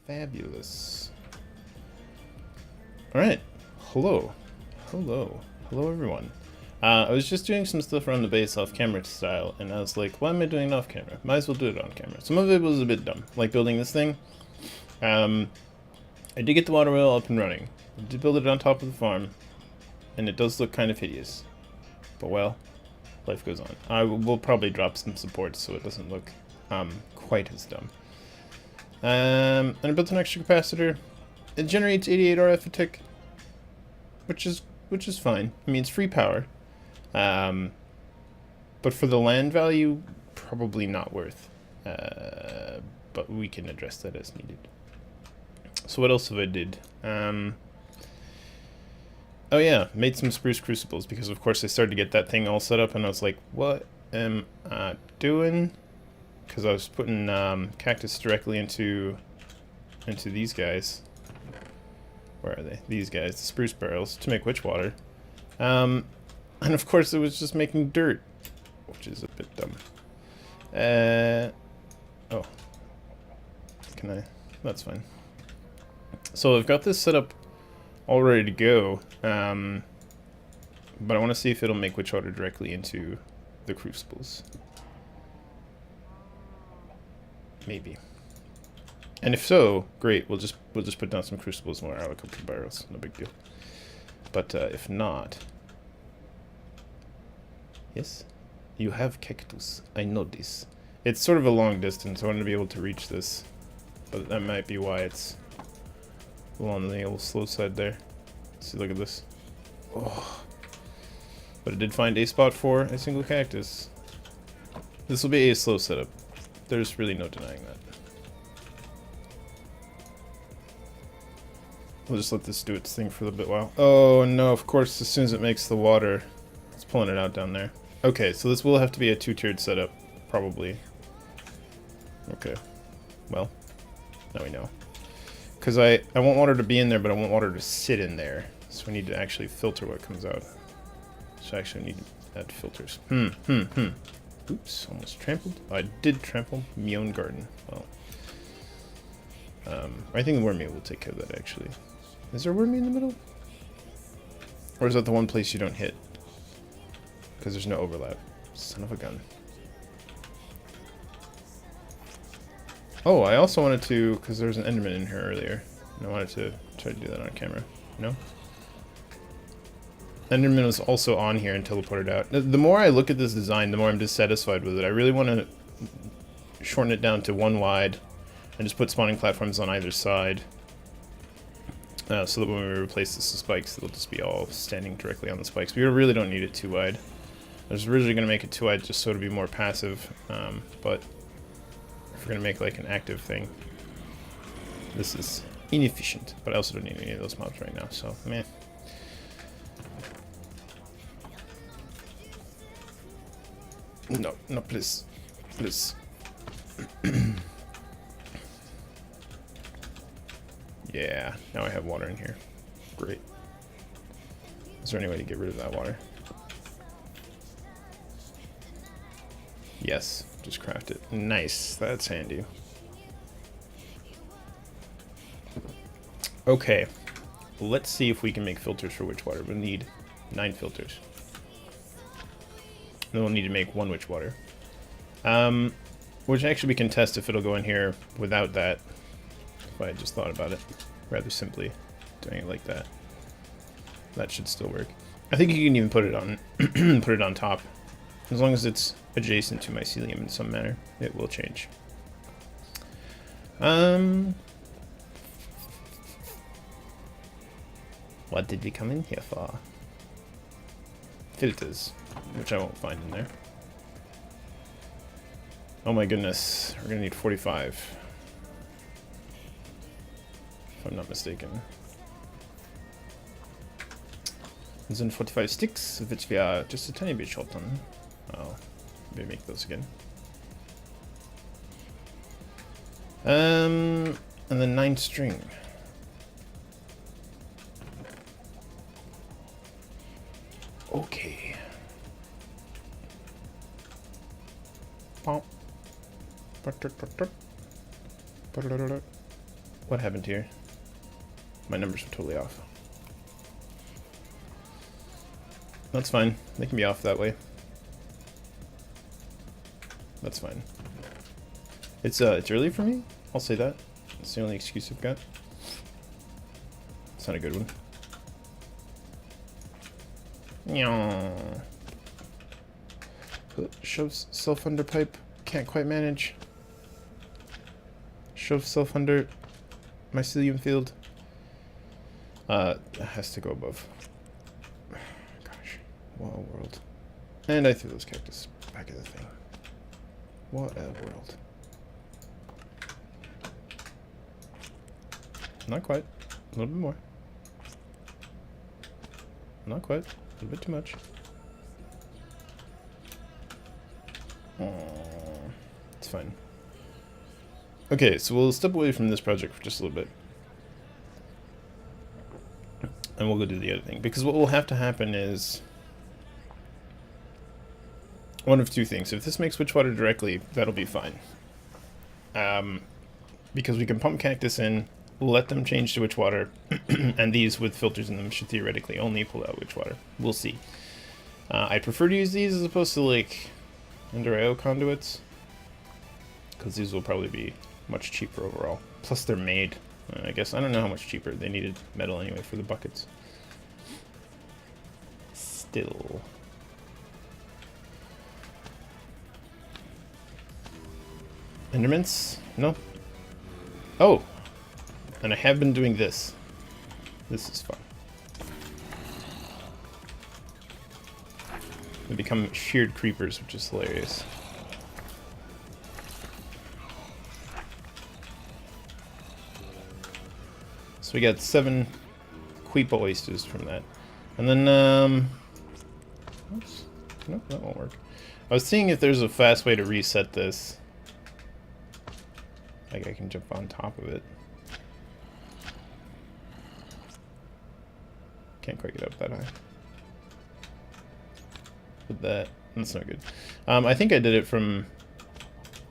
Fabulous. Alright. Hello. Hello. Hello, everyone. I was just doing some stuff around the base off camera style, and I was like, why am I doing it off camera? Might as well do it on camera. Some of it was a bit dumb, like building this thing. I did get the water wheel up and running. I did build it on top of the farm, and it does look kind of hideous. But well, life goes on. I will probably drop some supports so it doesn't look quite as dumb. And I built an extra capacitor. It generates 88 RF a tick, which is fine. I mean, it's free power. But for the land value, probably not worth. But we can address that as needed. So what else have I did? Oh yeah, made some spruce crucibles because of course I started to get that thing all set up and I was like, what am I doing? Because I was putting cactus directly into these guys. Where are they? These guys, the spruce barrels, to make witch water. And of course it was just making dirt, which is a bit dumb. Oh. Can I? That's fine. So I've got this set up all ready to go, but I want to see if it'll make witch water directly into the crucibles. Maybe. And if so, great. We'll just put down some crucibles and we'll add a couple of barrels. No big deal. But if not, yes, you have cactus. I know this. It's sort of a long distance. I want to be able to reach this, but that might be why it's a little on the old slow side there. Let's see. Look at this. Oh, but it did find a spot for a single cactus. This will be a slow setup. There's really no denying that. We'll just let this do its thing for a bit while. Oh no, of course, as soon as it makes the water, it's pulling it out down there. Okay, so this will have to be a two-tiered setup, probably. Okay, well, now we know. Because I want water to be in there, but I want water to sit in there. So we need to actually filter what comes out. So I actually need to add filters. Oops, almost trampled. Oh, I did trample my own garden. Well, I think the wormy will take care of that, actually. Is there a wormy in the middle? Or is that the one place you don't hit? Because there's no overlap. Son of a gun. Oh, I also wanted to, because there was an Enderman in here earlier, and I wanted to try to do that on camera. No? Enderman was also on here and teleported out. The more I look at this design, the more I'm dissatisfied with it. I really want to shorten it down to one wide and just put spawning platforms on either side. So that when we replace this with spikes, it'll just be all standing directly on the spikes. We really don't need it too wide. I was originally going to make it too wide just so to be more passive, but if we're going to make like an active thing, this is inefficient. But I also don't need any of those mobs right now, so meh. No, no, please. Please. Yeah, now I have water in here. Great. Is there any way to get rid of that water? Yes, just craft it. Nice, that's handy. Okay, let's see if we can make filters for witch water. We'll need 9 filters. Then we'll need to make 1 witch water. Which actually we can test if it'll go in here without that. If I just thought about it rather simply, doing it like that. That should still work. I think you can even put it on put it on top. As long as it's adjacent to mycelium in some manner, it will change. What did we come in here for? Filters, which I won't find in there. Oh my goodness, we're gonna need 45. If I'm not mistaken. There's 45 sticks, which we are just a tiny bit short on. I'll maybe make those again. And then 9 string. Okay. What happened here? My numbers were totally off. That's fine. They can be off that way. That's fine. It's early for me. I'll say that. It's the only excuse I've got. It's not a good one. Shoves self under pipe. Can't quite manage. Shove self under mycelium field. It has to go above. Gosh. What a world. And I threw those cactus back at the thing. What a world. Not quite. A little bit more. Not quite. A little bit too much. It's fine. Okay, so we'll step away from this project for just a little bit. And we'll go do the other thing. Because what will have to happen is one of two things. If this makes witch water directly, that'll be fine. Because we can pump cactus in, let them change to witch water, and these with filters in them should theoretically only pull out witch water. We'll see. I prefer to use these as opposed to like Ender IO conduits, because these will probably be much cheaper overall. Plus they're made, I guess, I don't know how much cheaper. They needed metal anyway for the buckets. Still. Endermans? No. Oh! And I have been doing this. This is fun. They become sheared creepers, which is hilarious. So we got 7 Queepa oysters from that. And then, oops. Nope, that won't work. I was seeing if there's a fast way to reset this. Like I can jump on top of it. Can't quite get up that high. With that's not good. I think I did it from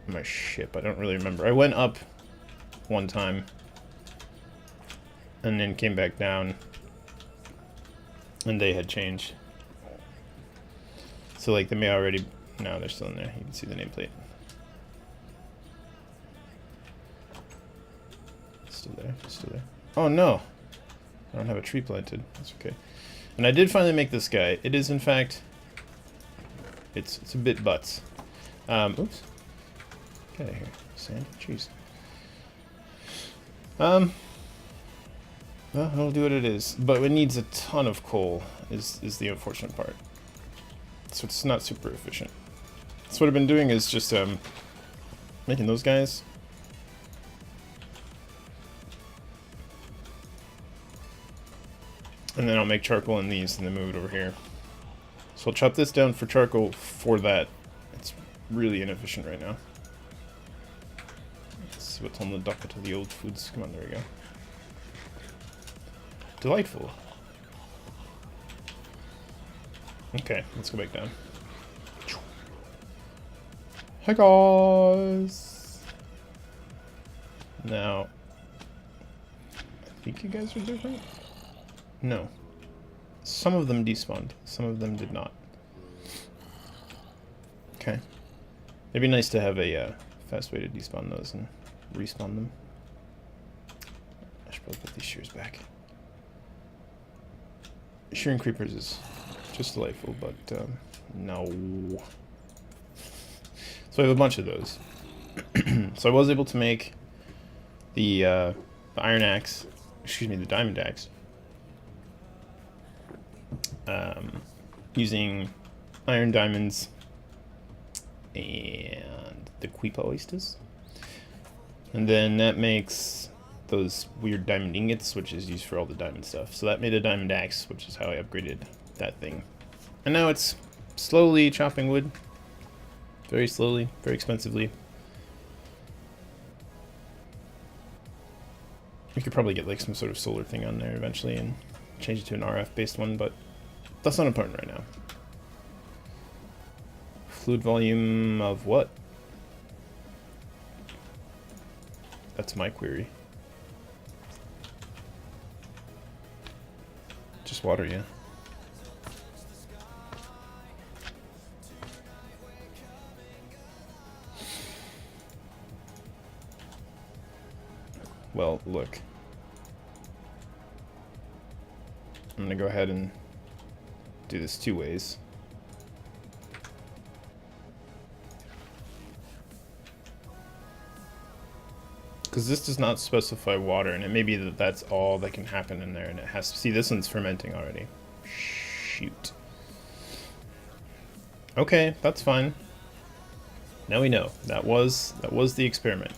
my ship. I don't really remember. I went up one time and then came back down, and they had changed. So like they may already, no, they're still in there. You can see the nameplate. Still there, still there. Oh no, I don't have a tree planted. That's okay. And I did finally make this guy. It is in fact, it's a bit butts. Oops. Get out of here, sand. Jeez. Well, it'll do what it is, but it needs a ton of coal. Is the unfortunate part. So it's not super efficient. So what I've been doing is just making those guys. And then I'll make charcoal in these and then move it over here. So I'll chop this down for charcoal for that. It's really inefficient right now. Let's see what's on the docket of the old foods. Come on, there we go. Delightful. Okay, let's go back down. Hey guys! Now, I think you guys are different? No. Some of them despawned, some of them did not. Okay. It'd be nice to have a fast way to despawn those and respawn them. I should probably put these shears back. Shearing creepers is just delightful, but no. So I have a bunch of those. So I was able to make the iron axe, excuse me, the diamond axe, using iron diamonds and the Queepa oysters. And then that makes those weird diamond ingots, which is used for all the diamond stuff. So that made a diamond axe, which is how I upgraded that thing. And now it's slowly chopping wood. Very slowly, very expensively. You could probably get like some sort of solar thing on there eventually and change it to an RF based one, but that's not important right now. Fluid volume of what? That's my query. Just water, yeah. Well, look. I'm gonna go ahead and do this 2 ways. Because this does not specify water, and it may be that that's all that can happen in there, and it has to... See, this one's fermenting already. Shoot. Okay, that's fine. Now we know. That was the experiment.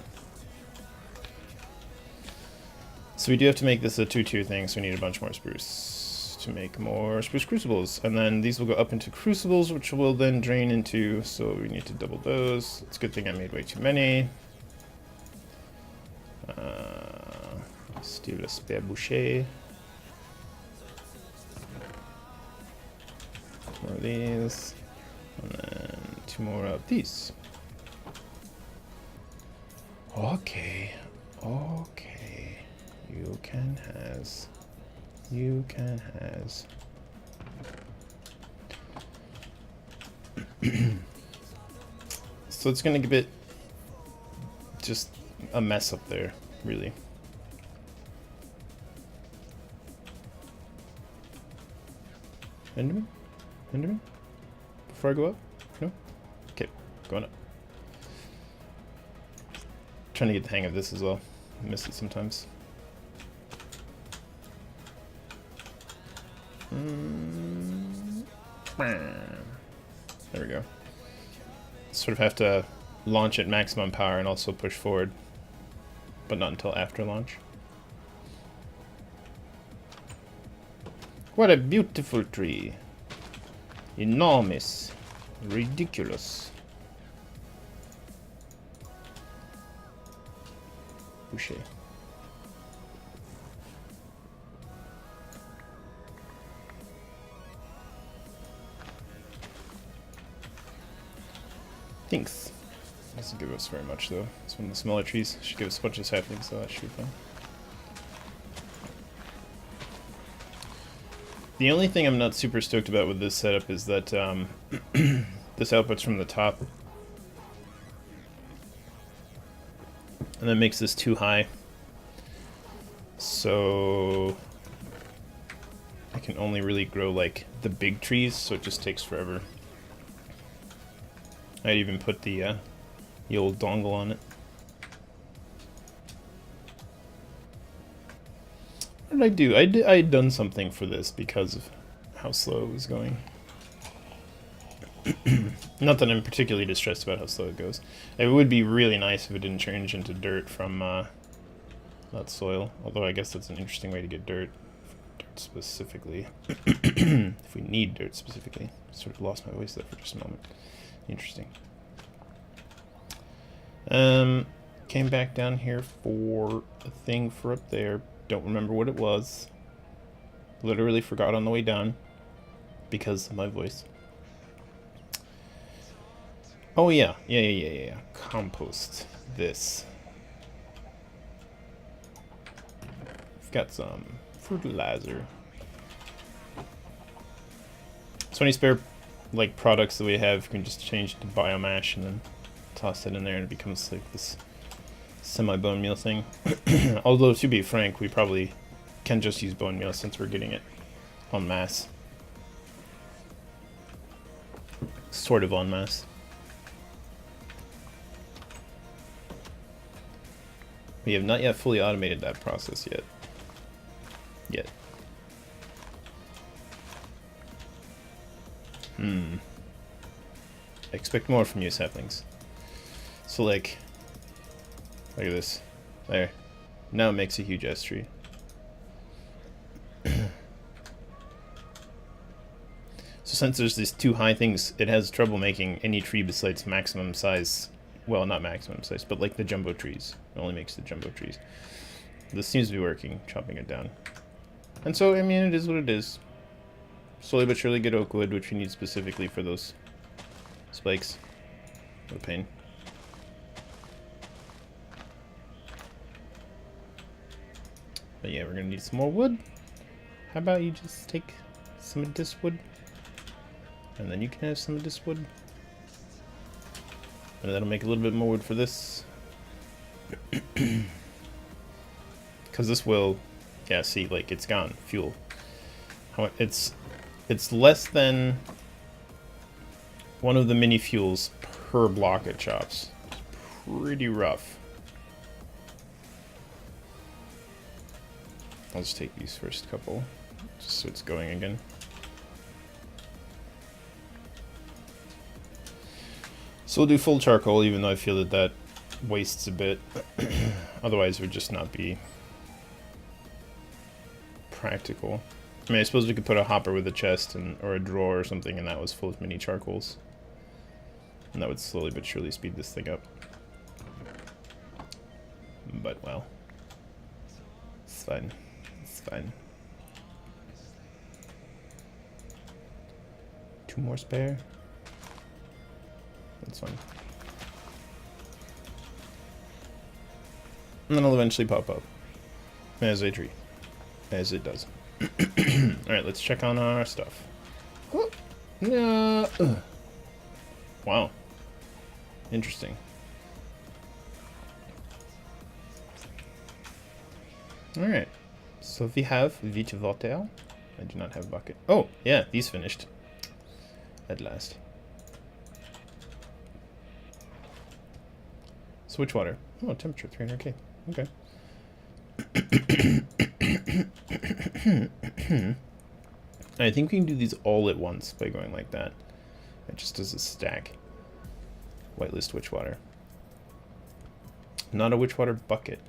So we do have to make this a 2-tier thing, so we need a bunch more spruce to make more spruce crucibles. And then these will go up into crucibles, which will then drain into... So we need to double those. It's a good thing I made way too many. Still a spare boucher. More of these. And then 2 more of these. Okay. Okay. You can has. You can has. So it's gonna get just a mess up there, really. Enderman? Enderman? Before I go up? No? Okay, going up. Trying to get the hang of this as well. I miss it sometimes. There we go. Sort of have to launch at maximum power and also push forward, but not until after launch. What a beautiful tree. Enormous. Ridiculous. Boucher. Thanks. Doesn't give us very much though. It's one of the smaller trees. Should give us a bunch of saplings, so that should be fun. The only thing I'm not super stoked about with this setup is that this outputs from the top. And that makes this too high. So I can only really grow like the big trees, so it just takes forever. I'd even put the old dongle on it. What did I do? I had done something for this because of how slow it was going. Not that I'm particularly distressed about how slow it goes. It would be really nice if it didn't change into dirt from that soil. Although I guess that's an interesting way to get dirt. Dirt specifically. If we need dirt specifically. Sort of lost my voice there for just a moment. Interesting. Came back down here for a thing for up there. Don't remember what it was. Literally forgot on the way down because of my voice. Oh yeah. Yeah. Compost this. I've got some fertilizer. So any spare like products that we have, you can just change it to biomass and then toss it in there and it becomes like this semi-bone meal thing. Although to be frank, we probably can just use bone meal since we're getting it en masse. Sort of en masse. We have not yet fully automated that process yet. I expect more from you, saplings. So like, look at this. There. Now it makes a huge ass tree. So since there's these two high things, it has trouble making any tree besides maximum size. Well, not maximum size, but like the jumbo trees. It only makes the jumbo trees. This seems to be working, chopping it down. And so, I mean, it is what it is. Slowly but surely get oak wood, which we need specifically for those spikes. What a pain. But yeah, we're gonna need some more wood. How about you just take some of this wood? And then you can have some of this wood. And that'll make a little bit more wood for this. Because this will... Yeah, see, like, it's gone. Fuel. It's less than one of the mini fuels per block it chops. Pretty rough. I'll just take these first couple, just so it's going again. So we'll do full charcoal, even though I feel that that wastes a bit. Otherwise it would just not be practical. I mean, I suppose we could put a hopper with a chest or a drawer or something, and that was full of mini charcoals. And that would slowly but surely speed this thing up. But, well, it's fine. It's fine. 2 more spare. That's fine. And then it'll eventually pop up. As a tree. As it does. Alright, let's check on our stuff. Wow. Interesting. Alright. So we have vite water. I do not have a bucket. Oh, yeah, these finished. At last. Switch water. Oh, temperature 300K. Okay. I think we can do these all at once by going like that. It just does a stack. Whitelist witch water. Not a witch water bucket.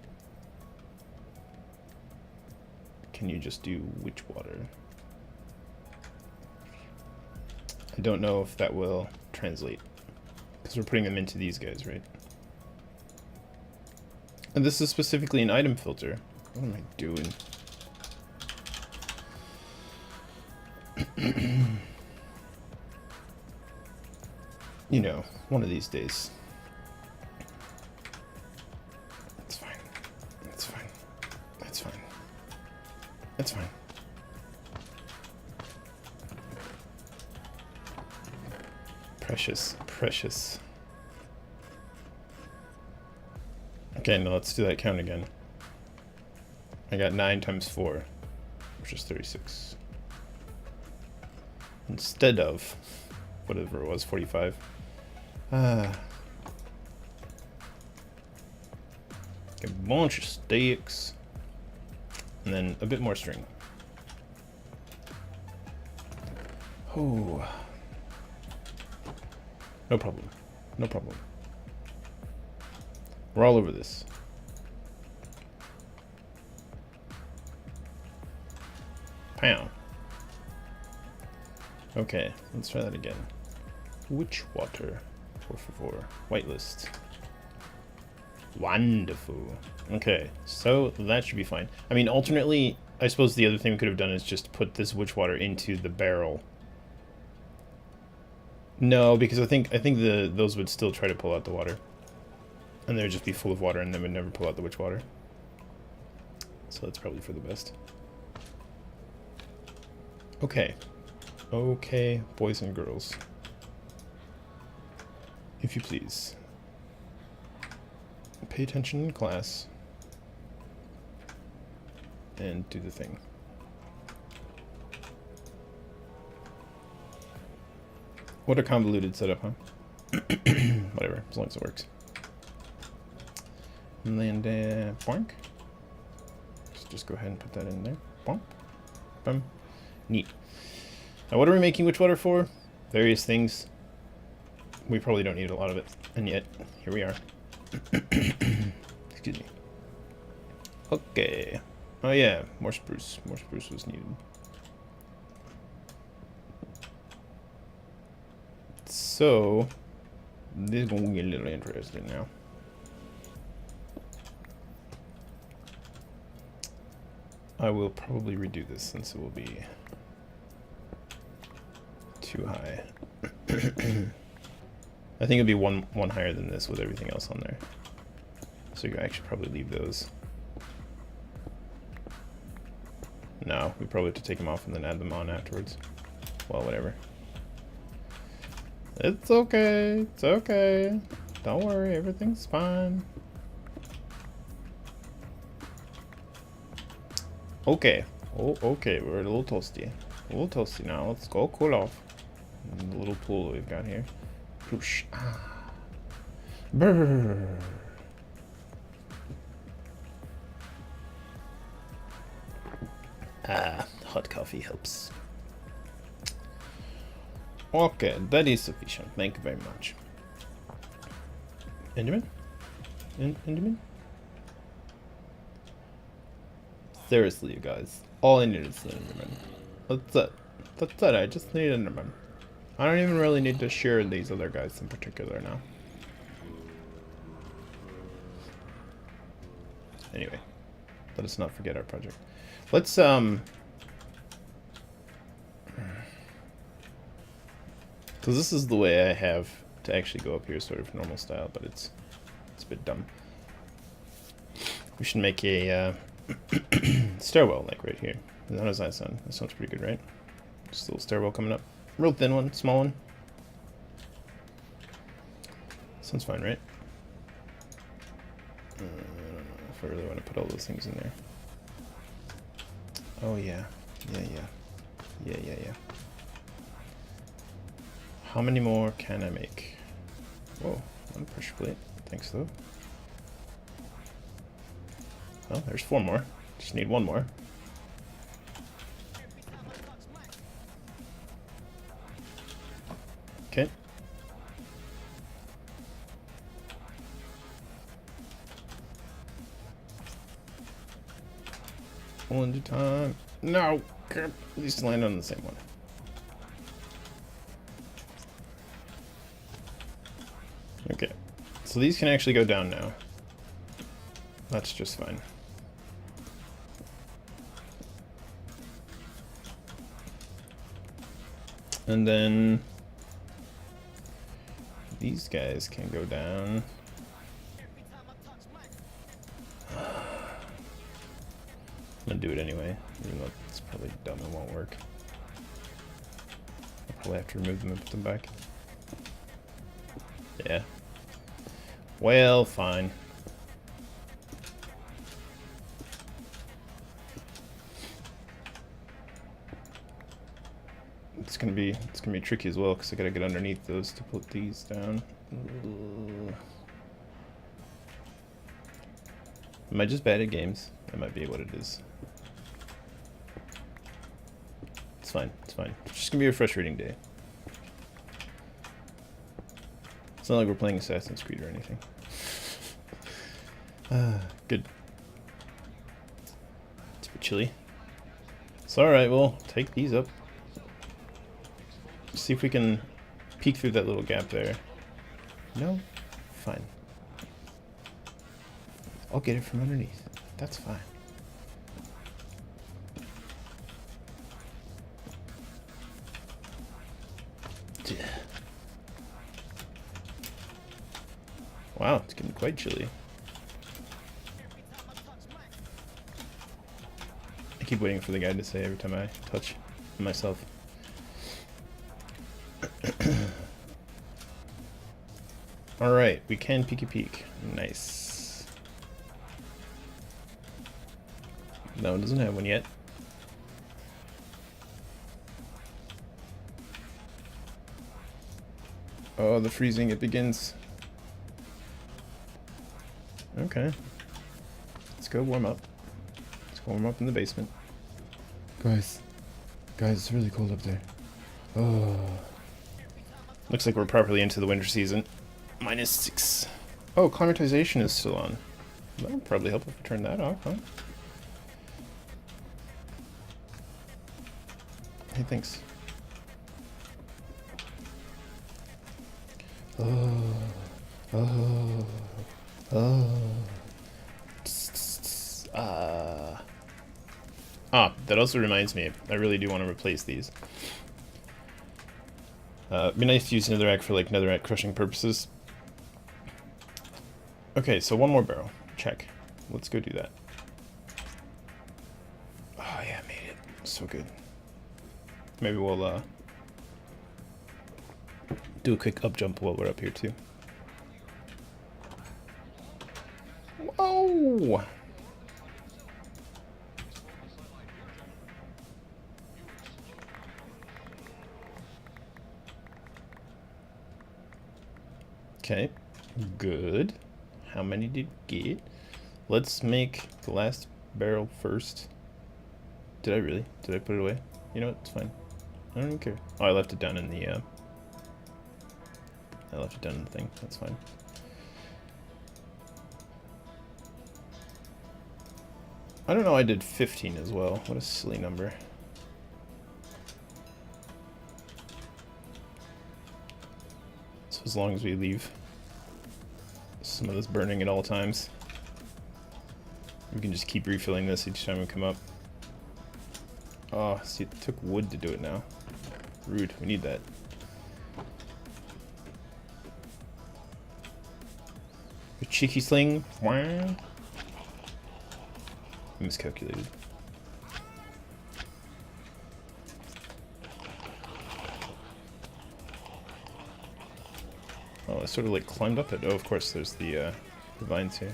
Can you just do witch water? I don't know if that will translate. Because we're putting them into these guys, right? And this is specifically an item filter. What am I doing? You know, one of these days. It's fine. It's fine. It's fine. It's fine. Precious. Precious. Okay, now let's do that count again. I got 9 times 4, which is 36. Instead of whatever it was, 45. A bunch of sticks. And then a bit more string. Oh. No problem. No problem. We're all over this. Pow. Okay, let's try that again. Witch water. 444. Whitelist. Wonderful. Okay, so that should be fine. I mean, alternately, I suppose the other thing we could have done is just put this witch water into the barrel. No, because I think those would still try to pull out the water. And they would just be full of water and they would never pull out the witch water. So that's probably for the best. Okay. Okay, boys and girls. If you please. Pay attention in class. And do the thing. What a convoluted setup, huh? Whatever, as long as it works. And then, boink. Just go ahead and put that in there. Bonk. Bum. Neat. Now, what are we making witch water for? Various things. We probably don't need a lot of it. And yet, here we are. Excuse me. Okay. Oh yeah, more spruce. More spruce was needed. So, this is going to get a little interesting now. I will probably redo this since it will be too high. I think it'll be one higher than this with everything else on there. So you actually probably leave those. No, we probably have to take them off and then add them on afterwards. Well, whatever. It's okay. It's okay. Don't worry. Everything's fine. Okay. Oh, okay. We're a little toasty. A little toasty now. Let's go cool off. And the little pool that we've got here. Whoosh. Ah. Brrr. Ah, hot coffee helps. Okay, that is sufficient. Thank you very much. Enderman? Enderman? Seriously, you guys. All I need is an Enderman. That's it. That's it. I just need an Enderman. I don't even really need to share these other guys in particular now. Anyway, let us not forget our project. Let's because this is the way I have to actually go up here, sort of normal style, but it's a bit dumb. We should make a stairwell, like right here. How does that sound? That sounds pretty good, right? Just a little stairwell coming up. Real thin one, small one. Sounds fine, right? I don't know if I really want to put all those things in there. Oh yeah. Yeah. How many more can I make? Whoa, one pressure plate. Thanks though. Well, there's 4 more. Just need 1 more. Okay. One at a time. No! At least land on the same one. Okay. So these can actually go down now. That's just fine. And then these guys can go down. I'm gonna do it anyway, even though it's probably dumb and won't work. I'll probably have to remove them and put them back. Yeah. Well, fine. It's gonna be tricky as well because I gotta get underneath those to put these down. Am I just bad at games? That might be what it is. It's fine. It's fine. It's just gonna be a frustrating day. It's not like we're playing Assassin's Creed or anything. Good. It's a bit chilly. It's alright, we'll take these up. See if we can peek through that little gap there. No? Fine. I'll get it from underneath. That's fine. Wow, it's getting quite chilly. I keep waiting for the guy to say every time I touch myself. Alright, we can peek a peek. Nice. No, it doesn't have one yet. Oh, the freezing, it begins. Okay. Let's go warm up. Let's go warm up in the basement. Guys, it's really cold up there. Oh. Looks like we're properly into the winter season. -6. Oh, climatization is still on. That would probably help if we turn that off, huh? Hey, thanks. That also reminds me, I really do want to replace these. It'd be nice to use netherrack for like netherrack crushing purposes. Okay, so 1 more barrel. Check. Let's go do that. Oh yeah, I made it. so good. Maybe we'll do a quick up jump while we're up here too. Whoa! Okay, good. How many did we get? Let's make the last barrel first. Did I really? Did I put it away? You know what? It's fine. I don't even care. Oh, I left it down in the, I left it down in the thing. That's fine. I don't know, I did 15 as well. What a silly number. So as long as we leave some of this burning at all times, we can just keep refilling this each time we come up. Oh, see, it took wood to do it now. Rude, we need that. A cheeky sling. I miscalculated. Oh, I sort of like climbed up it. Oh, of course, there's the vines here.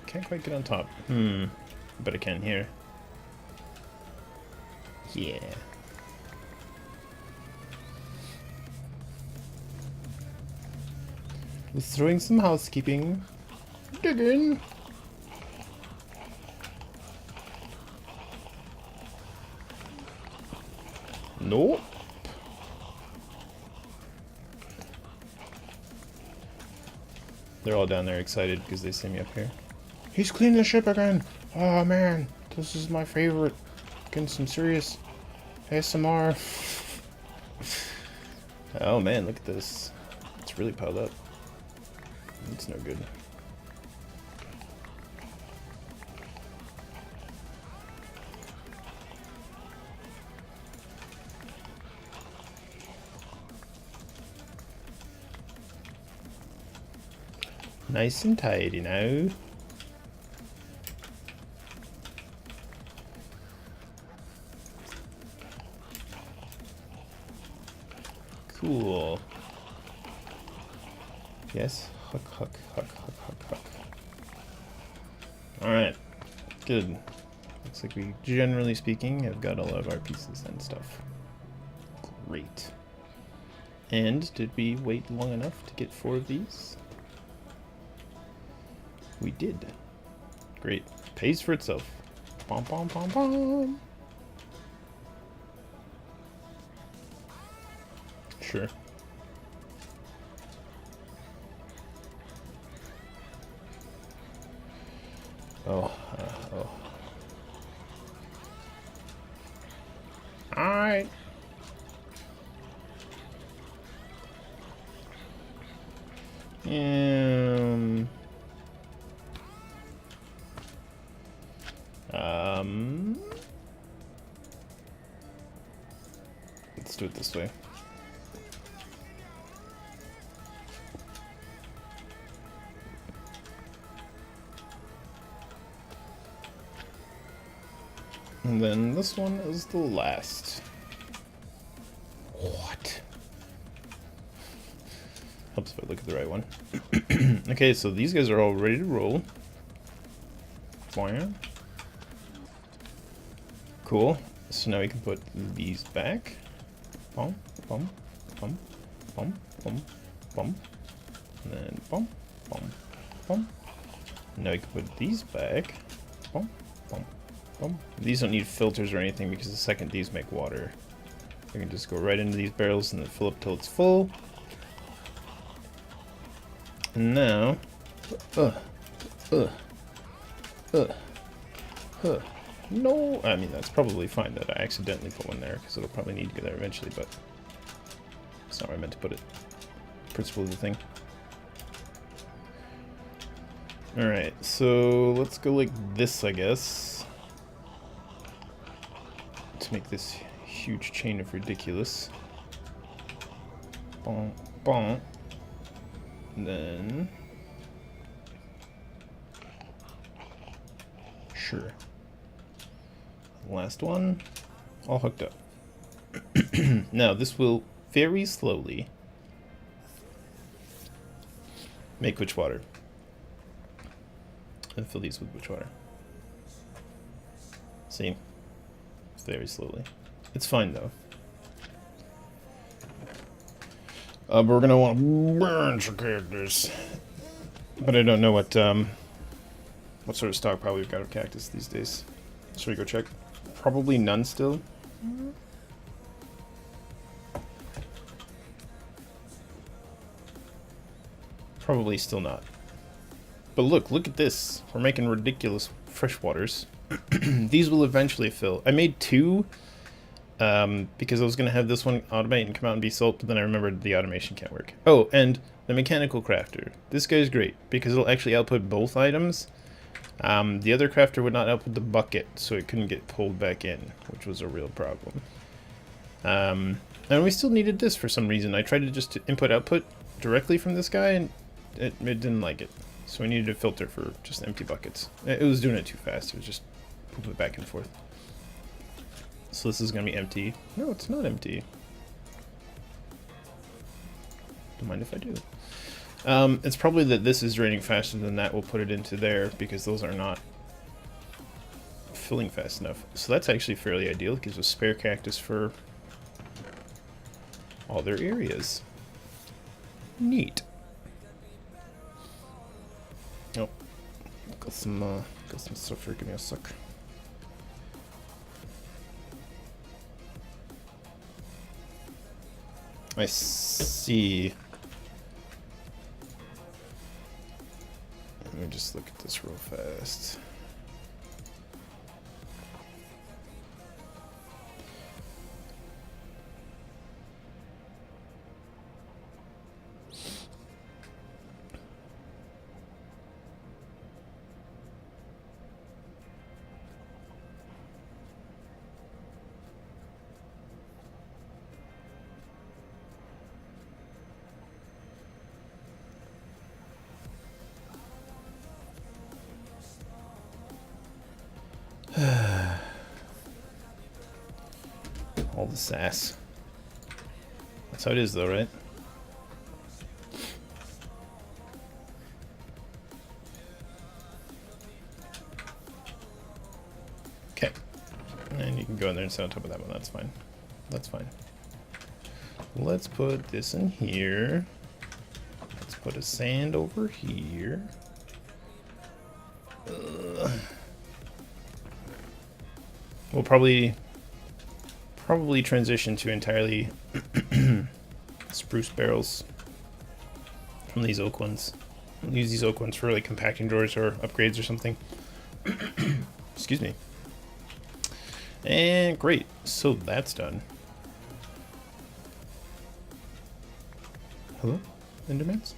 Can't quite get on top. But I can here. Yeah. Let's throw in some housekeeping. Digging. Nope. They're all down there excited because they see me up here. He's cleaned the ship again. Oh man, this is my favorite. Getting some serious ASMR. Oh man, look at this. It's really piled up. It's no good. Nice and tidy now. Cool. Yes. Huck, huck, huck, huck, huck, huck. Alright. Good. Looks like we, generally speaking, have got all of our pieces and stuff. Great. And did we wait long enough to get 4 of these? We did. Great. Pays for itself. Bom, bom, bom, bom. Sure. Oh. Alright. Let's do it this way. And then this one is the last. What? Helps if I look at the right one. Okay, so these guys are all ready to roll. Fire. Cool. So now we can put these back. Bum, bum, bum, bum, bum, bum. And then bum, bum, bum. Now we can put these back. Bum, bum, bum. These don't need filters or anything because the second these make water, we can just go right into these barrels and then fill up till it's full. And now, no, I mean that's probably fine that I accidentally put one there because it'll probably need to go there eventually, but that's not where I meant to put it. Principle of the thing. Alright, so let's go like this, I guess, to make this huge chain of ridiculous. Bon, bon. And then sure. Last one. All hooked up. Now, this will very slowly make witch water. And fill these with witch water. See? Very slowly. It's fine, though. But we're gonna want to burn some characters. But I don't know what sort of stockpile we've got of cactus these days. Should we go check? Probably none still. Probably still not. But look at this. We're making ridiculous freshwaters. These will eventually fill. I made 2 because I was going to have this one automate and come out and be sold, but then I remembered the automation can't work. Oh, and the mechanical crafter. This guy's great because it'll actually output both items. The other crafter would not output the bucket, so it couldn't get pulled back in, which was a real problem. And we still needed this for some reason. I tried to just input-output directly from this guy, and it didn't like it. So we needed a filter for just empty buckets. It was doing it too fast. It was just poop it back and forth. So this is going to be empty. No, it's not empty. Don't mind if I do. It's probably that this is draining faster than that. We'll put it into there because those are not filling fast enough. So that's actually fairly ideal. It gives us spare cactus for all their areas. Neat. Oh, got some stuff here. Give me a sec. I see. Let me just look at this real fast. All the sass. That's how it is though, right? Okay. And you can go in there and sit on top of that one. That's fine. That's fine. Let's put this in here. Let's put a sand over here. We'll probably transition to entirely spruce barrels from these oak ones. We'll use these oak ones for like compacting drawers or upgrades or something. Excuse me. And great, so that's done. Hello, Endermans?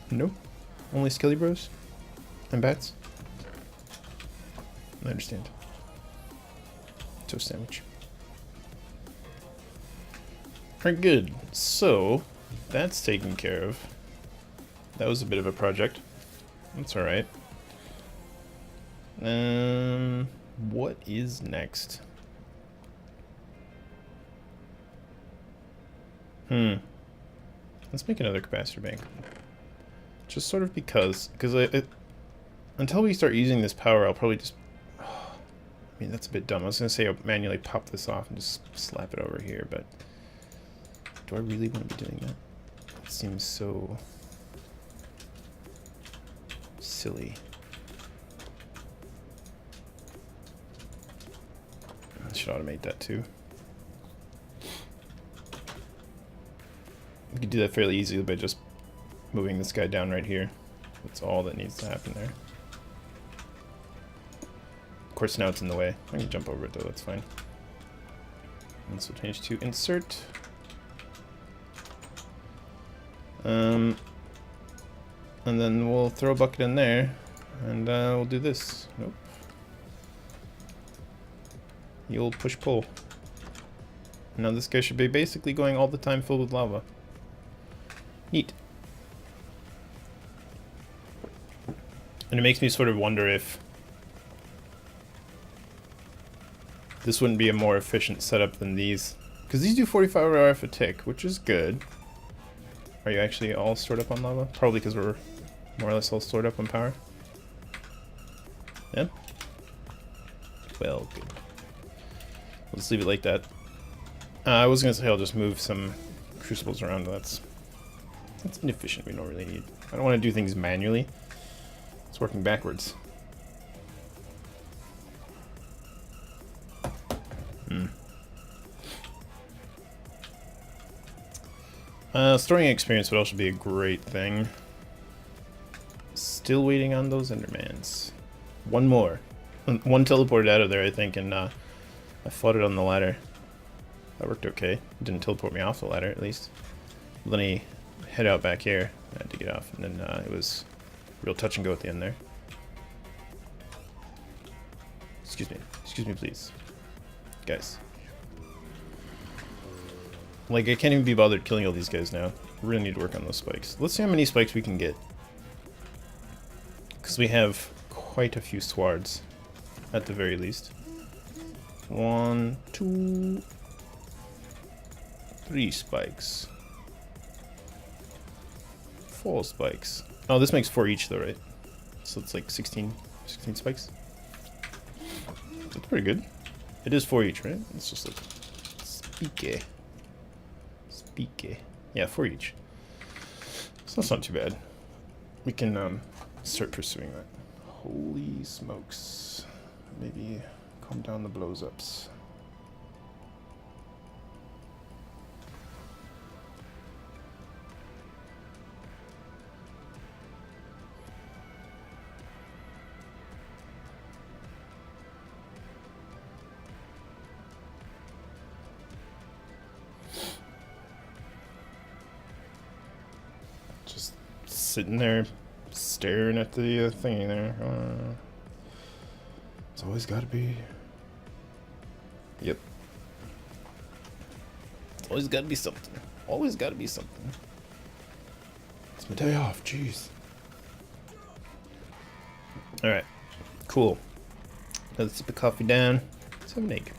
No, only Skelly Bros and bats. I understand. Toast sandwich. Alright, good. So, that's taken care of. That was a bit of a project. That's alright. What is next? Let's make another capacitor bank. Just sort of because until we start using this power, I'll probably just... I mean, that's a bit dumb. I was going to say I'll manually pop this off and just slap it over here, but... Do I really want to be doing that? It seems so... silly. I should automate that too. We could do that fairly easily by just moving this guy down right here. That's all that needs to happen there. Of course, now it's in the way. I can jump over it though, that's fine. And so change to insert. And then we'll throw a bucket in there, and we'll do this. Nope. The old push-pull. Now this guy should be basically going all the time filled with lava. Neat. And it makes me sort of wonder if this wouldn't be a more efficient setup than these. Because these do 45 RF a tick, which is good. Are you actually all stored up on lava? Probably because we're more or less all stored up on power. Yeah? Well, good. Let's leave it like that. I was going to say I'll just move some crucibles around. That's inefficient. We don't really need. I don't want to do things manually. It's working backwards. Storing experience would also be a great thing. Still waiting on those Endermans. One more. One teleported out of there, I think, and I fought it on the ladder. That worked okay. It didn't teleport me off the ladder, at least. Then he head out back here. I had to get off, and then it was real touch and go at the end there. Excuse me, please. Guys. Like, I can't even be bothered killing all these guys now. We really need to work on those spikes. Let's see how many spikes we can get. Because we have quite a few swards, at the very least. 1, 2, 3 spikes. 4 spikes. Oh, this makes 4 each though, right? So it's like 16 spikes. That's pretty good. It is 4 each, right? Let's just look. Speaky. Yeah, 4 each. So that's not too bad. We can start pursuing that. Holy smokes. Maybe calm down the blows-ups. Just sitting there staring at the thingy there. It's always got to be. Yep. It's always got to be something. Always got to be something. It's my day off. Jeez. All right. Cool. Let's sip the coffee down. Let's have an egg.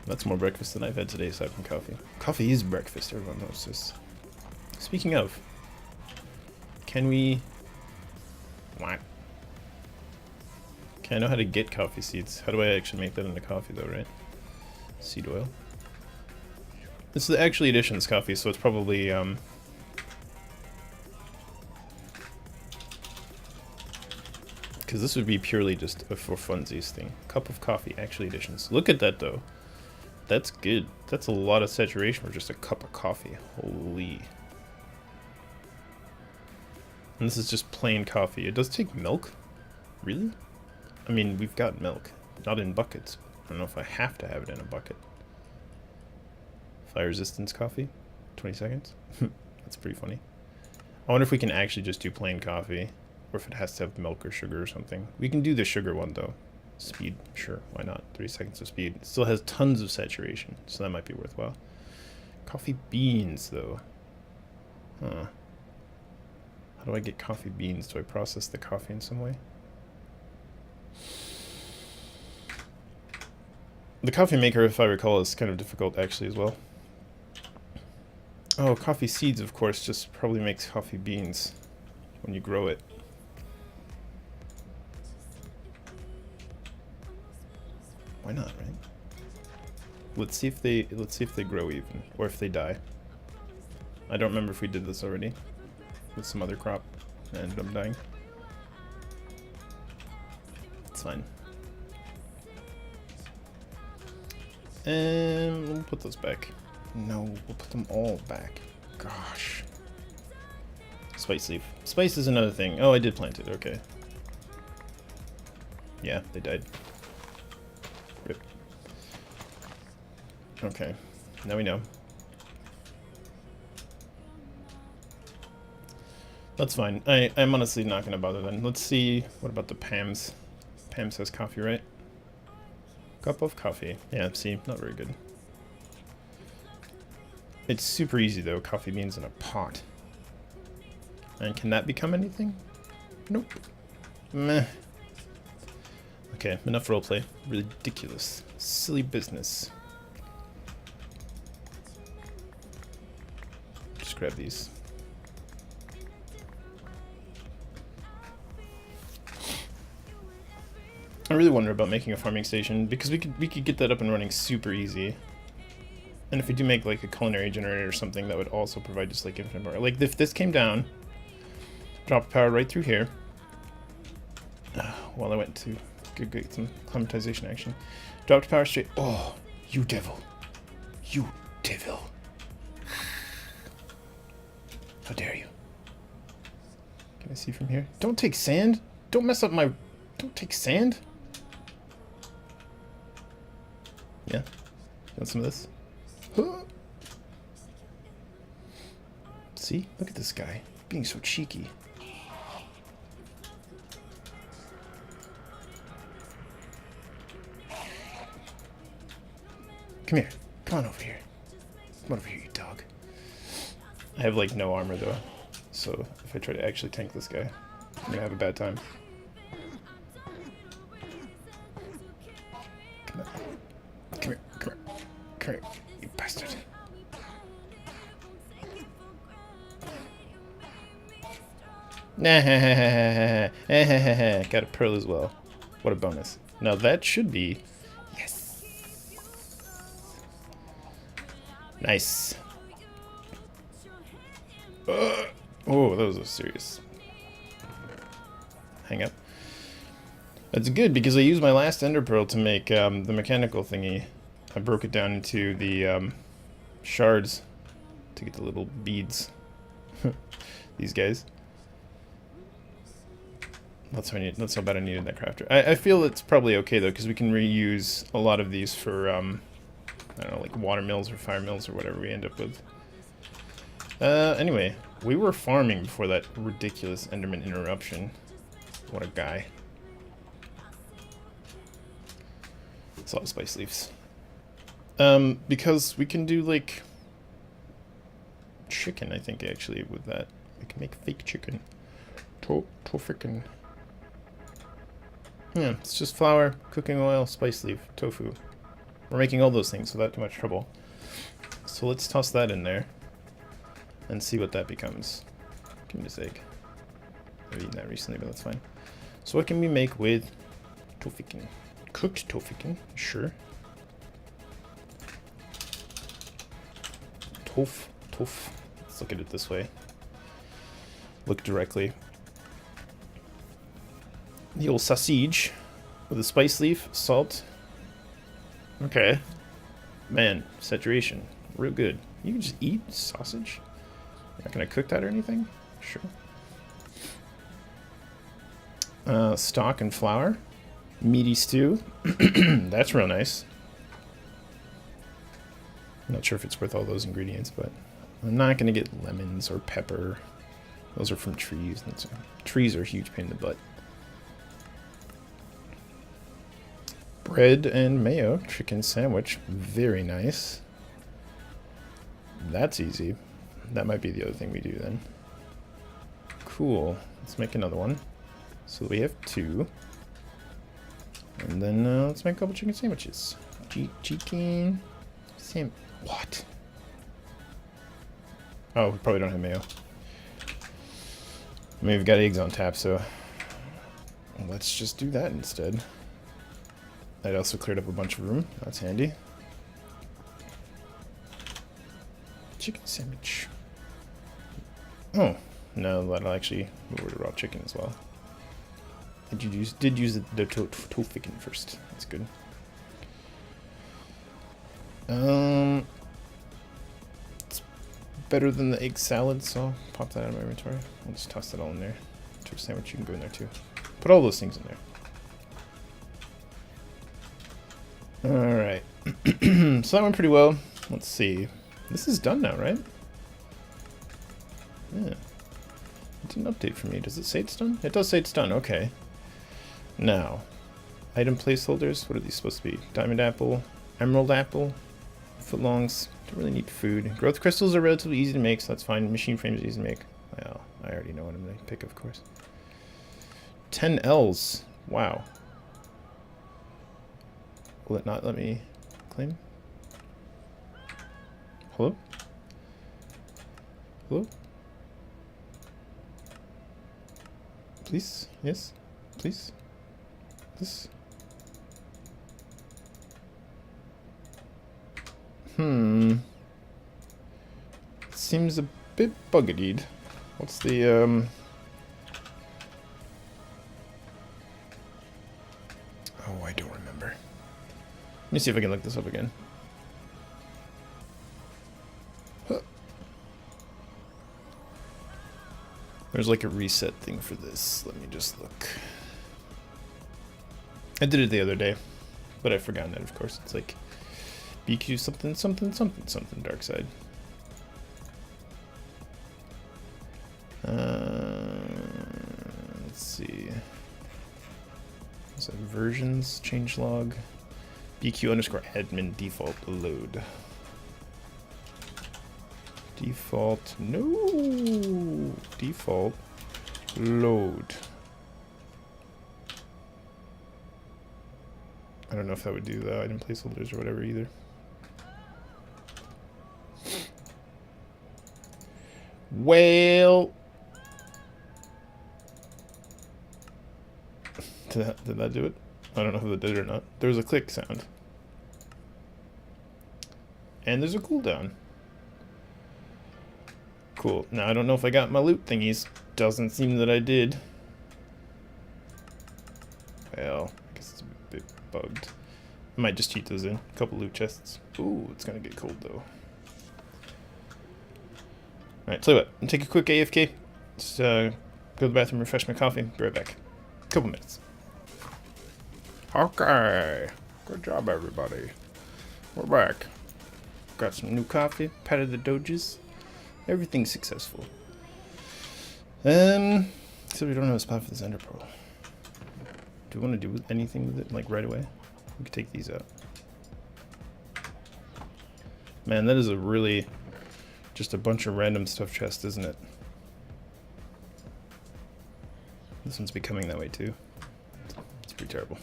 That's more breakfast than I've had today aside from coffee. Coffee is breakfast. Everyone knows this. Speaking of, can we... What? Okay, I know how to get coffee seeds. How do I actually make that into coffee though, right? Seed oil. This is the Actually Editions coffee, so it's probably, because this would be purely just a for funsies thing. Cup of coffee, Actually Editions. Look at that though. That's good. That's a lot of saturation for just a cup of coffee. Holy. And this is just plain coffee. It does take milk? Really? I mean, we've got milk. Not in buckets. I don't know if I have to have it in a bucket. Fire resistance coffee? 20 seconds? That's pretty funny. I wonder if we can actually just do plain coffee. Or if it has to have milk or sugar or something. We can do the sugar one though. Speed, sure, why not? 3 seconds of speed. It still has tons of saturation, so that might be worthwhile. Coffee beans though. Huh. How do I get coffee beans? Do I process the coffee in some way? The coffee maker, if I recall, is kind of difficult actually as well. Oh, coffee seeds, of course, just probably makes coffee beans when you grow it. Why not, right? Let's see if they grow even, or if they die. I don't remember if we did this already with some other crop and ended up dying. It's fine. And we'll put those back. No, we'll put them all back. Gosh. Spice leaf. Spice is another thing. Oh, I did plant it. Okay. Yeah, they died. Rip. Okay. Now we know. That's fine. I'm honestly not going to bother then. Let's see. What about the Pam's? Pam says coffee, right? Cup of coffee. Yeah, see, not very good. It's super easy though, coffee beans in a pot. And can that become anything? Nope. Meh. Okay, enough roleplay. Ridiculous. Silly business. Just grab these. I really wonder about making a farming station, because we could get that up and running super easy. And if we do make like a culinary generator or something, that would also provide just like infinite power. Like if this came down, dropped power right through here. While I went to get some climatization action. Dropped power straight. Oh, you devil. You devil. How dare you? Can I see from here? Don't take sand. Don't mess up my... Don't take sand. Yeah. You want some of this? Huh. See? Look at this guy. Being so cheeky. Come here. Come on over here. Come on over here, you dog. I have, like, no armor, though. So, if I try to actually tank this guy, I'm gonna have a bad time. Come on. Come here. Come here. Come here, you bastard. Got a pearl as well. What a bonus. Now that should be... Yes! Nice. Oh, that was a serious hang up. That's good, because I used my last ender pearl to make the mechanical thingy. I broke it down into the shards to get the little beads. These guys. That's how bad I needed that crafter. I feel it's probably okay though, because we can reuse a lot of these for I don't know, like water mills or fire mills or whatever we end up with. Anyway, we were farming before that ridiculous Enderman interruption. What a guy. It's a lot of spice leaves. Because we can do like chicken, I think, actually, with that. We can make fake chicken. Tofu. Yeah, it's just flour, cooking oil, spice leaf, tofu. We're making all those things without too much trouble. So let's toss that in there and see what that becomes. Give me this egg. I've eaten that recently, but that's fine. So what can we make with tofukin? Cooked tofukin, sure. Tof. Let's look at it this way. Look directly. The old sausage with a spice leaf, salt. Okay. Man, saturation. Real good. You can just eat sausage? You're not gonna cook that or anything? Sure. Stock and flour. Meaty stew. That's real nice. I'm not sure if it's worth all those ingredients, but I'm not gonna get lemons or pepper. Those are from trees. Trees are a huge pain in the butt. Bread and mayo chicken sandwich. Very nice. That's easy. That might be the other thing we do then. Cool. Let's make another one. So we have 2. And then let's make a couple chicken sandwiches. Chicken what? Oh, we probably don't have mayo. I mean, we've got eggs on tap, so let's just do that instead. That also cleared up a bunch of room. That's handy. Chicken sandwich. Oh, no, that'll actually move over to raw chicken as well. Did use the tofu first. That's good. It's better than the egg salad, so I'll pop that out of my inventory. I'll just toss that all in there. Turkey sandwich, you can go in there too. Put all those things in there. Alright. So that went pretty well. Let's see. This is done now, right? Yeah. It didn't update for me. Does it say it's done? It does say it's done. Okay. Now, item placeholders. What are these supposed to be? Diamond apple, emerald apple, footlongs. Don't really need food. Growth crystals are relatively easy to make, so that's fine. Machine frames are easy to make. Well, I already know what I'm going to pick, of course. 10 L's. Wow. Will it not let me claim? Hello? Hello? Please? Yes? Please? This? Seems a bit bugged. What's the, Oh, I don't remember. Let me see if I can look this up again. Huh. There's like a reset thing for this. Let me just look. I did it the other day, but I've forgotten it, of course. It's like BQ something, something, something, something, dark side. Let's see. Is that versions, changelog, BQ_admin default load. Default, no, default load. I don't know if that would do the item placeholders or whatever either. Well, did that do it? I don't know if it did or not. There's a click sound. And there's a cooldown. Cool. Now I don't know if I got my loot thingies. Doesn't seem that I did. Well, I guess it's a bit bugged. I might just cheat those in. A couple loot chests. Ooh, it's gonna get cold though. Alright, tell you what, I'll take a quick AFK. Just go to the bathroom, refresh my coffee, be right back. Couple minutes. Okay. Good job, everybody. We're back. Got some new coffee, patted the doges. Everything's successful. So we don't have a spot for this ender pearl. Do we want to do anything with it, like right away? We could take these out. Man, that is a really just a bunch of random stuff chest, isn't it? This one's becoming that way too. It's pretty terrible.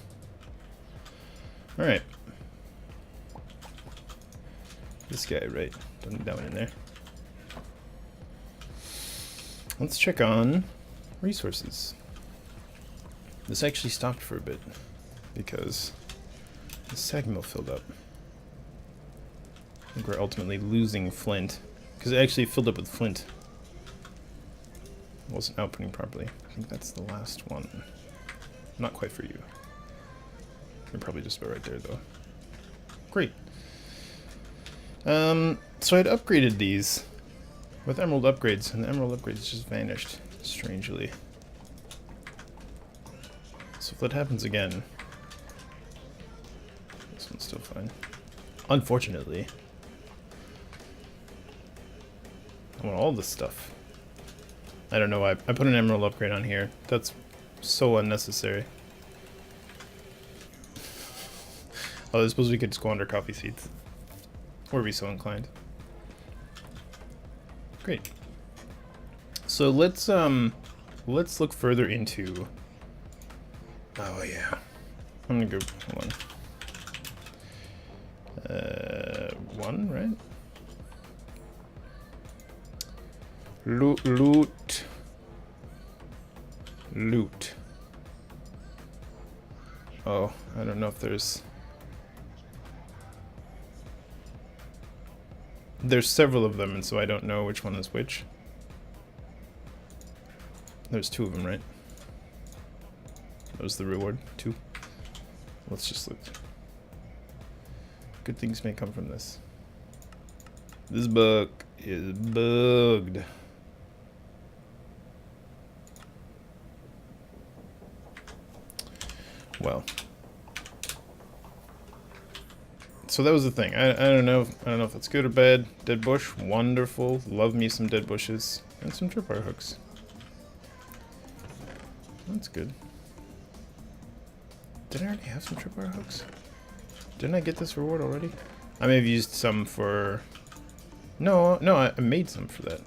Alright. This guy, right? Don't need that one in there. Let's check on resources. This actually stopped for a bit because the sag mill filled up. I think we're ultimately losing flint because it actually filled up with flint. It wasn't outputting properly. I think that's the last one. Not quite for you. You're probably just about right there though. Great. So I'd upgraded these with emerald upgrades, and the emerald upgrades just vanished, strangely. So if that happens again, this one's still fine. Unfortunately, I want all this stuff. I don't know why. I put an emerald upgrade on here. That's so unnecessary. Oh, I suppose we could squander coffee seeds. Were we so inclined. Great. So let's look further into. Oh yeah, I'm gonna go. Hold on. One, right? Loot. Oh, I don't know if there's several of them, and so I don't know which one is which. There's two of them, right? That was the reward. 2. Let's just look. Good things may come from this. This book is bugged. Well. So that was the thing. I don't know. I don't know if that's good or bad. Dead bush, wonderful. Love me some dead bushes and some tripwire hooks. That's good. Did I already have some tripwire hooks? Didn't I get this reward already? I may have used some for. No, I made some for that.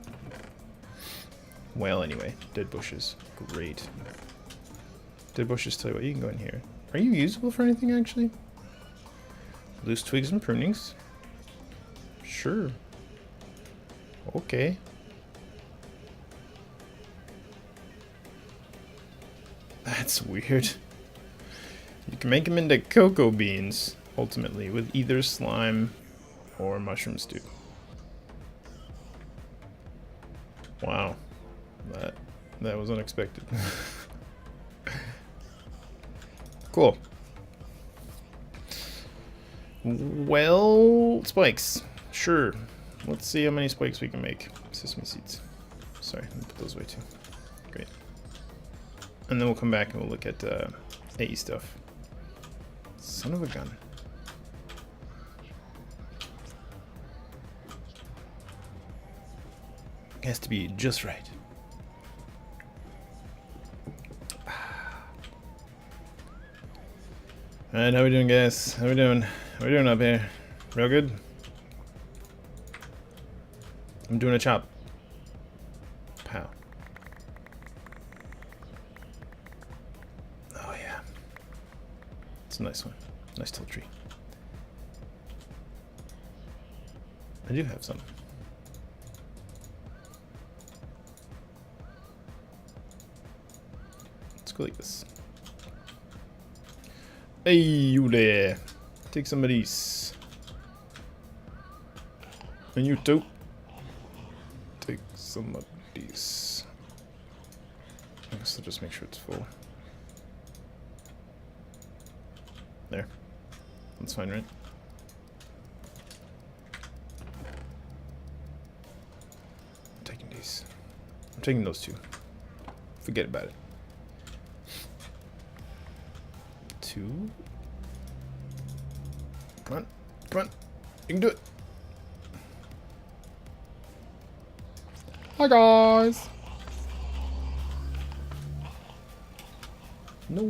Well, anyway, dead bushes, great. Dead bushes. Tell you what, you can go in here. Are you usable for anything actually? Loose twigs and prunings. Sure. Okay. That's weird. You can make them into cocoa beans, ultimately, with either slime or mushroom stew. Wow. That was unexpected. Cool. Well, spikes. Sure. Let's see how many spikes we can make. Sesame seeds. Sorry, let me put those away too. Great. And then we'll come back and we'll look at AE stuff. Son of a gun. It has to be just right. Alright, how we doing, guys? How we doing? How we doing up here? Real good? I'm doing a chop. Pow. Oh yeah. It's a nice one. Nice tall tree. I do have some. Let's go like this. Hey, you there. Take some of these. And you too. Take some of these. I guess I'll just make sure it's full. There. That's fine, right? I'm taking these. I'm taking those two. Forget about it. 2. Come on. Come on. You can do it. Hi, guys. No.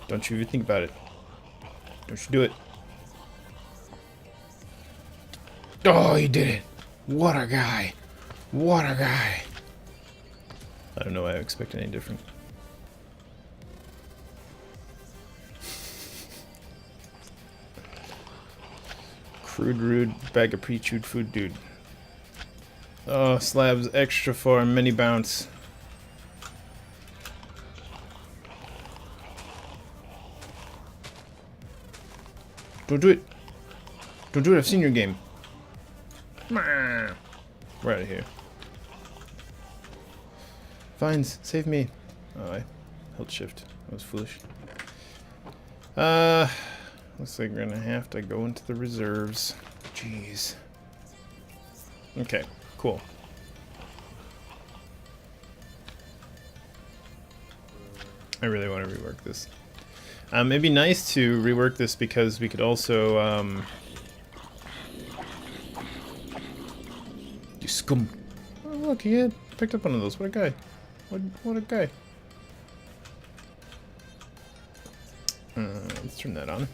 Don't you even think about it. Don't you do it. Oh, he did it. What a guy. What a guy. I don't know why I expected any different. Crude, rude, bag of pre-chewed food, dude. Oh, slabs extra for mini bounce. Don't do it. Don't do it. I've seen your game. We're out of here. Vines, save me. Oh, I held shift. That was foolish. Looks like we're gonna have to go into the reserves. Jeez. Okay, cool. I really want to rework this. It'd be nice to rework this because we could also, you scum. Oh, look, he had picked up one of those. What a guy. What a guy. Let's turn that on.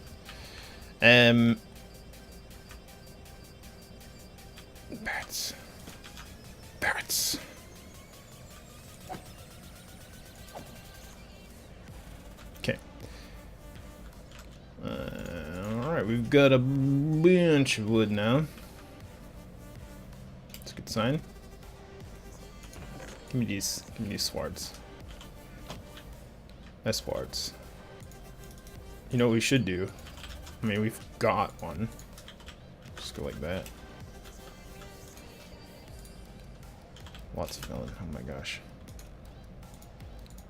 Bats. Bats. Okay. Alright, we've got a bunch of wood now. That's a good sign. Give me these swords. That's swords. You know what we should do? I mean, we've got one. Just go like that. Lots of melon. Oh my gosh.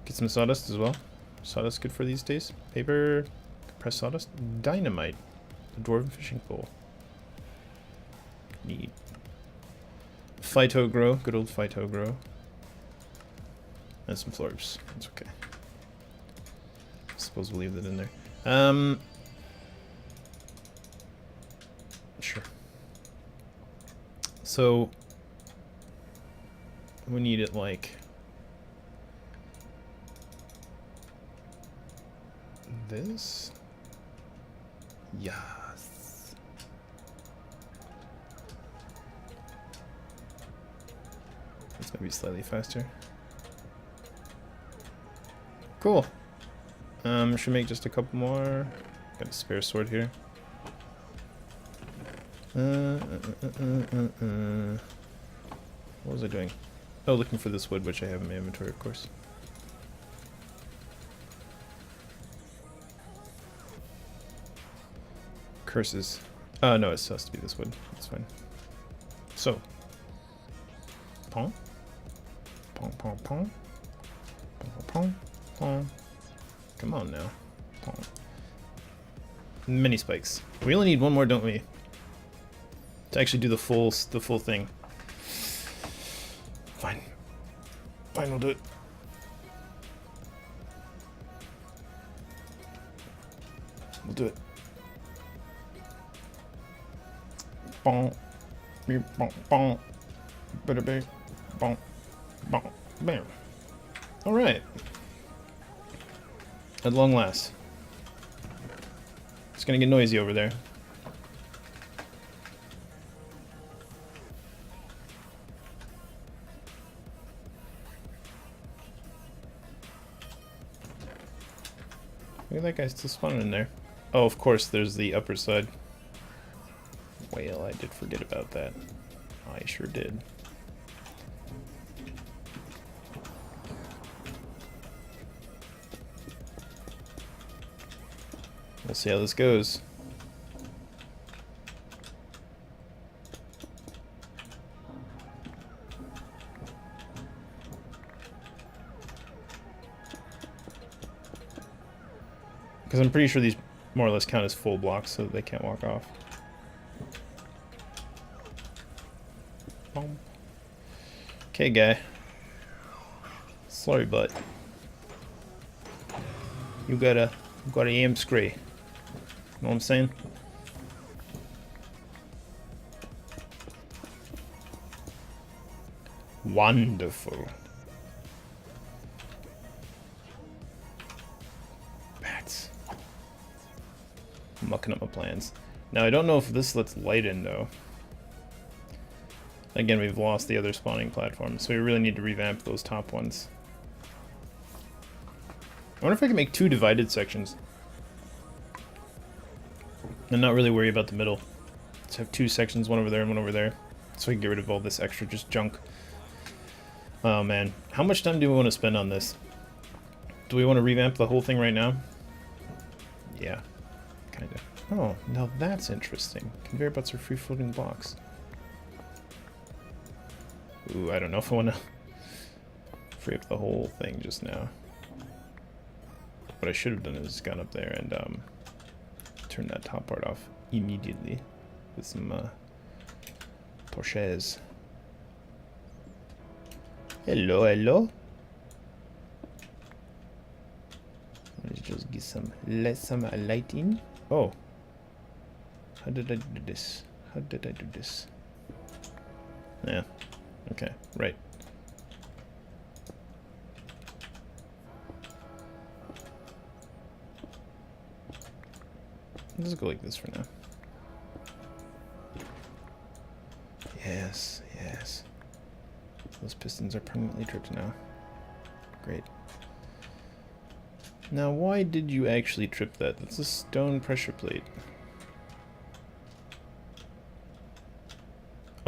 Get some sawdust as well. Sawdust good for these days. Paper, compressed sawdust, dynamite, the dwarven fishing pole. Neat. Phyto grow, good old phyto grow. And some florbs. That's okay. I suppose we'll leave that in there. Sure. So we need it like this. Yes. It's gonna be slightly faster. Cool. Should make just a couple more. Got a spare sword here. What was I doing? Oh, looking for this wood, which I have in my inventory, of course. Curses. Oh, no, it has to be this wood. That's fine. So. Pong. Pong, pong, pong. Pong, pong, pong. Come on now. Pong. Mini spikes. We only need one more, don't we? To actually do the full thing. Fine. Fine, we'll do it. We'll do it. Bong. Bong. Bong. Better be. Bong. Bong. Bam. Alright. At long last. It's gonna get noisy over there. Look at that guy still spawning in there. Oh, of course, there's the upper side. Well, I did forget about that. I sure did. We'll see how this goes. Because I'm pretty sure these more or less count as full blocks, so they can't walk off. Okay, guy. Sorry, but you gotta aim scray. Know what I'm saying? Wonderful. Bats. Mucking up my plans. Now I don't know if this lets light in though. Again, we've lost the other spawning platform, so we really need to revamp those top ones. I wonder if I can make 2 divided sections. And not really worry about the middle. Let's have 2 sections, one over there and one over there. So we can get rid of all this extra just junk. Oh man, how much time do we want to spend on this? Do we want to revamp the whole thing right now? Yeah, kinda. Oh, now that's interesting. Conveyor belts are free-floating blocks. Ooh, I don't know if I want to free up the whole thing just now. What I should have done is gone up there and turn that top part off immediately with some torches. Hello, hello. Let's just get some lighting. Oh, how did I do this? How did I do this? Yeah. Okay, right. Let's go like this for now. Yes, yes. Those pistons are permanently tripped now. Great. Now, why did you actually trip that? That's a stone pressure plate.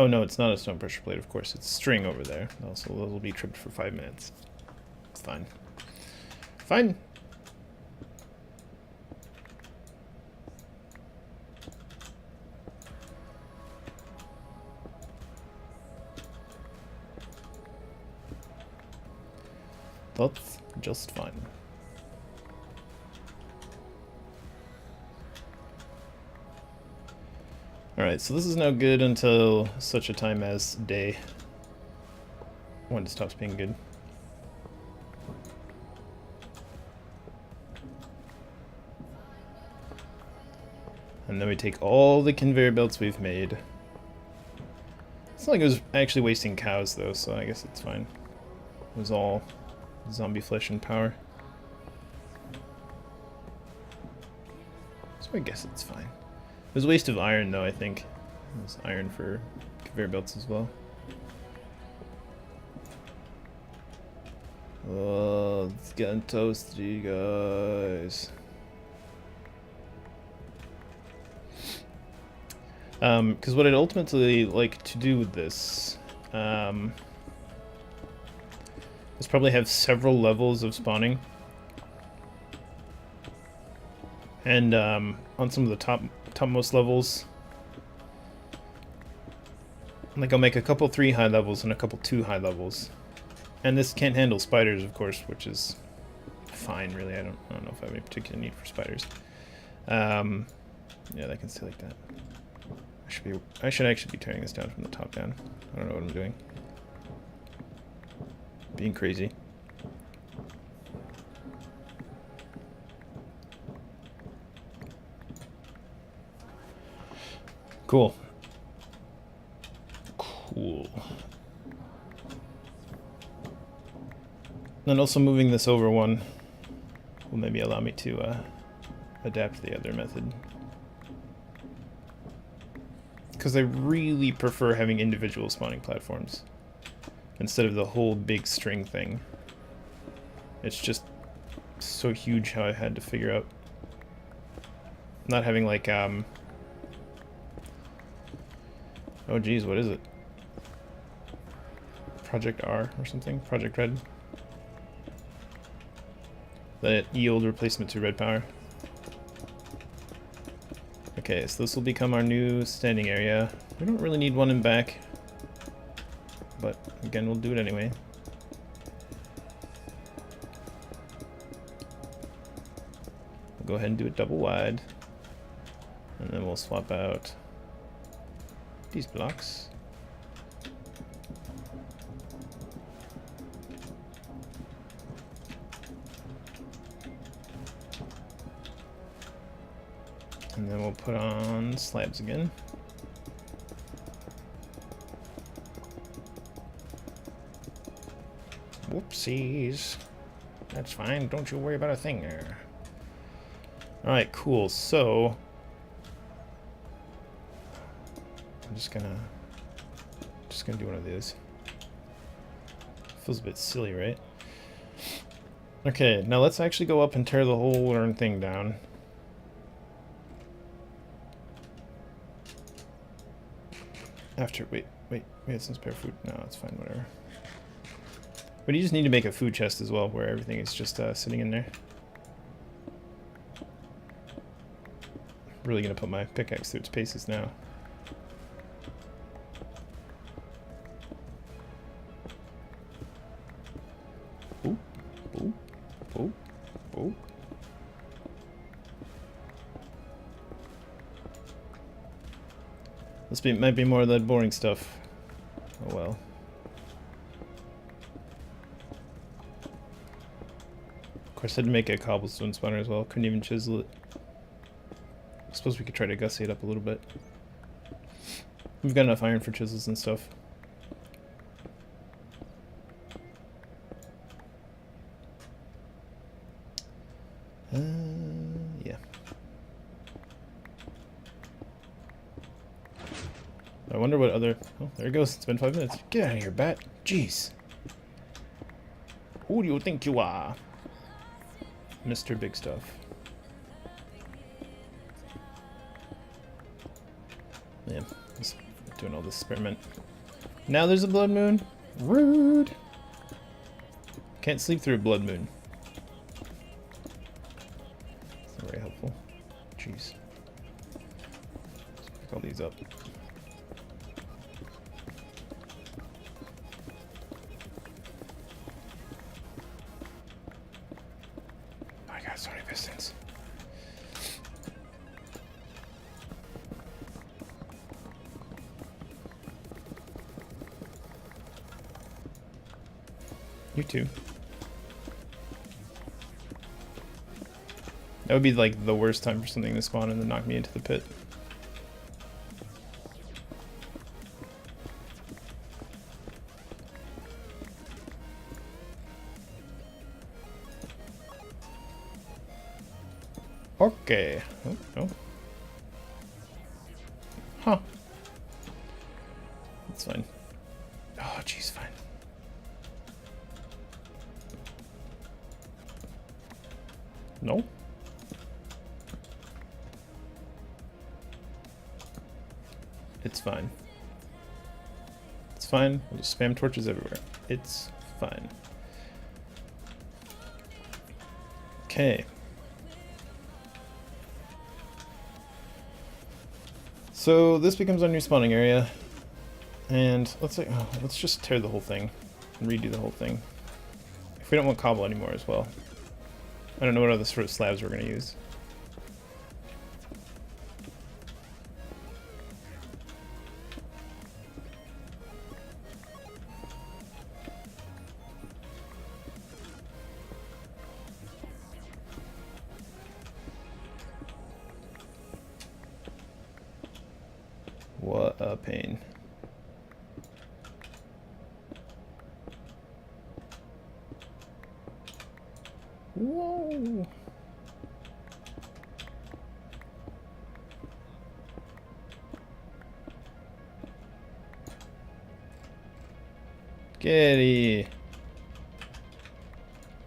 Oh no, it's not a stone pressure plate, of course. It's string over there. Also, those will be tripped for 5 minutes. It's fine. Fine. That's just fine. Alright, so this is now good until such a time as day. When it stops being good. And then we take all the conveyor belts we've made. It's not like it was actually wasting cows though, so I guess it's fine. It was all zombie flesh and power. So So I guess it's fine. It was a waste of iron, though, I think. It was iron for conveyor belts as well. Oh, it's getting toasty, guys. Because what I'd ultimately like to do with this is probably have several levels of spawning. And on some of the topmost levels, like I'll make a couple 3 high levels and a couple 2 high levels. And this can't handle spiders, of course, which is fine, really. I don't know if I have any particular need for spiders. Yeah, that can stay like that. I should actually be tearing this down from the top down. I don't know what I'm doing. Being crazy. Cool. Cool. And also moving this over one will maybe allow me to adapt the other method. Because I really prefer having individual spawning platforms instead of the whole big string thing. It's just so huge how I had to figure out not having like oh geez, what is it? Project R or something? Project Red? That yield replacement to red power. Okay, so this will become our new standing area. We don't really need one in back, but again, we'll do it anyway. We'll go ahead and do it double wide, and then we'll swap out these blocks. And then we'll put on slabs again. Whoopsies. That's fine. Don't you worry about a thing there. Alright, cool. So I'm just gonna do one of these. Feels a bit silly, right? Okay, now let's actually go up and tear the whole darn thing down. After, wait, we had some spare food. No, it's fine, whatever. But you just need to make a food chest as well, where everything is just sitting in there. Really gonna put my pickaxe through its paces now. Ooh, ooh, ooh, ooh. This might be more of that boring stuff. Oh well. Of course, I had to make a cobblestone spawner as well. Couldn't even chisel it. I suppose we could try to gussy it up a little bit. We've got enough iron for chisels and stuff. Yeah. I wonder what other... Oh, there it goes. It's been 5 minutes. Get out of here, bat. Jeez. Who do you think you are? Mr. Big Stuff. Yeah, just doing all this experiment. Now there's a blood moon? Rude! Can't sleep through a blood moon. It's not very helpful. Jeez. Let's pick all these up. I got so many pistons. You too. That would be like the worst time for something to spawn and then knock me into the pit. Okay. Oh, no. Huh. That's fine. Oh, jeez, fine. No? It's fine. It's fine. We'll just spam torches everywhere. It's fine. Okay. So this becomes our new spawning area. And let's just tear the whole thing and redo the whole thing. If we don't want cobble anymore as well. I don't know what other sort of slabs we're going to use. What a pain. Whoa. Get out of here.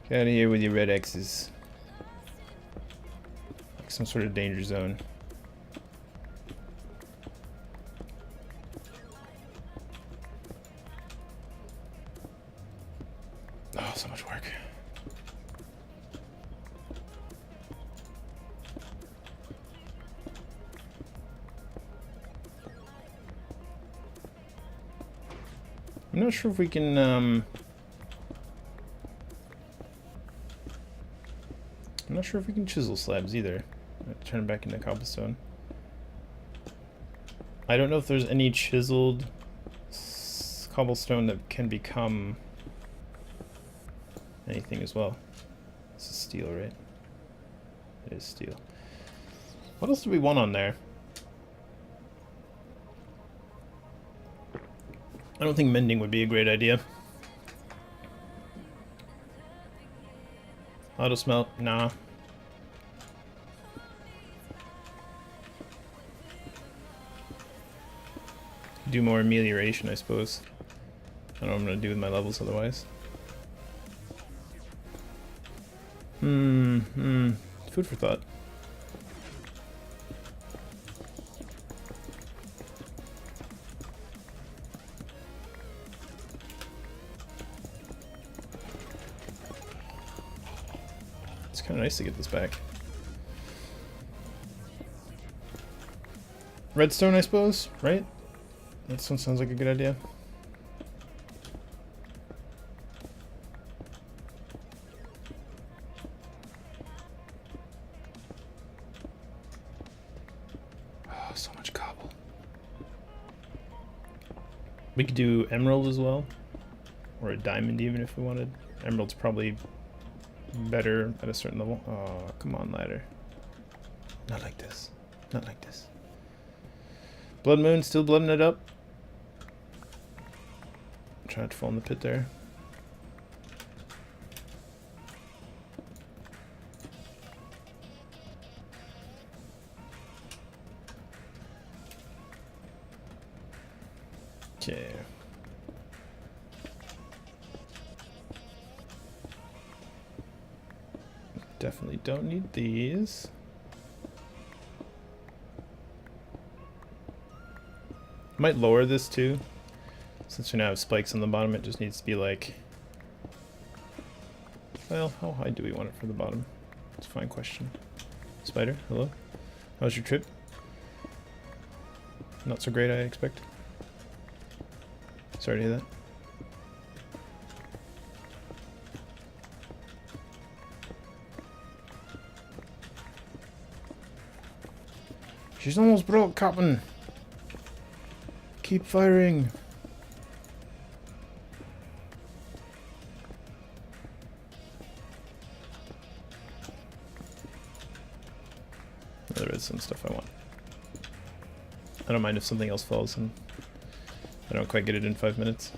Get out of here with your red X's. Like some sort of danger zone. Oh, so much work. I'm not sure if we can, I'm not sure if we can chisel slabs either. Turn it back into cobblestone. I don't know if there's any chiseled cobblestone that can become anything as well. This is steel, right? It is steel. What else do we want on there? I don't think mending would be a great idea. Auto smelt? Nah. Do more amelioration, I suppose. I don't know what I'm gonna do with my levels otherwise. Food for thought. It's kind of nice to get this back. Redstone, I suppose, right? That one sounds like a good idea. Oh, so much cobble. We could do emerald as well, or a diamond even if we wanted. Emerald's probably better at a certain level. Oh, come on, ladder. Not like this. Not like this. Blood Moon, still blooding it up. Try not to fall in the pit there. Okay. Definitely don't need these. Might lower this too. Since we now have spikes on the bottom, it just needs to be like... Well, how high do we want it for the bottom? It's a fine question. Spider, hello? How was your trip? Not so great, I expect. Sorry to hear that. She's almost broke, Captain. Keep firing. There is some stuff I want. I don't mind if something else falls and I don't quite get it in 5 minutes.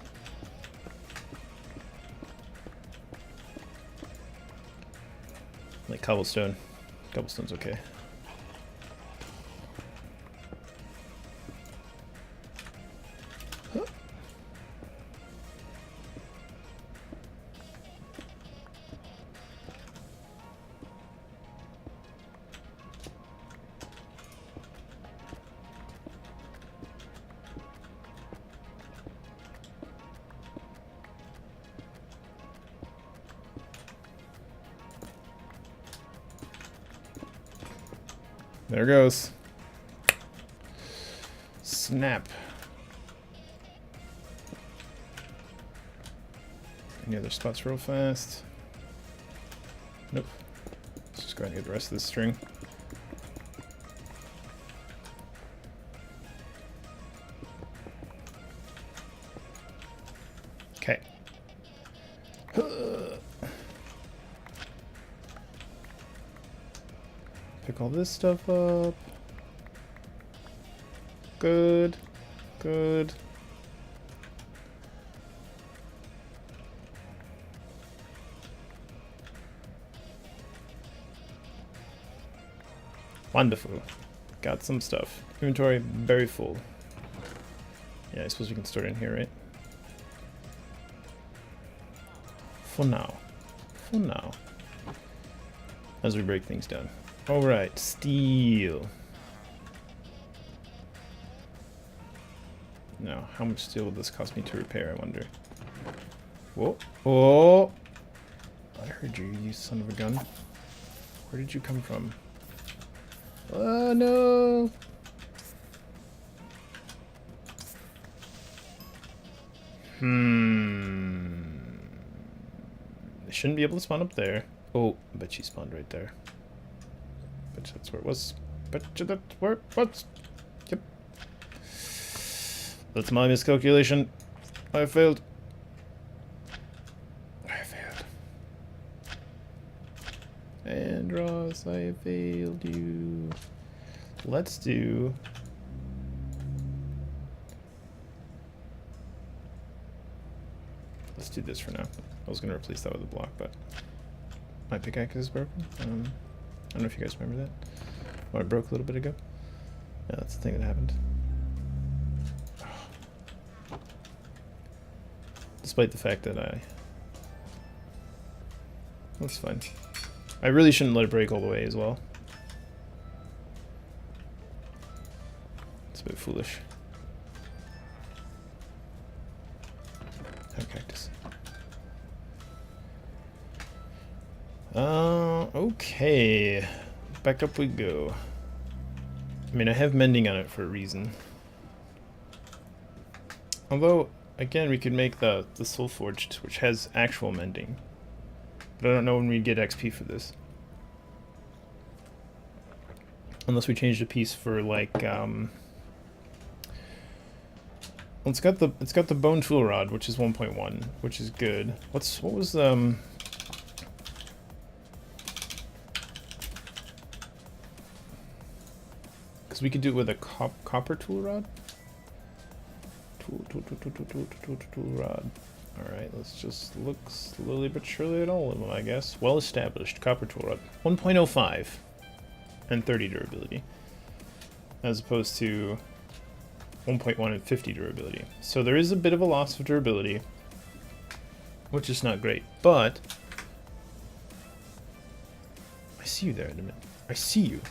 Like cobblestone. Cobblestone's okay. There goes. Snap. Any other spots real fast? Nope. Let's just go ahead and get the rest of this string. Okay. Pick all this stuff up. Good. Good. Wonderful. Got some stuff. Inventory very full. Yeah, I suppose we can store it in here, right? For now. For now. As we break things down. Alright, steel. Now, how much steel will this cost me to repair, I wonder? Whoa. Oh! I heard you, you son of a gun. Where did you come from? Oh, no! They shouldn't be able to spawn up there. Oh, I bet she spawned right there. Bet you that's where it was. Bet you that's where it was. Yep. That's my miscalculation. I failed. I failed. And Ross, I failed you. Let's do... Let's do this for now. I was going to replace that with a block, but my pickaxe is broken. I don't know if you guys remember that. Oh, it broke a little bit ago. Yeah, that's the thing that happened. Despite the fact that that's fine. I really shouldn't let it break all the way as well. It's a bit foolish. Oh, cactus. Okay. Back up we go. I mean, I have mending on it for a reason. Although, again, we could make the soul forged, which has actual mending. But I don't know when we get XP for this. Unless we change the piece for like well, it's got the bone tool rod, which is 1.1, which is good. What was because we could do it with a copper tool rod. Tool rod. Alright, let's just look slowly but surely at all of them, I guess. Well established. Copper tool rod. 1.05 and 30 durability. As opposed to 1.1 and 50 durability. So there is a bit of a loss of durability, which is not great. But I see you there, Enderman. I see you.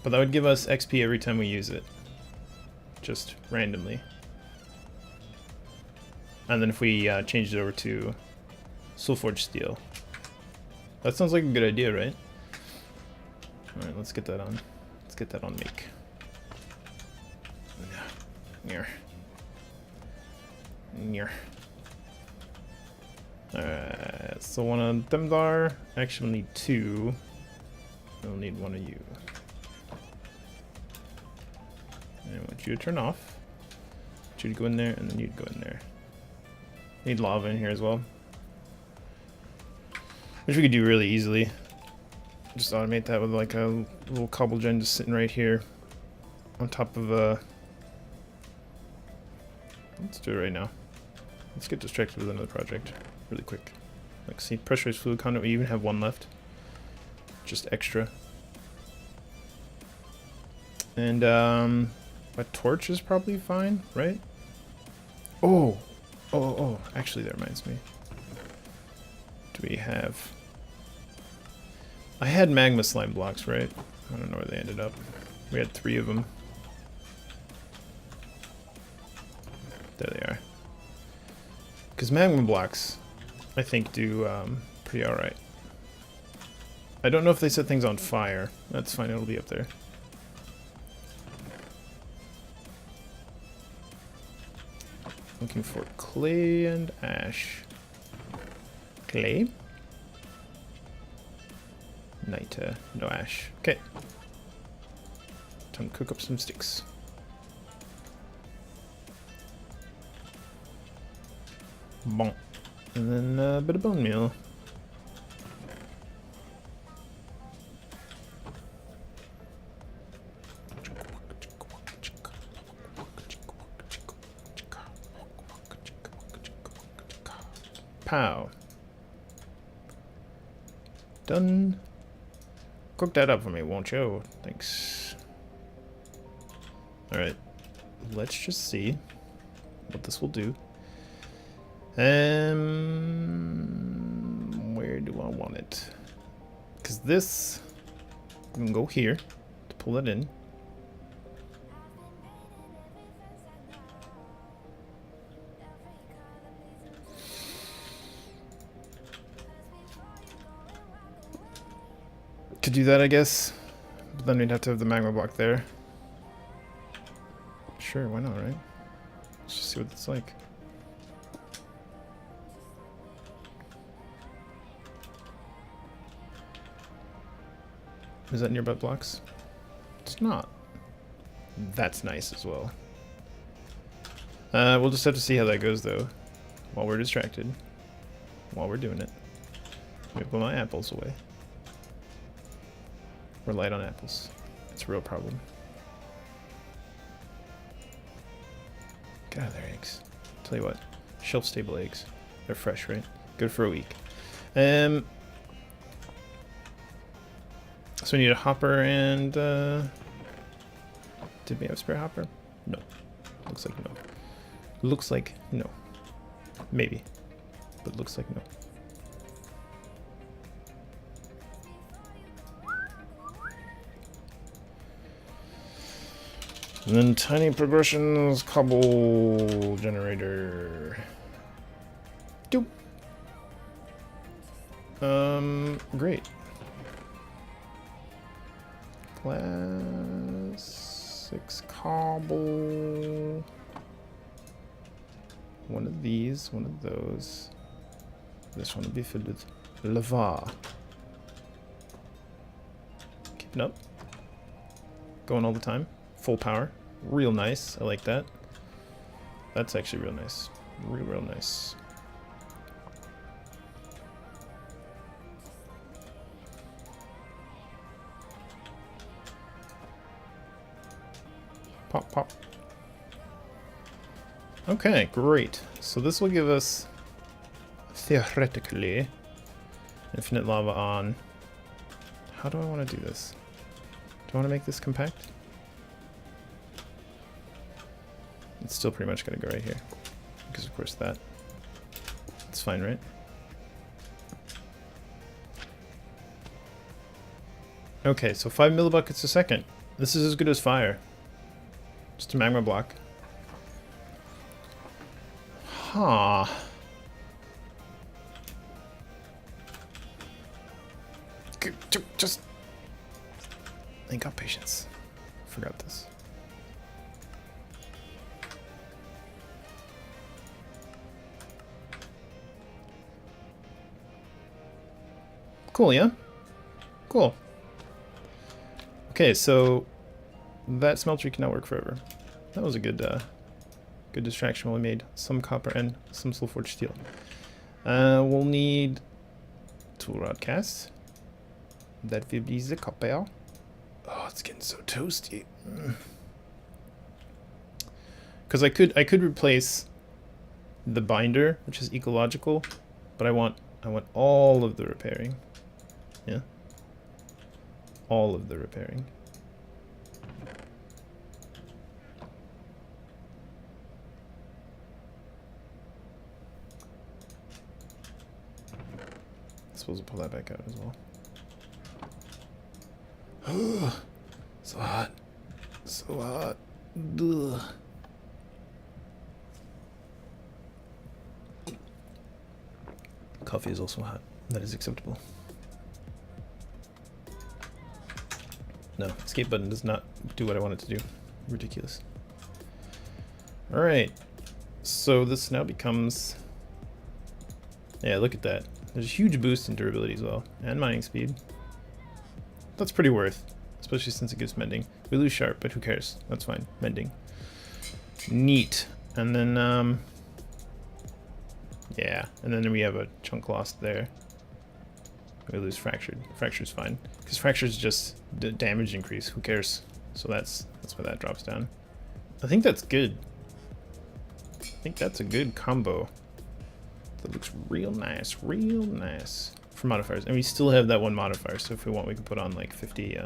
But that would give us XP every time we use it. Just randomly. And then if we changed it over to Soulforged Steel. That sounds like a good idea, right? Alright, let's get that on. Let's get that on make. Near. Near. Alright, so one of them there. Actually, we'll need two. We'll need one of you. And I want you to turn off. I want you to go in there, and then you'd go in there. Need lava in here as well. Which we could do really easily. Just automate that with like a little cobble gen just sitting right here. On top of a... Let's do it right now. Let's get distracted with another project really quick. Like, see, pressurized fluid conduit, we even have one left. Just extra. And, a torch is probably fine, right? Oh! Actually, that reminds me. Do we have... I had magma slime blocks, right? I don't know where they ended up. We had 3 of them. There they are. Because magma blocks, I think, do pretty alright. I don't know if they set things on fire. That's fine, it'll be up there. Looking for clay and ash. Clay. Niter, no ash. Okay. Time to cook up some sticks. Bon. And then a bit of bone meal. Pow. Done. Cook that up for me, won't you? Thanks. Alright. Let's just see what this will do. Where do I want it? Because this, I'm gonna go here to pull it in. Could do that, I guess, but then we'd have to have the magma block there. Sure, why not, right? Let's just see what it's like. Is that nearby blocks? It's not. That's nice as well. We'll just have to see how that goes, though, while we're distracted, while we're doing it. Let me put my apples away. We're light on apples. It's a real problem. Get out of there, eggs. Tell you what, shelf-stable eggs. They're fresh, right? Good for a week. So we need a hopper and, did we have a spare hopper? No. Looks like no. Looks like no. Maybe. But looks like no. And then tiny progressions, cobble generator. Doop. Great. Class 6 cobble. One of these, one of those. This one will be filled with lava. Keeping up. Going all the time. Full power. Real nice. I like that. That's actually real nice. Real nice. Pop, pop. Okay, great. So this will give us, theoretically, infinite lava on. How do I want to do this? Do I want to make this compact? It's still pretty much going to go right here. Because of course that's fine, right? Okay, so 5 millibuckets a second. This is as good as fire. Just a magma block. Huh. Just... I ain't got patience. Forgot this. Cool, yeah? Cool. Okay, so that smeltery cannot work forever. That was a good good distraction while we made some copper and some sulfur steel. We'll need tool rod cast. That will be the copper. Oh, it's getting so toasty. Because I could replace the binder, which is ecological, but I want all of the repairing. Yeah. All of the repairing. I suppose we'll pull that back out as well. So hot. So hot. Ugh. Coffee is also hot. That is acceptable. No, escape button does not do what I want it to do. Ridiculous. Alright, so this now becomes... Yeah, look at that. There's a huge boost in durability as well, and mining speed. That's pretty worth, especially since it gives mending. We lose sharp, but who cares? That's fine. Mending. Neat. And then, yeah, and then we have a chunk lost there. We lose fractured. Fracture's fine, because fracture's just damage increase. Who cares? So that's why that drops down. I think that's good. I think that's a good combo. That looks real nice, real nice. For modifiers, and we still have that one modifier, so if we want we can put on like 50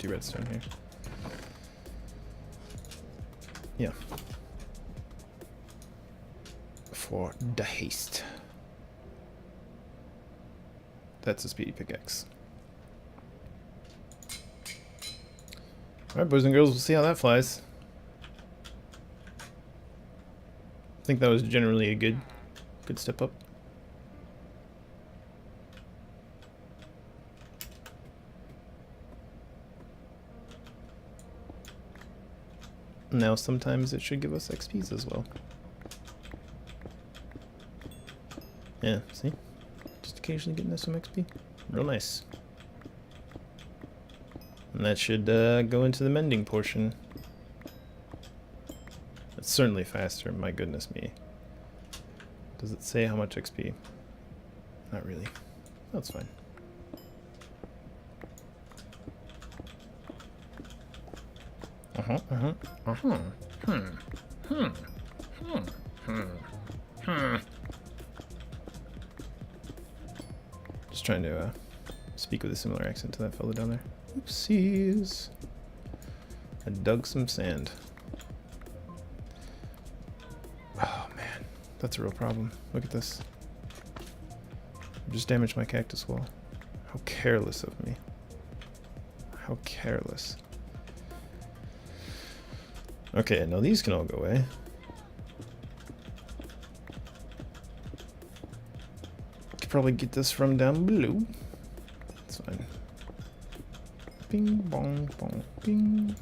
redstone here. Yeah. For the haste. That's a speedy pickaxe. Alright, boys and girls, we'll see how that flies. I think that was generally a good step up. Now sometimes it should give us XPs as well. Yeah, see? Just occasionally getting us some XP. Real nice. And that should go into the mending portion. It's certainly faster, my goodness me. Does it say how much XP? Not really. That's fine. Just trying to speak with a similar accent to that fellow down there. Oopsies. I dug some sand. Oh man, that's a real problem. Look at this. I just damaged my cactus wall. How careless of me. How careless. Okay, now these can all go away. Could probably get this from down below. That's fine. Bing, bong, bong, bing.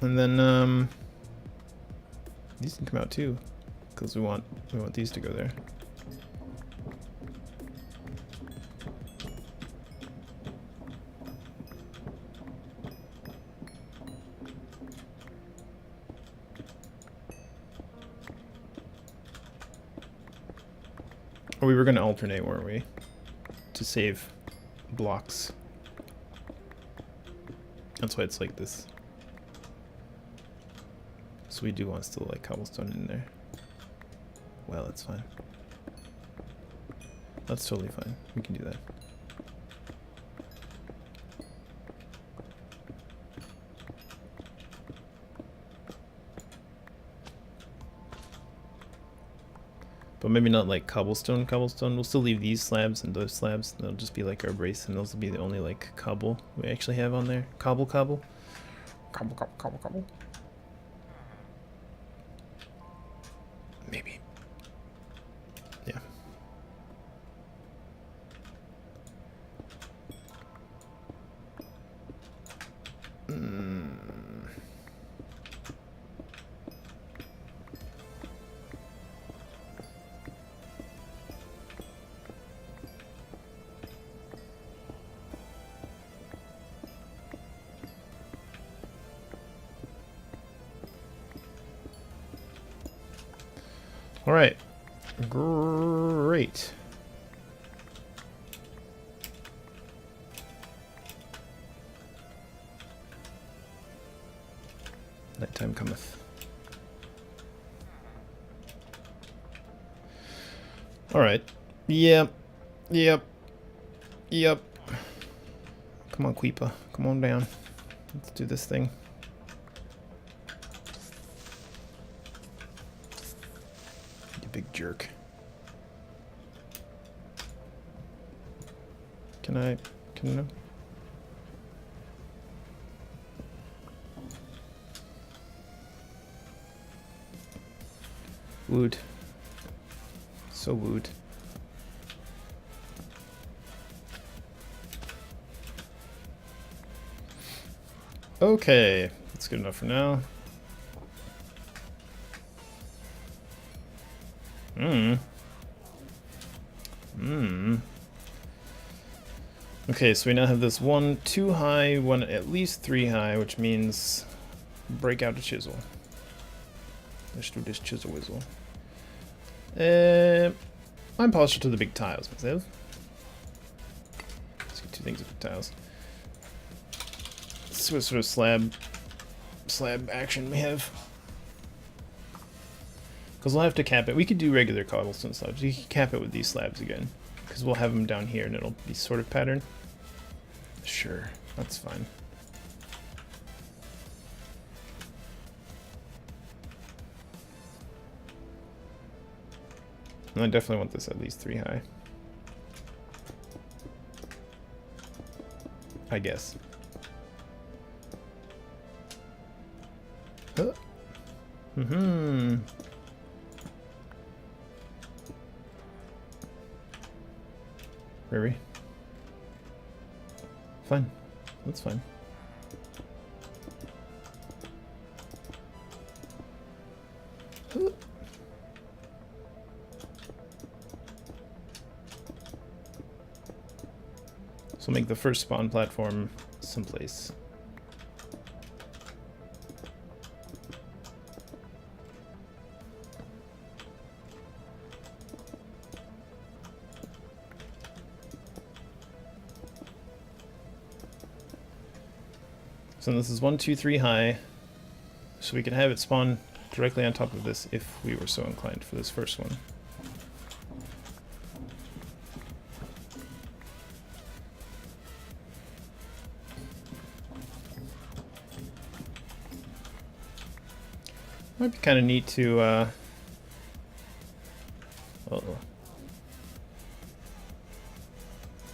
And then, these can come out too, because we want these to go there. Or we were going to alternate, weren't we? To save blocks. That's why it's like this. So we do want still like cobblestone in there. Well, that's fine. That's totally fine. We can do that. But maybe not like cobblestone. We'll still leave these slabs and those slabs. They'll just be like our brace, and those will be the only like cobble we actually have on there. Cobble. Maybe. Yeah. All right, great. Nighttime cometh. All right. Yep. Come on, Queepa. Come on down. Let's do this thing. Big jerk. Can I? Wooed. So wooed. Okay, that's good enough for now. Okay, so we now have this 1 2 high, one at least 3 high, which means break out a chisel. Let's do this chisel whistle. I'm partial to the big tiles myself. Let's get 2 things of big tiles. Let's see what sort of slab action we have. Because we'll have to cap it. We could do regular cobblestone slabs. We can cap it with these slabs again. Because we'll have them down here and it'll be sort of patterned. Sure, that's fine. And I definitely want this at least 3 high. I guess. Huh. Mm-hmm. Really? Fine. That's fine. Huh. So make the first spawn platform someplace. So this is 1 2 3 high, so we can have it spawn directly on top of this if we were so inclined for this first one. Might be kind of neat to, uh-oh.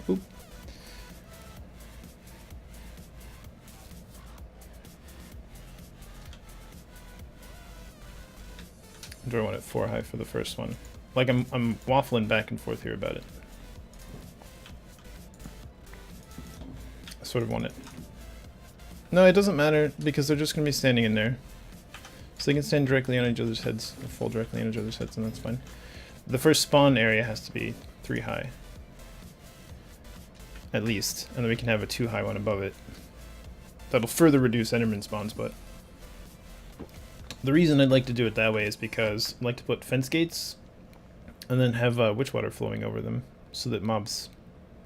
Oop. Do I want it 4 high for the first one? Like I'm waffling back and forth here about it. I sort of want it. No, it doesn't matter because they're just going to be standing in there. So they can stand directly on each other's heads, or fall directly on each other's heads, and that's fine. The first spawn area has to be 3 high. At least. And then we can have a 2 high one above it. That'll further reduce Enderman spawns, but... the reason I'd like to do it that way is because I'd like to put fence gates, and then have witch water flowing over them, so that mobs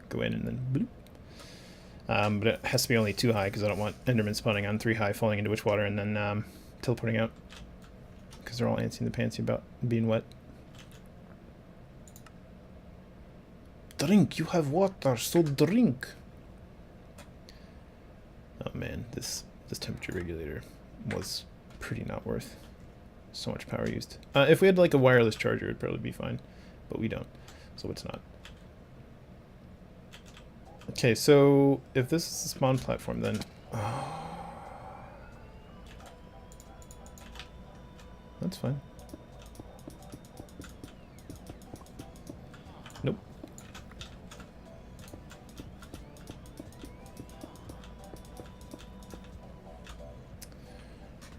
go in and then bloop. But it has to be only 2 high, because I don't want Enderman spawning on 3 high, falling into witch water, and then teleporting out. Because they're all antsy and pantsy about being wet. Drink, you have water, so drink. Oh man, this temperature regulator was pretty not worth so much power used. If we had like a wireless charger, it'd probably be fine, but we don't, so it's not. Okay, so if this is the spawn platform, then that's fine. Nope.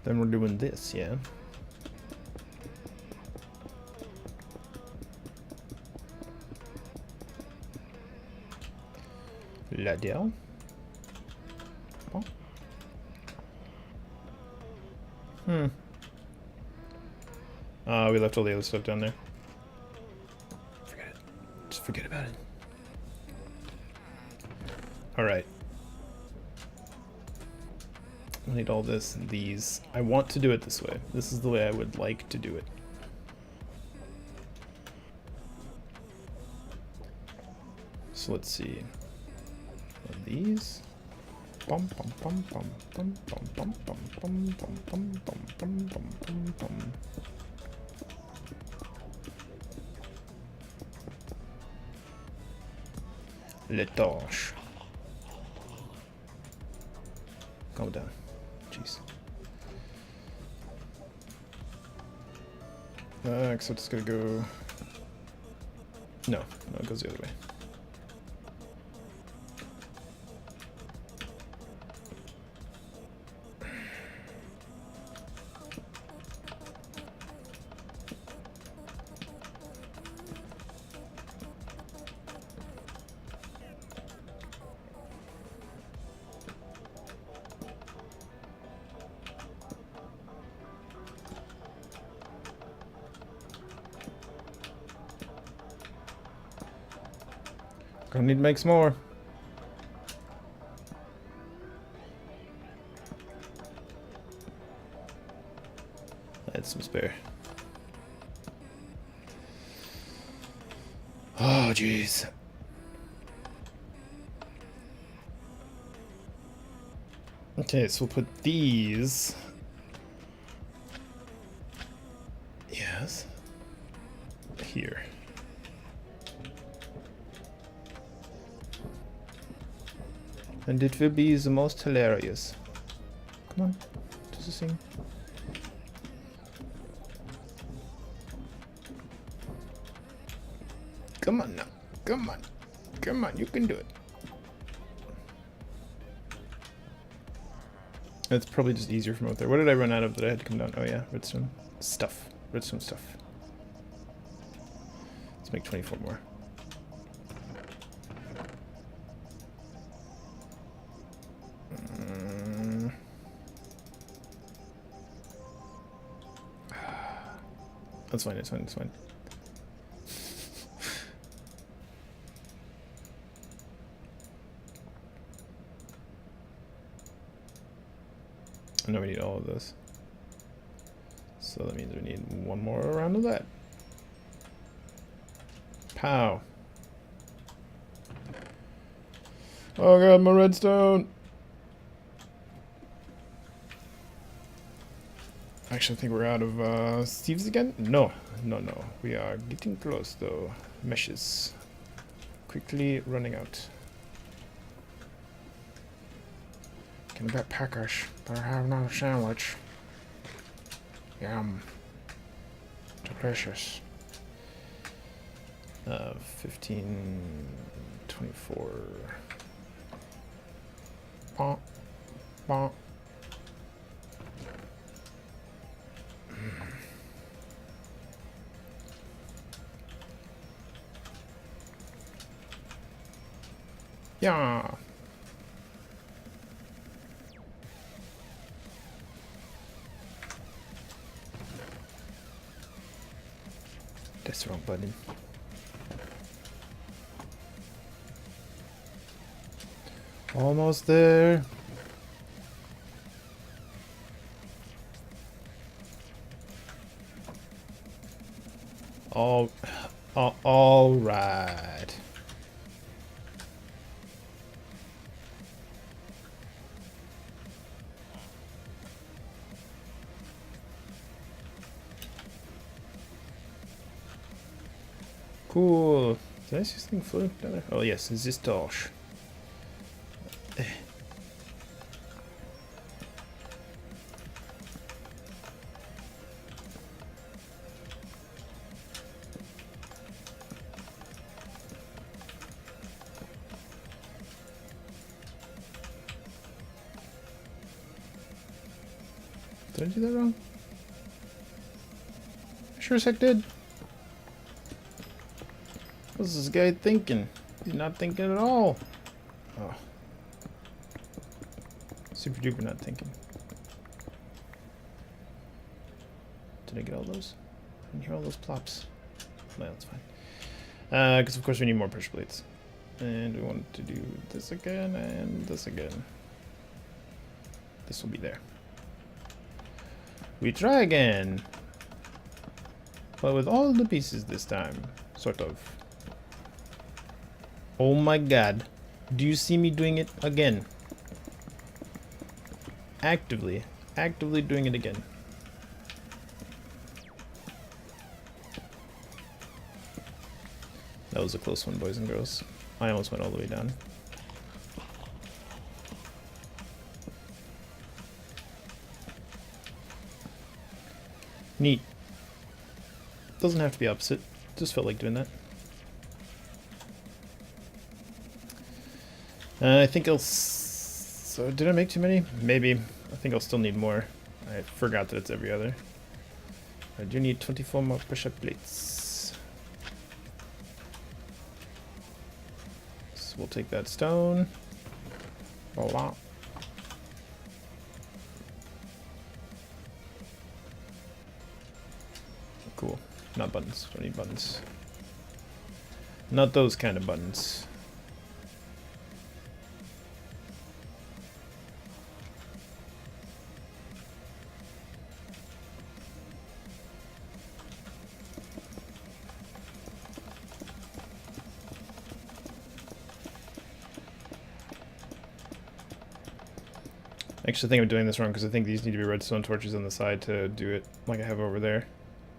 Then we're doing this, yeah. Là-dedans. Bon. We left all the other stuff down there. Forget it. Just forget about it. Alright. I need all this and these. I want to do it this way. This is the way I would like to do it. So let's see. These. Bum bum bum bum bum bum bum bum bum bum bum bum bum bum bum bum. Les torches. Calm down. Jeez. Except it's gonna go... No, it goes the other way. Gonna need to make some more. Add some spare. Oh, jeez. Okay, so we'll put these. Yes. Here. And it will be the most hilarious. Come on, do the thing. Come on now. Come on. Come on, you can do it. It's probably just easier from out there. What did I run out of that I had to come down? Oh yeah, redstone stuff. Redstone stuff. Let's make 24 more. That's fine, it's fine, it's fine. I know we need all of this. So that means we need one more round of that. Pow. Oh god, my redstone! Actually, I think we're out of Steve's again? No, no, no. We are getting close though. Meshes. Quickly running out. Can I bet Packers better have another sandwich? Yum. Delicious. 15, 24. Bonk. Bonk. Yeah. That's the wrong button. Almost there. All right. Cool. Did I see this thing floating down there? Oh yes, this torch. Did I do that wrong? I sure as heck did. What's this guy thinking? He's not thinking at all. Oh. Super duper not thinking. Did I get all those? I didn't hear all those plops. No, that's fine. Because of course we need more pressure plates. And we want to do this again and this again. This will be there. We try again. But with all the pieces this time. Sort of. Oh my god. Do you see me doing it again? Actively doing it again. That was a close one, boys and girls. I almost went all the way down. Neat. Doesn't have to be opposite. Just felt like doing that. I think I'll... So, did I make too many? Maybe. I think I'll still need more. I forgot that it's every other. I do need 24 more pressure plates. So we'll take that stone. Voila. Cool. Not buttons. Don't need buttons. Not those kind of buttons. Actually, I think I'm doing this wrong because I think these need to be redstone torches on the side to do it like I have over there.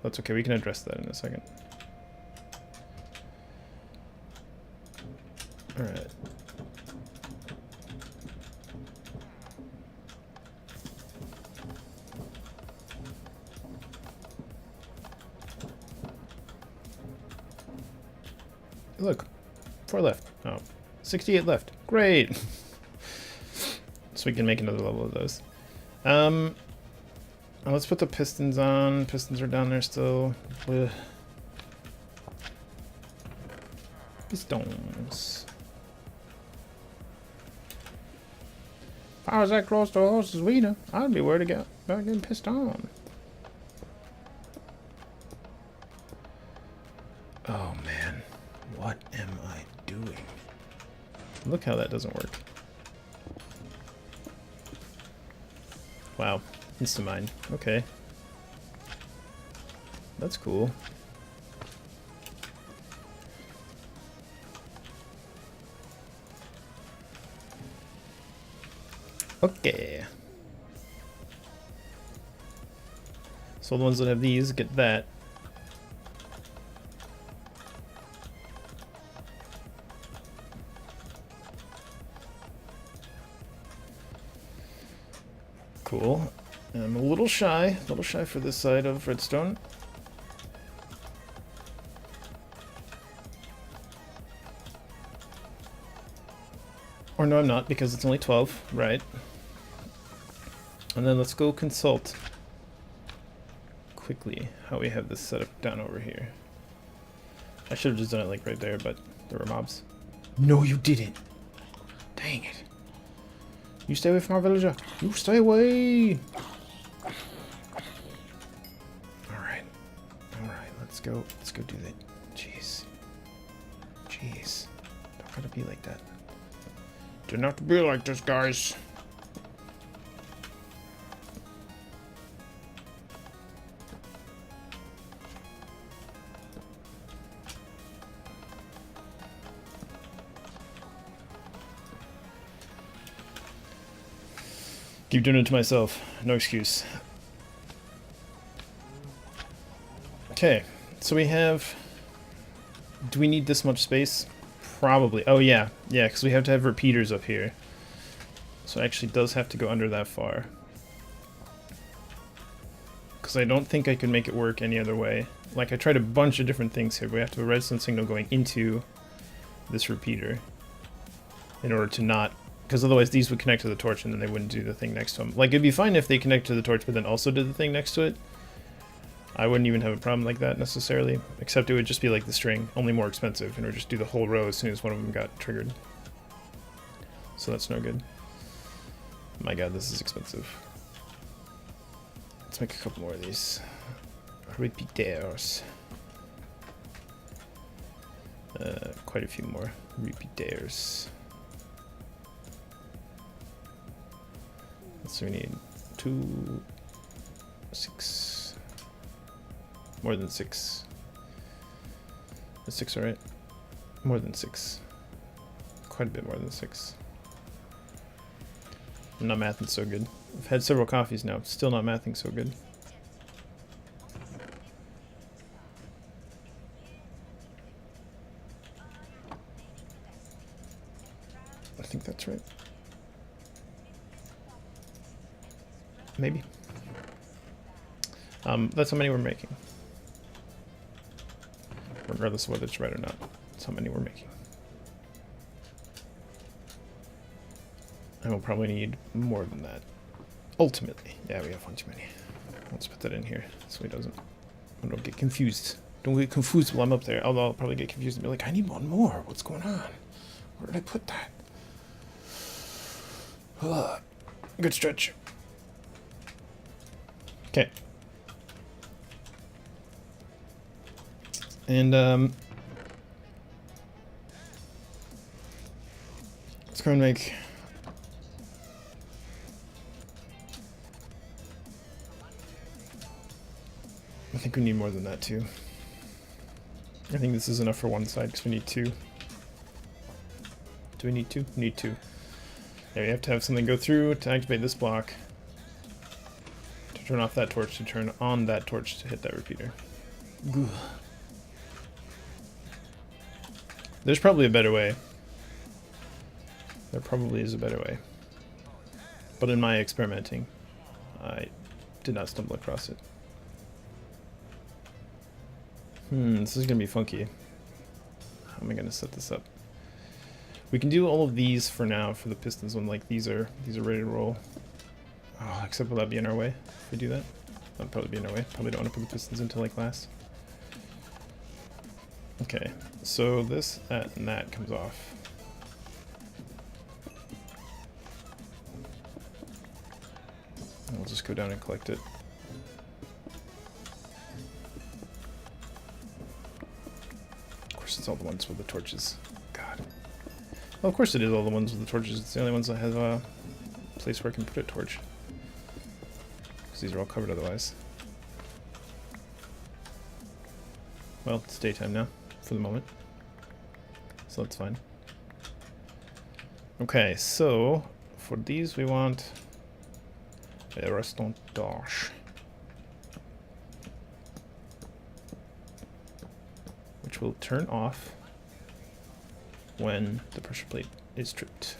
That's okay, we can address that in a second. Alright. Look, 4 left. Oh, 68 left. Great! So we can make another level of those. Let's put the pistons on. Pistons are down there still. Ugh. Pistons. If I was that close to a horse's wiener, I'd be worried about getting pissed on. Oh man, what am I doing? Look how that doesn't work. Wow, insta-mine. Okay. That's cool. Okay. So the ones that have these get that. Cool. I'm a little shy for this side of redstone. Or no, I'm not, because it's only 12, right? And then let's go consult quickly how we have this set up down over here. I should have just done it like right there, but there were mobs. No, you didn't. Dang it. You stay away from our villager. You stay away. Alright. Alright, let's go do that. Jeez. Jeez. Don't gotta be like that. Didn't have to be like this, guys. Keep doing it to myself. No excuse. Okay, so we have... Do we need this much space? Probably. Oh yeah, yeah, because we have to have repeaters up here. So it actually does have to go under that far. Because I don't think I could make it work any other way. Like, I tried a bunch of different things here, but we have to have a redstone signal going into this repeater in order to not... Because otherwise these would connect to the torch and then they wouldn't do the thing next to them. Like, it'd be fine if they connect to the torch but then also did the thing next to it. I wouldn't even have a problem like that necessarily. Except it would just be like the string, only more expensive, and it would just do the whole row as soon as one of them got triggered. So that's no good. My god, this is expensive. Let's make a couple more of these. Repeaters. Quite a few more repeaters. So we need 2, 6, more than 6. Is 6 alright? More than 6. Quite a bit more than 6. I'm not mathing so good. I've had several coffees now, still not mathing so good. I think that's right. Maybe. That's how many we're making. Regardless of whether it's right or not. That's how many we're making. And we'll probably need more than that. Ultimately. Yeah, we have one too many. Let's put that in here so I don't get confused. Don't get confused while I'm up there. Although I'll probably get confused and be like, I need one more. What's going on? Where did I put that? Good stretch. Okay. And let's go and make I think we need more than that too. I think this is enough for one side because we need 2. Do we need 2? We need 2. There, you have to have something go through to activate this block, to turn off that torch, to turn on that torch to hit that repeater. Gah. There's probably a better way. There probably is a better way. But in my experimenting, I did not stumble across it. This is gonna be funky. How am I gonna set this up? We can do all of these for now for the pistons when like these are ready to roll. Oh, except will that be in our way if we do that? That'll probably be in our way. Probably don't want to put the pistons into like last. Okay, so this, that, and that comes off. And we'll just go down and collect it. Of course, it's all the ones with the torches. God. Well, of course it is all the ones with the torches. It's the only ones that have a place where I can put a torch. Because these are all covered otherwise. Well, it's daytime now, for the moment. So that's fine. Okay, so for these we want a restaurant dash, which will turn off when the pressure plate is tripped.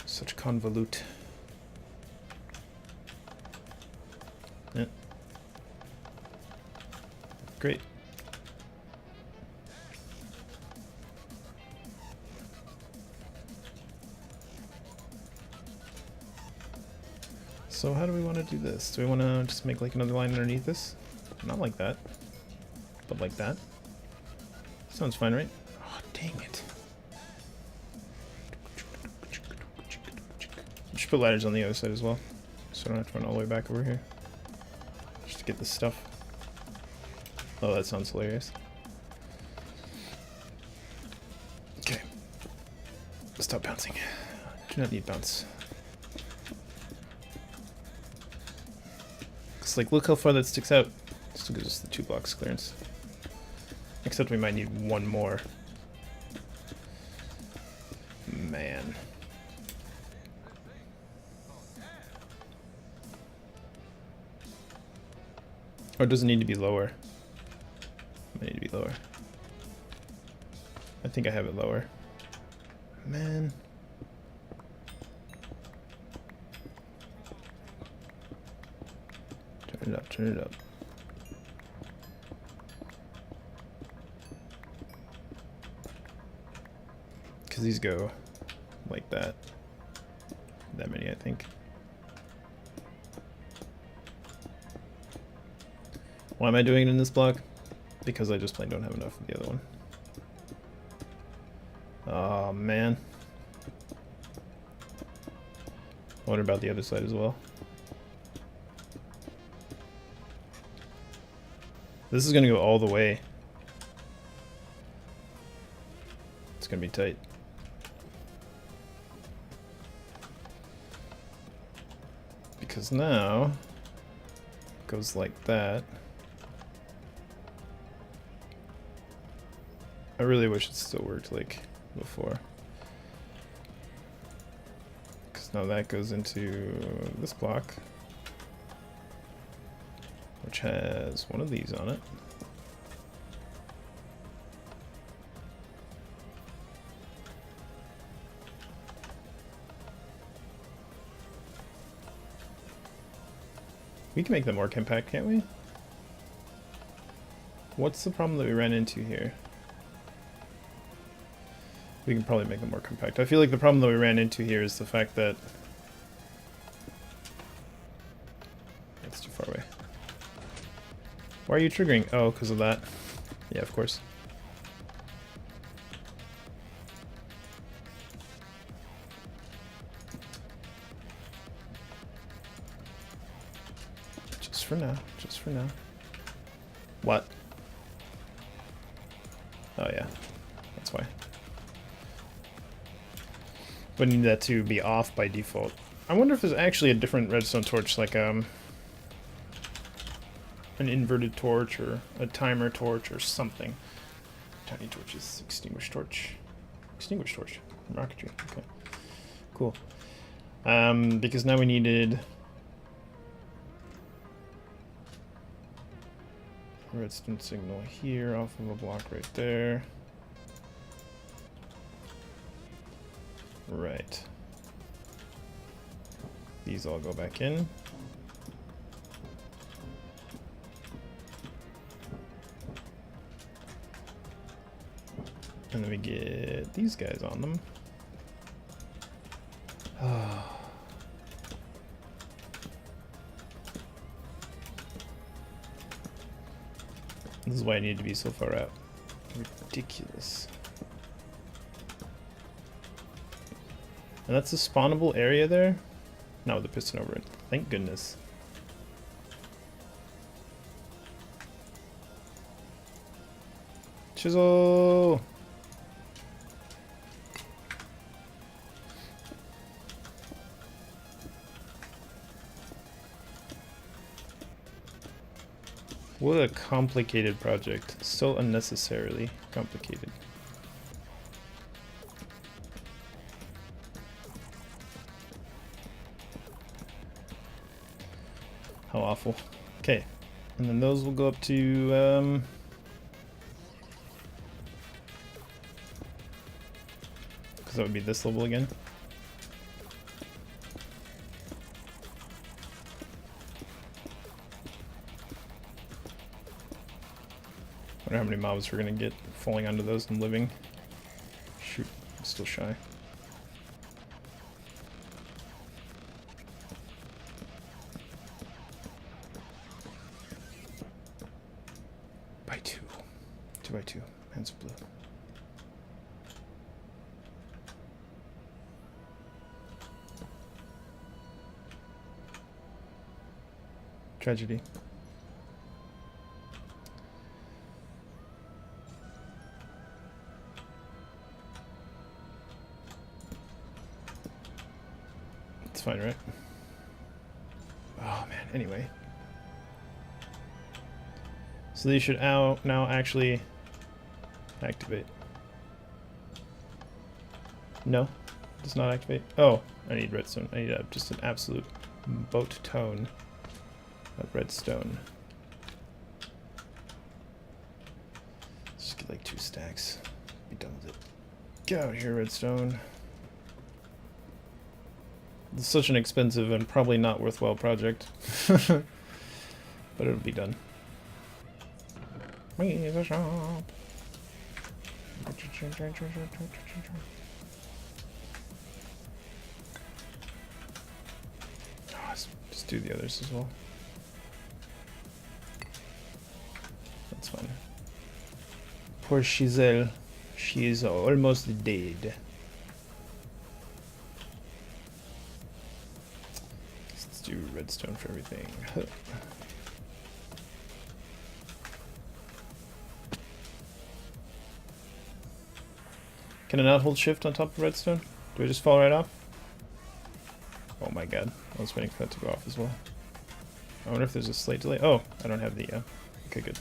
Such convolute. Yeah. Great. So how do we want to do this? Do we want to just make like another line underneath this? Not like that, but like that. Sounds fine, right? Oh, dang it. We should put ladders on the other side as well, so I don't have to run all the way back over here. Just to get this stuff. Oh, that sounds hilarious. Okay. Stop bouncing. Do not need bounce. It's like, look how far that sticks out. Still gives us the 2 blocks clearance. Except we might need one more. Man. Or does it need to be lower? It might need to be lower. I think I have it lower. Man. Turn it up, turn it up. Because these go like that. That many, I think. Why am I doing it in this block? Because I just plain don't have enough of the other one. Oh man. I wonder about the other side as well. This is gonna go all the way. It's gonna be tight. Because now it goes like that. I really wish it still worked like before. Because now that goes into this block, which has one of these on it. We can make them more compact, can't we? What's the problem that we ran into here? We can probably make them more compact. I feel like the problem that we ran into here is the fact that... That's too far away. Why are you triggering? Oh, because of that. Yeah, of course. Just for now. Just for now. What? Oh yeah. That's why. But I need that to be off by default. I wonder if there's actually a different redstone torch, like an inverted torch or a timer torch or something, to Tiny torches. Extinguish torch. Extinguish torch. Rocketry. Okay. Cool. Because now we needed redstone signal here off of a block right there. Right. These all go back in. And then we get these guys on them. This is why I need to be so far out. Ridiculous. And that's a spawnable area there? Not with the piston over it. Thank goodness. Chisel! What a complicated project. So unnecessarily complicated. How awful. Okay. And then those will go up to, because that would be this level again. I wonder how many mobs we're gonna get falling onto those and living. Shoot, I'm still shy. By two. 2 by 2. Hands of blue. Tragedy. It's fine, right? Oh man, anyway. So these should now actually activate. No, does not activate. Oh, I need redstone. I need just an absolute boat tone of redstone. Let's just get like 2 stacks. Be done with it. Get out of here, redstone. It's such an expensive and probably not worthwhile project. But it'll be done. Where's the shop? Oh, let's just do the others as well. That's fine. Poor Shizel. She is almost dead. Let's do redstone for everything. Can I not hold shift on top of redstone? Do I just fall right off? Oh my god. I was waiting for that to go off as well. I wonder if there's a slight delay. Oh, I don't have the... okay, good.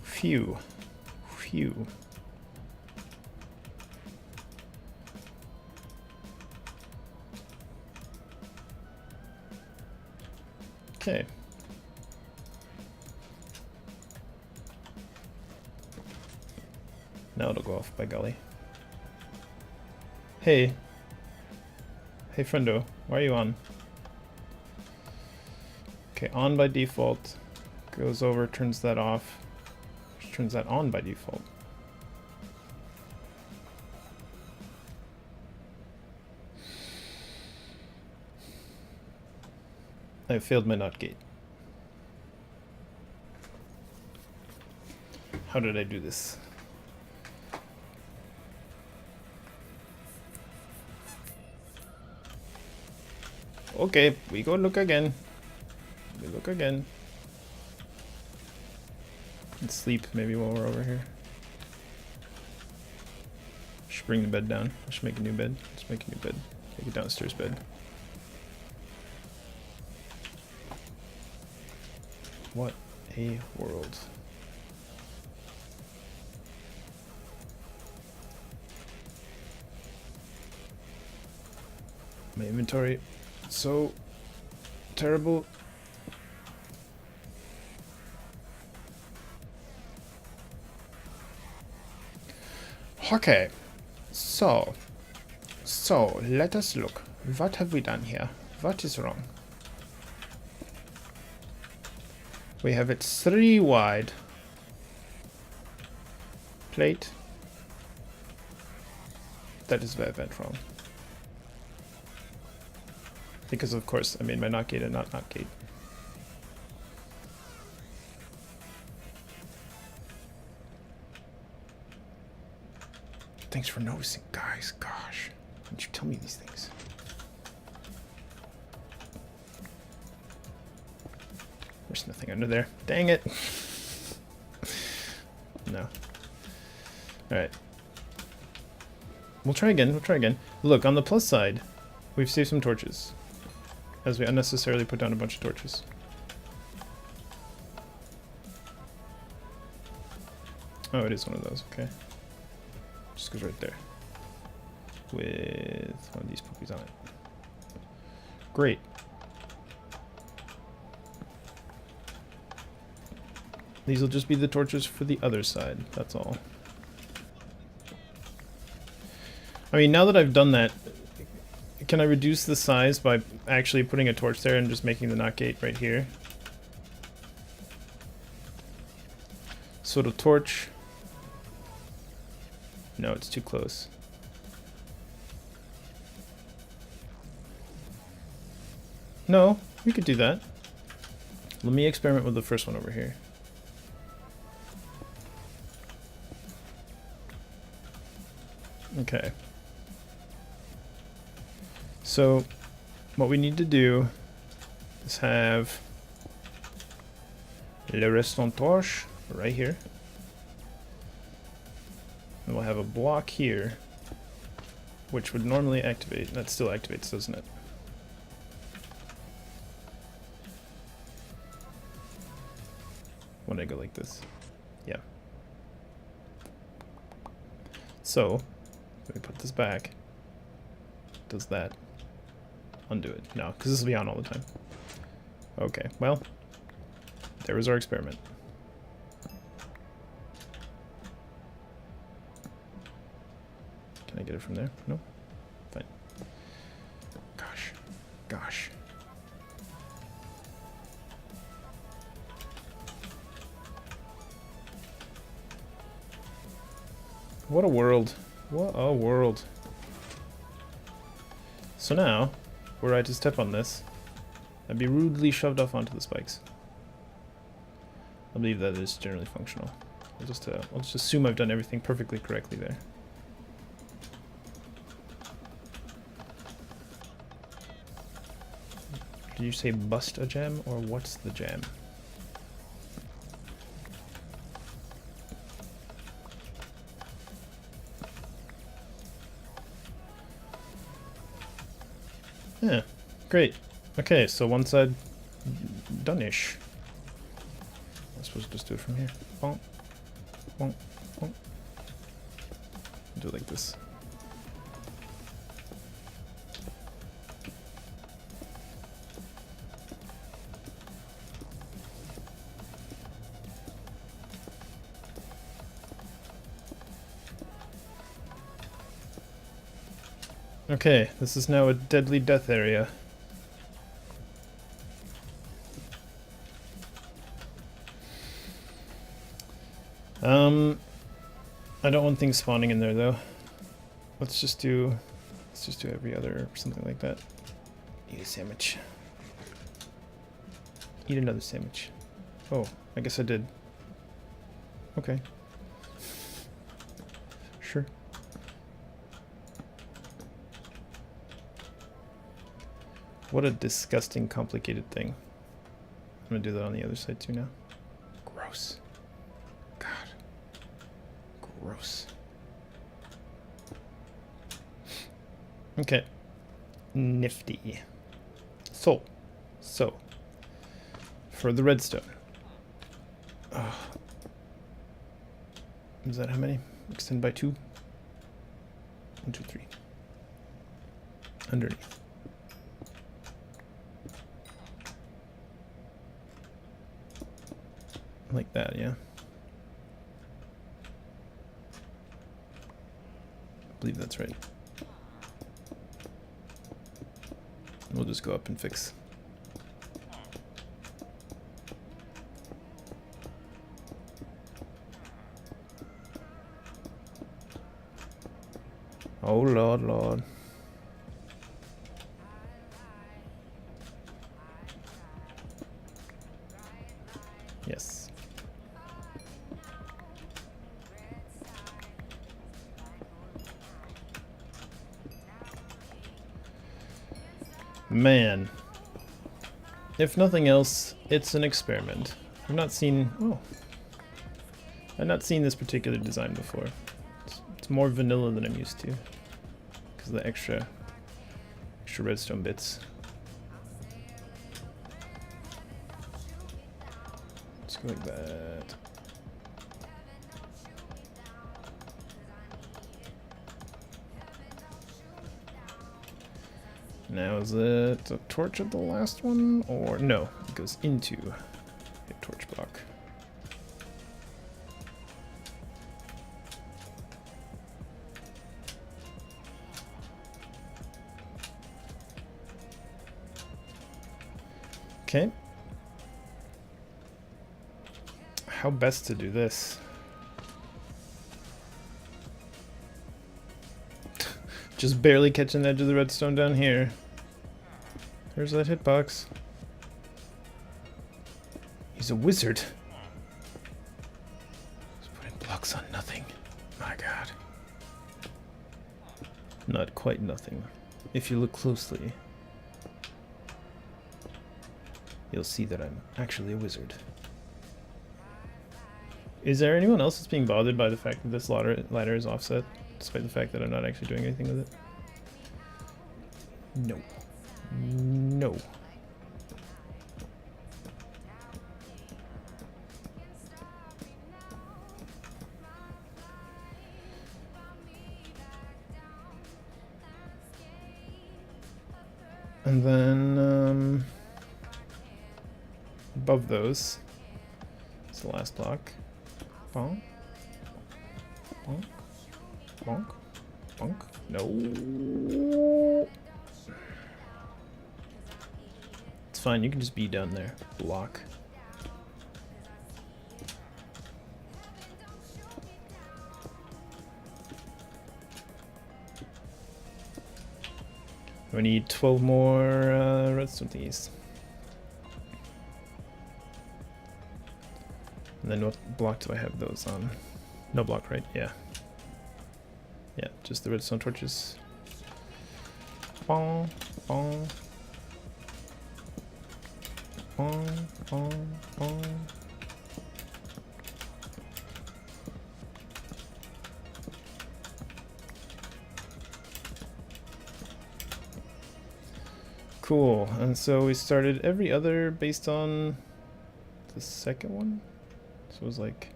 Phew. Phew. Okay. Now it'll go off, by golly. Hey. Hey, friendo. Why are you on? Okay, on by default. Goes over, turns that off. Turns that on by default. I failed my NOT gate. How did I do this? Okay, we go look again. We look again. Let's sleep maybe while we're over here. Should bring the bed down. I should make a new bed. Let's make a new bed. Make a downstairs bed. What a world. My inventory, so terrible. Okay, so let us look. What have we done here? What is wrong? We have it 3 wide. Plate. That is where I went wrong. Because of course I made my not gate and not gate. Thanks for noticing, guys. Gosh, why didn't you tell me these things? There's nothing under there. Dang it. No. Alright. We'll try again. We'll try again. Look, on the plus side, we've saved some torches. As we unnecessarily put down a bunch of torches. Oh, it is one of those. Okay. Just goes right there. With one of these puppies on it. Great. These will just be the torches for the other side. That's all. I mean, now that I've done that, can I reduce the size by actually putting a torch there and just making the not gate right here? So it'll torch. No, it's too close. No, we could do that. Let me experiment with the first one over here. Okay. So, what we need to do is have le restant torche right here. And we'll have a block here, which would normally activate. That still activates, doesn't it? When I go like this. Yeah. So, let me put this back. Does that. Undo it. No, because this will be on all the time. Okay, well, there was our experiment. Can I get it from there? No? Fine. Gosh. Gosh. What a world. What a world. So now, were I to step on this, I'd be rudely shoved off onto the spikes. I believe that is generally functional. I'll just assume I've done everything perfectly correctly there. Did you say bust a gem, or what's the gem? Yeah, great. Okay, so one side done-ish. I suppose just do it from here. Bonk, bonk, bonk. Do it like this. Okay, this is now a deadly death area. I don't want things spawning in there though. Let's just do every other or something like that. Eat a sandwich. Eat another sandwich. Oh, I guess I did. Okay. Sure. What a disgusting, complicated thing. I'm gonna do that on the other side too now. Gross. God. Gross. Okay. Nifty. So, for the redstone, Is that how many? Extend by 2? 1, 2, 3. Underneath. Like that, yeah. I believe that's right. We'll just go up and fix. Oh Lord, Lord. Yes. Man. If nothing else, it's an experiment. I've not seen... Oh. I've not seen this particular design before. It's more vanilla than I'm used to. Because of the extra redstone bits. Let's go like that. Now is it a torch at the last one? Or no, it goes into a torch block. Okay. How best to do this? Just barely catching the edge of the redstone down here. There's that hitbox. He's a wizard. He's putting blocks on nothing. My god. Not quite nothing. If you look closely, you'll see that I'm actually a wizard. Is there anyone else that's being bothered by the fact that this ladder is offset, despite the fact that I'm not actually doing anything with it? No. No. And then, above those, it's the last block. Bonk. Bonk. Bonk. Bonk. No. It's fine, you can just be down there. Block. We need 12 more redstone thingies. And then what block do I have those on? No block, right? Yeah. Yeah, just the redstone torches. Bong, bong. Bong, bong, bong. Cool, and so we started every other based on the second one? So it was like,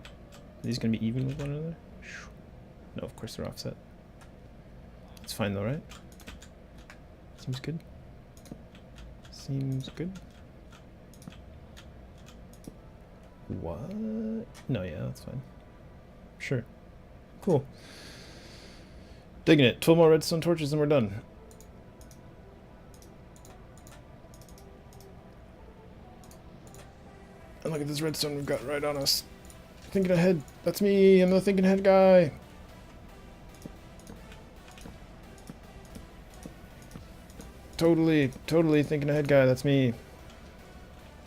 are these gonna be even with one another? No, of course they're offset. It's fine though, right? Seems good. Seems good. What? No, yeah, that's fine. Sure. Cool. Digging it. 12 more redstone torches and we're done. And look at this redstone we've got right on us. Thinking ahead. That's me. I'm the thinking ahead guy. Totally thinking ahead guy. That's me.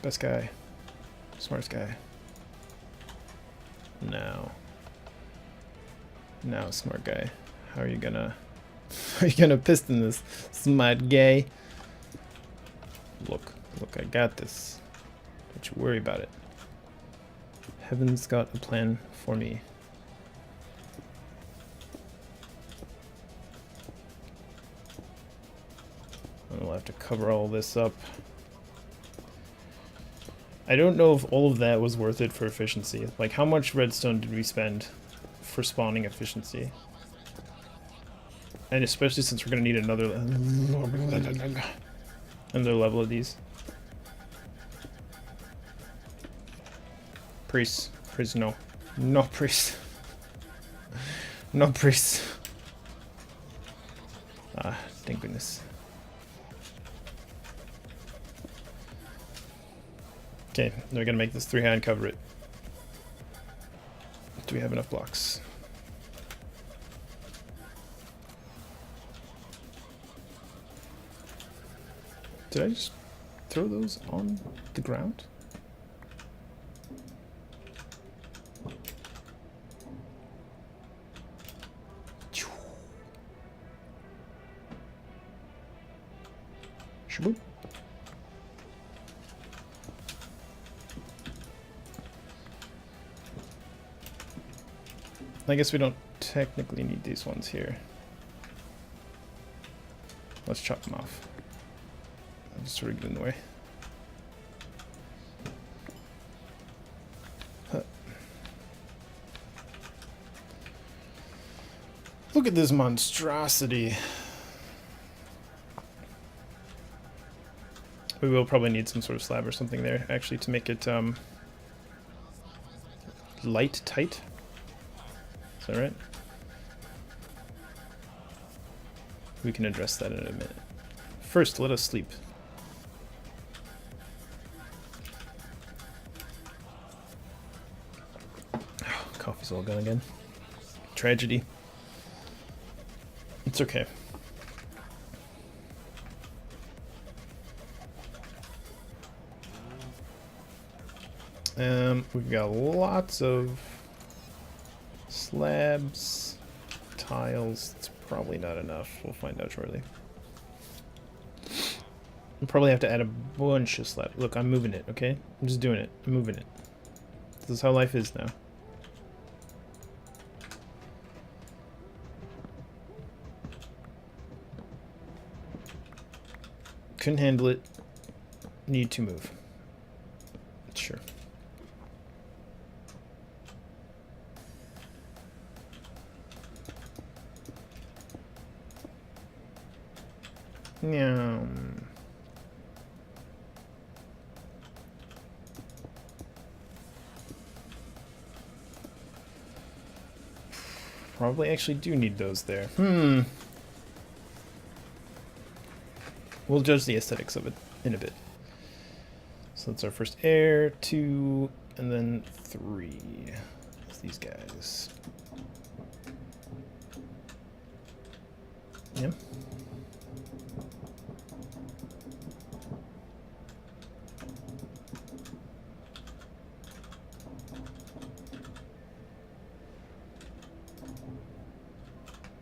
Best guy. Smartest guy. Now, smart guy. How are you gonna piston this, smart guy? Look, I got this. Don't you worry about it. Heaven's got a plan for me. And we'll have to cover all this up. I don't know if all of that was worth it for efficiency. Like, how much redstone did we spend for spawning efficiency? And especially since we're going to need another level of these. Priest. Priest, no. No, priest. No, priest. Ah, thank goodness. Okay, now we're gonna make this 3 high and cover it. Do we have enough blocks? Did I just throw those on the ground? Shaboop. I guess we don't technically need these ones here. Let's chop them off. I'll just sort of get in the way. Huh. Look at this monstrosity. We will probably need some sort of slab or something there, actually, to make it light tight. Is that right? We can address that in a minute. First, let us sleep. Oh, coffee's all gone again. Tragedy. It's okay. We've got lots of slabs, tiles. It's probably not enough. We'll find out shortly. We'll probably have to add a bunch of slabs. Look, I'm moving it, okay? I'm just doing it. I'm moving it. This is how life is now. Couldn't handle it. Need to move. Sure. Yeah. Probably actually do need those there. We'll judge the aesthetics of it in a bit. So that's our first air, 2, and then 3. It's these guys. Yeah.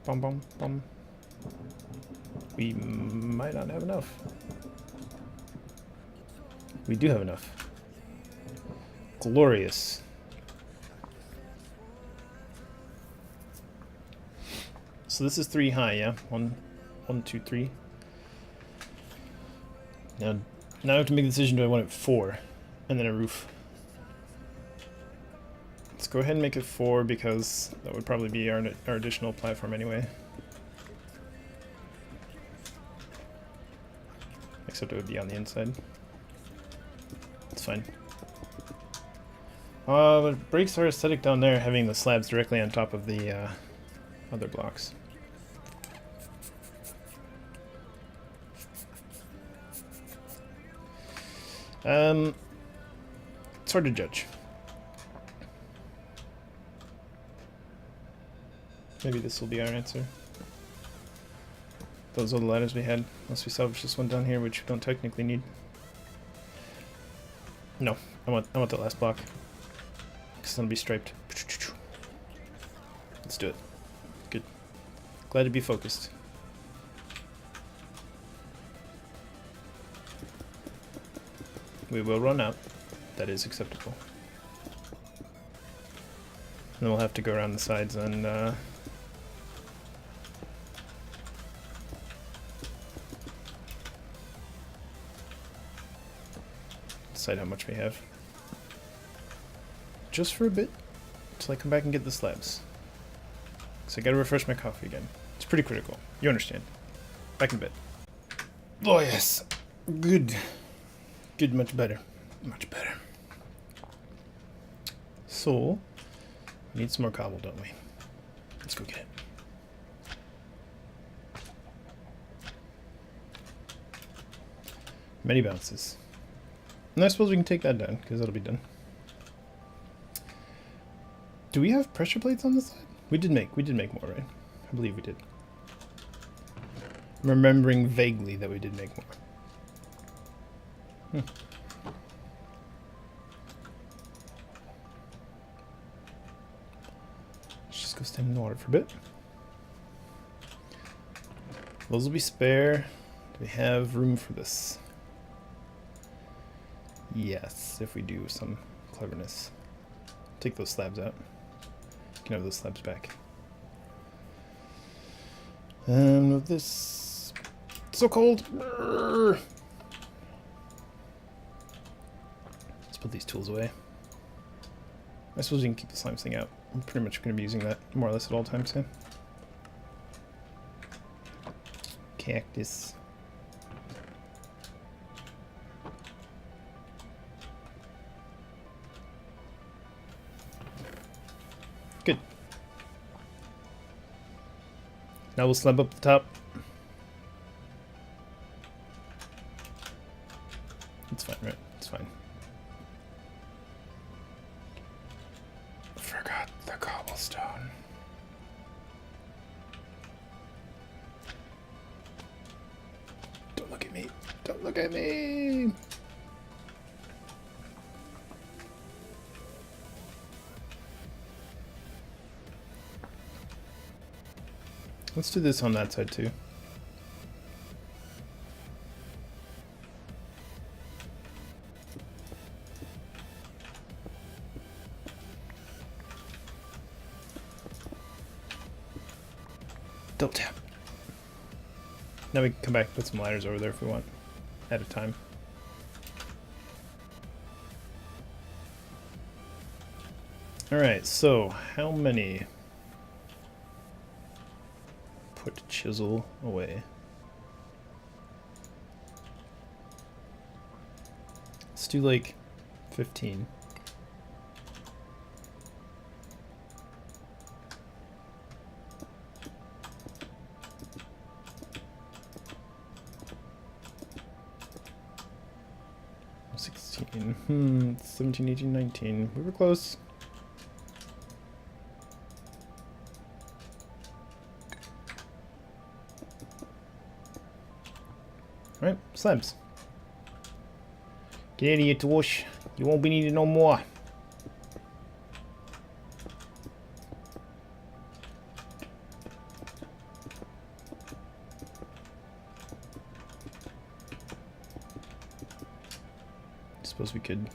Bum bum bum. We might not have enough. We do have enough. Glorious. So this is 3 high, yeah? 1, 2, 3. Now I have to make the decision, do I want it 4? And then a roof. Let's go ahead and make it 4 because that would probably be our additional platform anyway. Except it would be on the inside. It's fine. But it breaks our aesthetic down there, having the slabs directly on top of the other blocks. It's hard to judge. Maybe this will be our answer. Those are the ladders we had, unless we salvage this one down here, which we don't technically need. No, I want the last block. Because it'll be striped. Let's do it. Good. Glad to be focused. We will run out. That is acceptable. And then we'll have to go around the sides and decide how much we have. just for a bit until I come back and get the slabs. So I gotta refresh my coffee again. It's pretty critical. You understand. Back in bed. Oh yes. Good. Good, much better. Much better. So, we need some more cobble, don't we? Let's go get it. Many bounces. And I suppose we can take that down, because that'll be done. Do we have pressure plates on this side? We did make more, right? I believe we did. I'm remembering vaguely that we did make more. Let's just go stand in the water for a bit. Those will be spare. Do we have room for this? Yes, if we do some cleverness. Take those slabs out. You can have those slabs back. And with this... So cold! Brrr. Let's put these tools away. I suppose we can keep the slime thing out. I'm pretty much going to be using that more or less at all times now. Cactus. Good. Now we'll slab up the top. It's fine, right? It's fine. Forgot the cobblestone. Don't look at me. Don't look at me. Let's do this on that side too. Double tap. Now we can come back and put some ladders over there if we want, at a time. Alright, so how many? Put chisel away. Let's do like 15. Hmm, 17, 18, 19. We were close. Alright, slabs. Get out of here, Tosh. You won't be needed no more. Suppose we could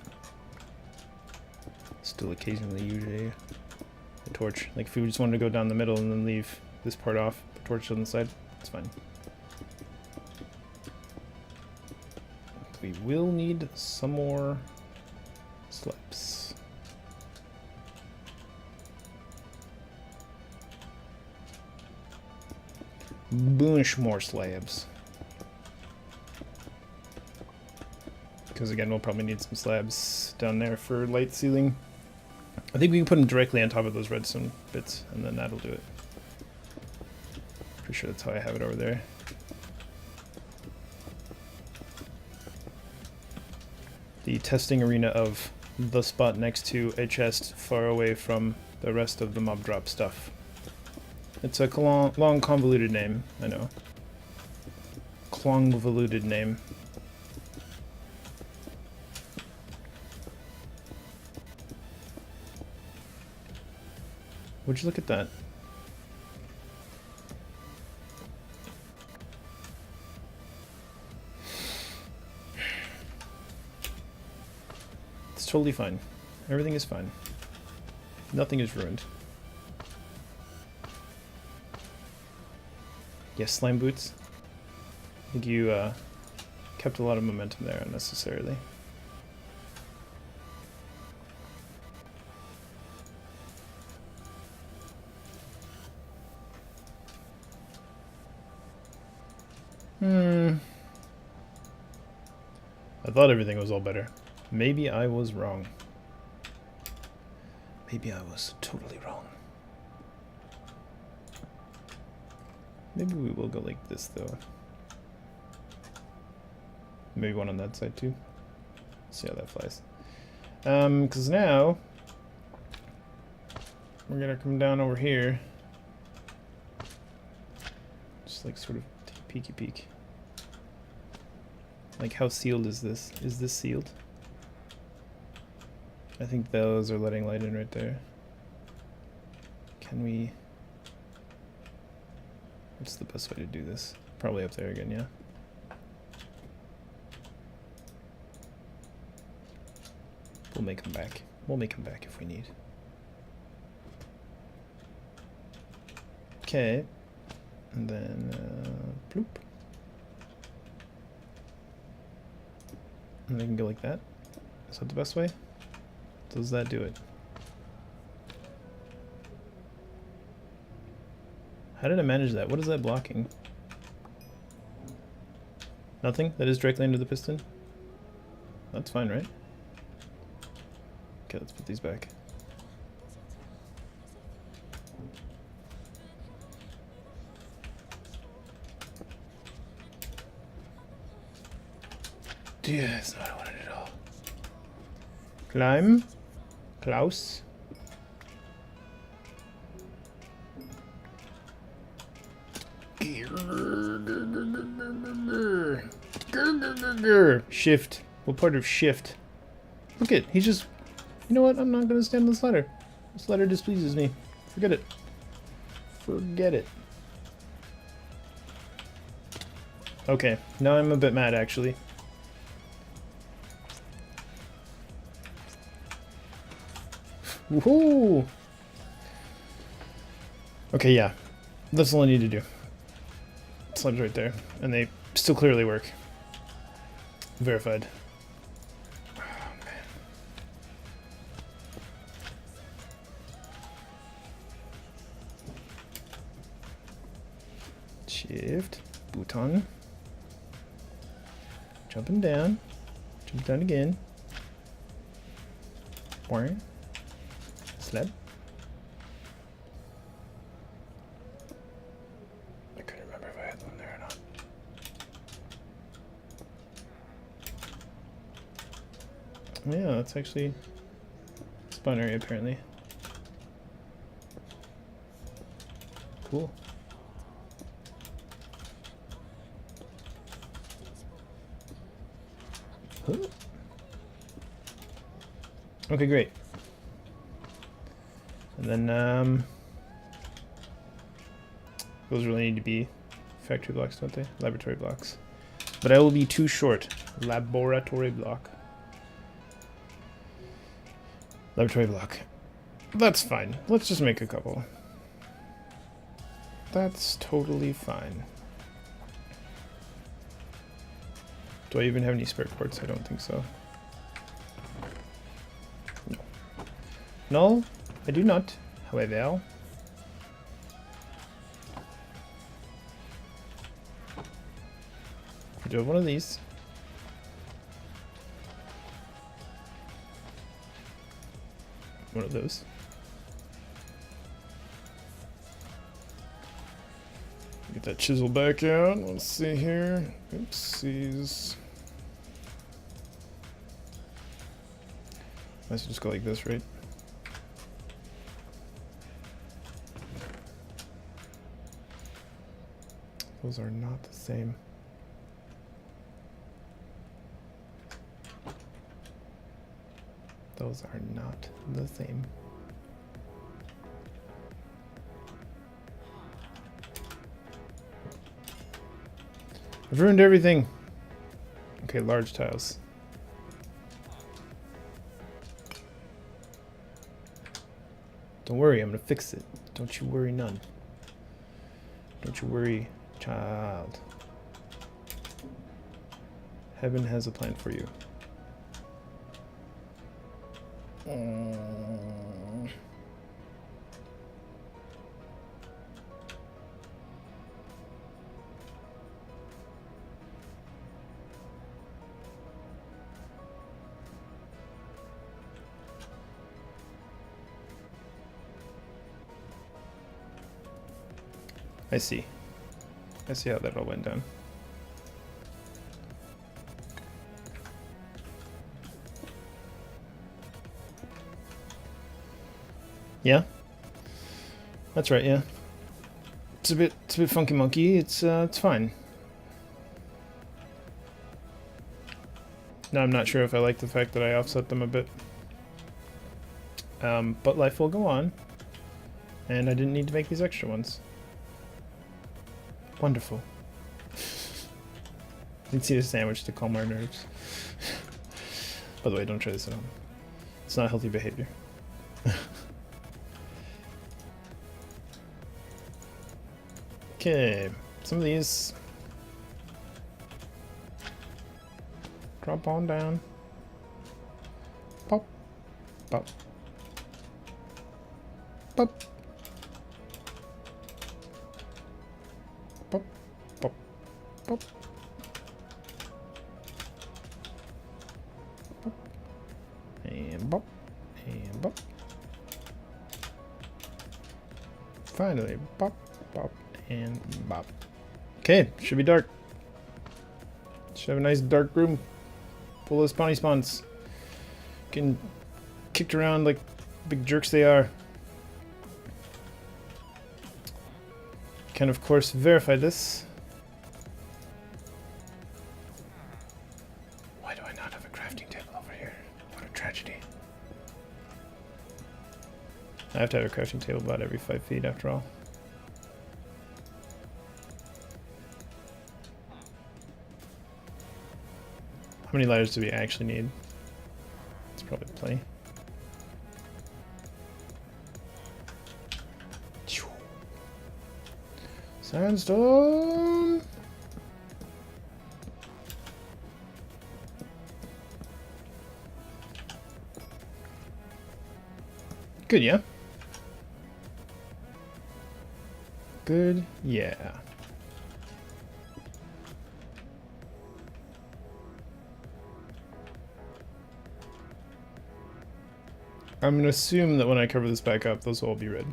still occasionally use a torch. Like if we just wanted to go down the middle and then leave this part off, put torch on the side, it's fine. We will need some more slabs. Bunch more slabs. Because again, we'll probably need some slabs down there for light ceiling. I think we can put them directly on top of those redstone bits, and then that'll do it. Pretty sure that's how I have it over there. The testing arena of the spot next to a chest far away from the rest of the mob drop stuff. It's a long convoluted name, I know. Convoluted name. Would you look at that? It's totally fine. Everything is fine. Nothing is ruined. Yes, slime boots. I think you kept a lot of momentum there unnecessarily. I thought everything was all better. Maybe I was wrong. Maybe I was totally wrong. Maybe we will go like this, though. Maybe one on that side, too. See how that flies. Because now we're gonna come down over here. Just like sort of peeky peek. Like, how sealed is this? Is this sealed? I think those are letting light in right there. Can we... What's the best way to do this? Probably up there again, yeah? We'll make them back. We'll make them back if we need. Okay. And then, bloop. And they can go like that. Is that the best way? Does that do it? How did I manage that? What is that blocking? Nothing? That is directly into the piston? That's fine, right? Okay, let's put these back. Yeah, that's not what I wanted at all. Climb. Klaus. Shift. What part of shift? Look it. He just... You know what? I'm not going to stand on this ladder. This ladder displeases me. Forget it. Forget it. Okay. Now I'm a bit mad, actually. Woohoo! Okay, yeah. That's all I need to do. Slabs right there. And they still clearly work. Verified. Oh, man. Shift. Button. Jumping down. Jump down again. Boing. Slab. I couldn't remember if I had them there or not. Yeah, that's actually spawn area apparently. Cool. Huh. Okay, great. And then, those really need to be factory blocks, don't they? Laboratory blocks. But I will be too short. Laboratory block. Laboratory block. That's fine. Let's just make a couple. That's totally fine. Do I even have any spare quartz? I don't think so. No. No, I do not. However, I do have one of these. One of those. Get that chisel back out. Let's see here. Oopsies. I should just go like this, right? Those are not the same. Those are not the same. I've ruined everything. Okay, large tiles. Don't worry, I'm gonna fix it. Don't you worry none. Don't you worry, child. Heaven has a plan for you. I see. I see how that all went down. Yeah? That's right, yeah. It's a bit funky monkey. It's fine. Now I'm not sure if I like the fact that I offset them a bit. But life will go on. And I didn't need to make these extra ones. Wonderful. Let's eat a sandwich to calm our nerves. By the way, don't try this at home. It's not healthy behavior. Okay, some of these drop on down. Pop, pop, pop, pop, pop, pop, pop, and pop, and pop. Finally, pop, pop, and bop. Okay, should be dark. Should have a nice dark room full of spawny spawns. Getting kicked around like big jerks they are. Can of course verify this. Why do I not have a crafting table over here? What a tragedy. I have to have a crafting table about every 5 feet after all. How many ladders do we actually need? It's probably plenty. Sandstone! Good, yeah? Good, yeah. I'm going to assume that when I cover this back up, those will all be red.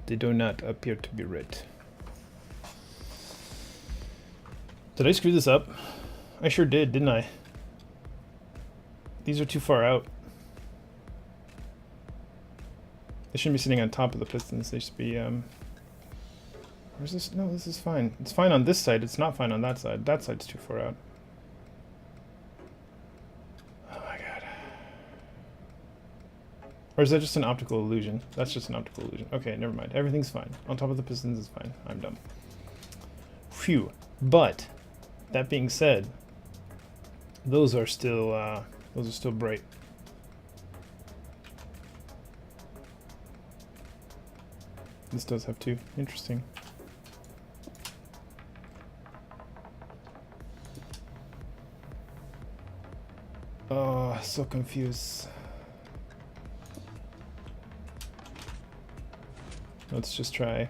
They do not appear to be red. Did I screw this up? I sure did, didn't I? These are too far out. They shouldn't be sitting on top of the pistons. They should be, where's this? No, this is fine. It's fine on this side. It's not fine on that side. That side's too far out. Oh my god. Or is that just an optical illusion? That's just an optical illusion. Okay, never mind. Everything's fine. On top of the pistons is fine. I'm dumb. Phew. But that being said, those are still bright. This does have two. Interesting. Oh, so confused. Let's just try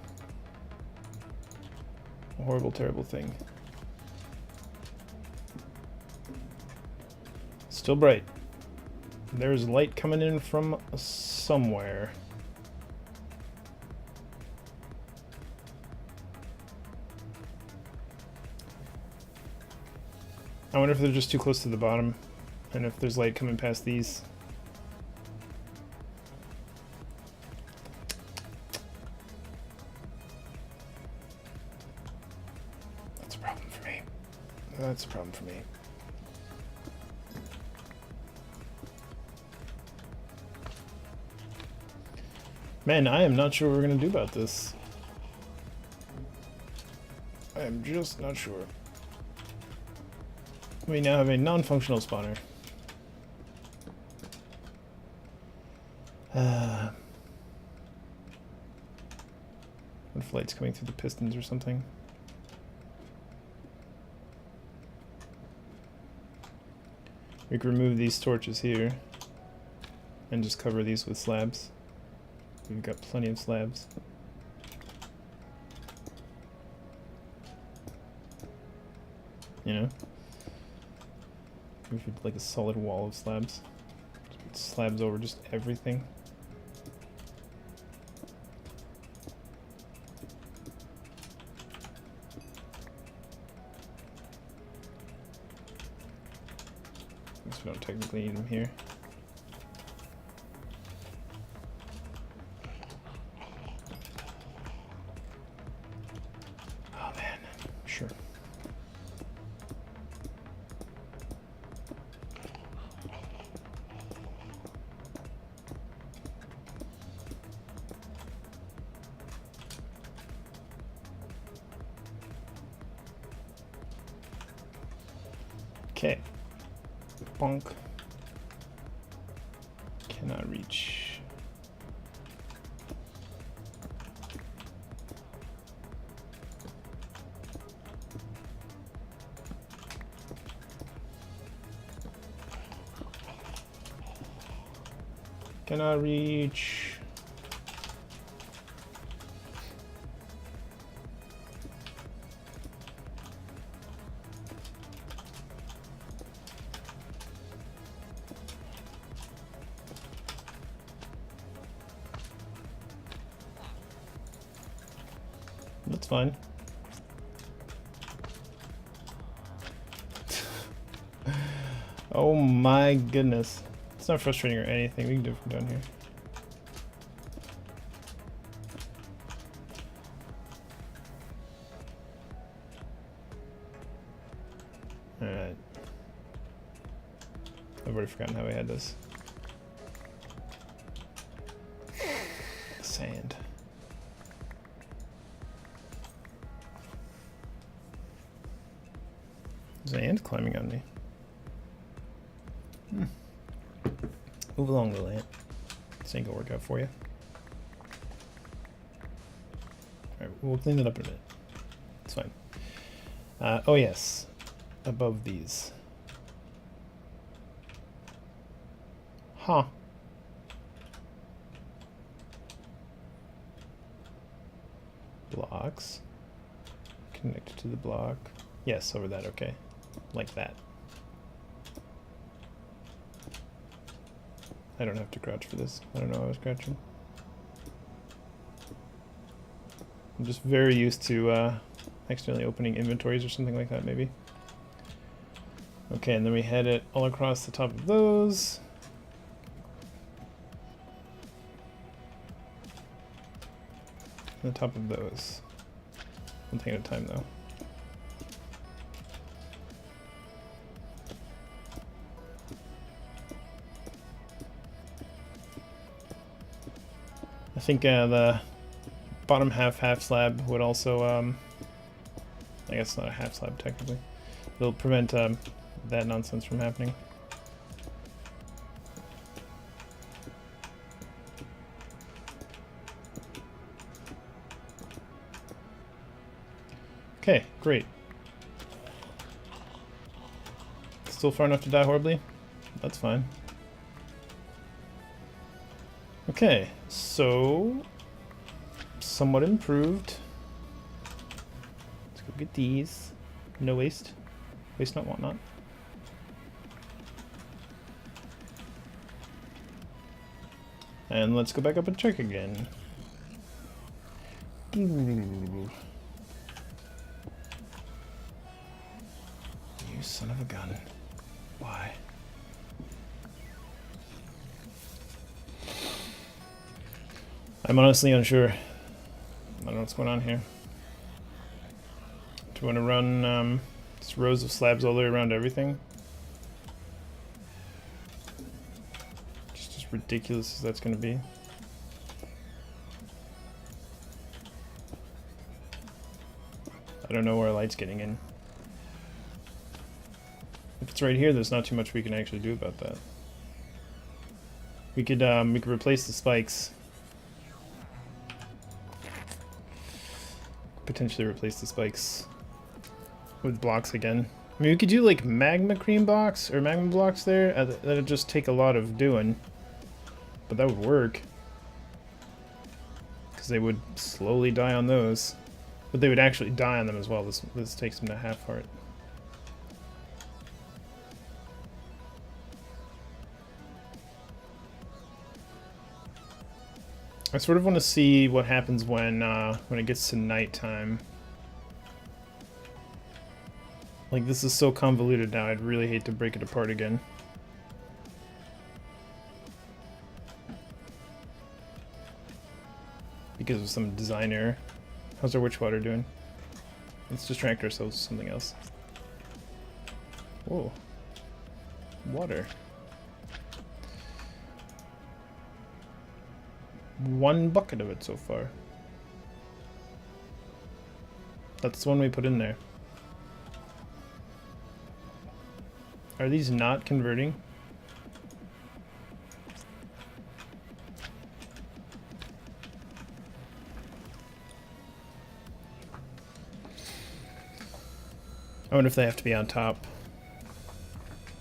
a horrible, terrible thing. Still bright. There's light coming in from somewhere. I wonder if they're just too close to the bottom, and if there's light coming past these. That's a problem for me. That's a problem for me. Man, I am not sure what we're going to do about this. I am just not sure. We now have a non-functional spawner. What if light's coming through the pistons or something? We can remove these torches here and just cover these with slabs. We've got plenty of slabs. You know? We should like a solid wall of slabs. Put slabs over just everything. I guess we don't technically need them here. Oh man, sure. Okay. Bonk. Cannot reach. Cannot reach. That's fine. Oh my goodness. It's not frustrating or anything. We can do it from down here. Alright. I've already forgotten how we had this. Sand. There's an ant climbing on me. Move along, little ant. This ain't gonna work out for you. Alright, we'll clean it up in a minute. It's fine. Oh yes. Above these. Huh. Blocks. Connected to the block. Yes, over that, okay. Like that. I don't have to crouch for this. I don't know I was crouching. I'm just very used to accidentally opening inventories or something like that, maybe. Okay, and then we head it all across the top of those. And the top of those. One thing at a time, though. I think the bottom half slab would also, I guess not a half slab technically. It'll prevent that nonsense from happening. Okay, great. Still far enough to die horribly? That's fine. Okay, so somewhat improved. Let's go get these. No waste. Waste not, want not. And let's go back up and check again. You son of a gun. Why? I'm honestly unsure. I don't know what's going on here. Do you want to run just rows of slabs all the way around everything? Just as ridiculous as that's going to be. I don't know where our light's getting in. If it's right here, there's not too much we can actually do about that. We could replace the spikes. Potentially replace the spikes with blocks again, I mean, we could do like magma cream blocks or magma blocks there. That'd just take a lot of doing. But that would work. Because they would slowly die on those. But they would actually die on them as well. This takes them to half heart. I sort of want to see what happens when it gets to nighttime. Like, this is so convoluted now, I'd really hate to break it apart again. Because of some design error. How's our witch water doing? Let's distract ourselves with something else. Whoa. Water. 1 bucket of it so far. That's the one we put in there. Are these not converting? I wonder if they have to be on top.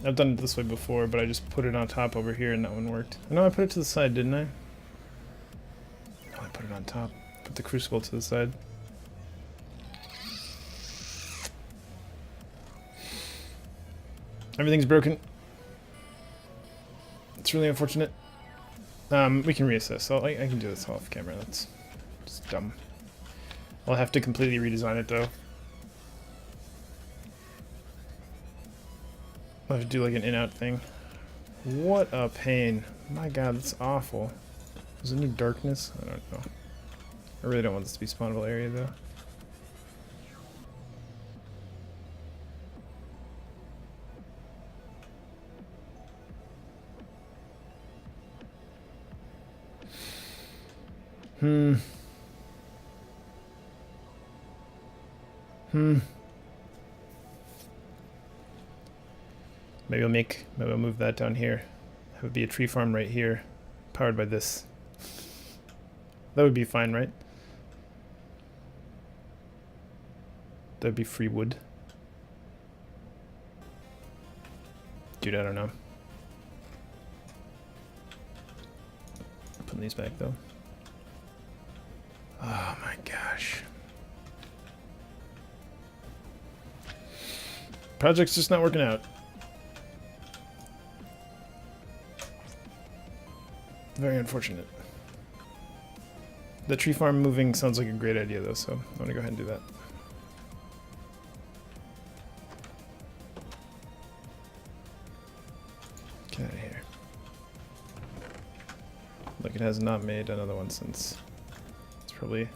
I've done it this way before, but I just put it on top over here and that one worked. I know I put it to the side, didn't I? No, I put it on top. Put the crucible to the side. Everything's broken. It's really unfortunate. We can reassess. I can do this off camera. That's just dumb. I'll have to completely redesign it though. I'll have to do like an in-out thing. What a pain. My god, that's awful. Does it need darkness? I don't know. I really don't want this to be spawnable area though. Maybe I'll move that down here. Have it be a tree farm right here, powered by this. That would be fine, right? That'd be free wood. Dude, I don't know. Putting these back though. Oh my gosh. Project's just not working out. Very unfortunate. The tree farm moving sounds like a great idea though, so I'm gonna go ahead and do that. Get out of here. Look, it has not made another one since. It's probably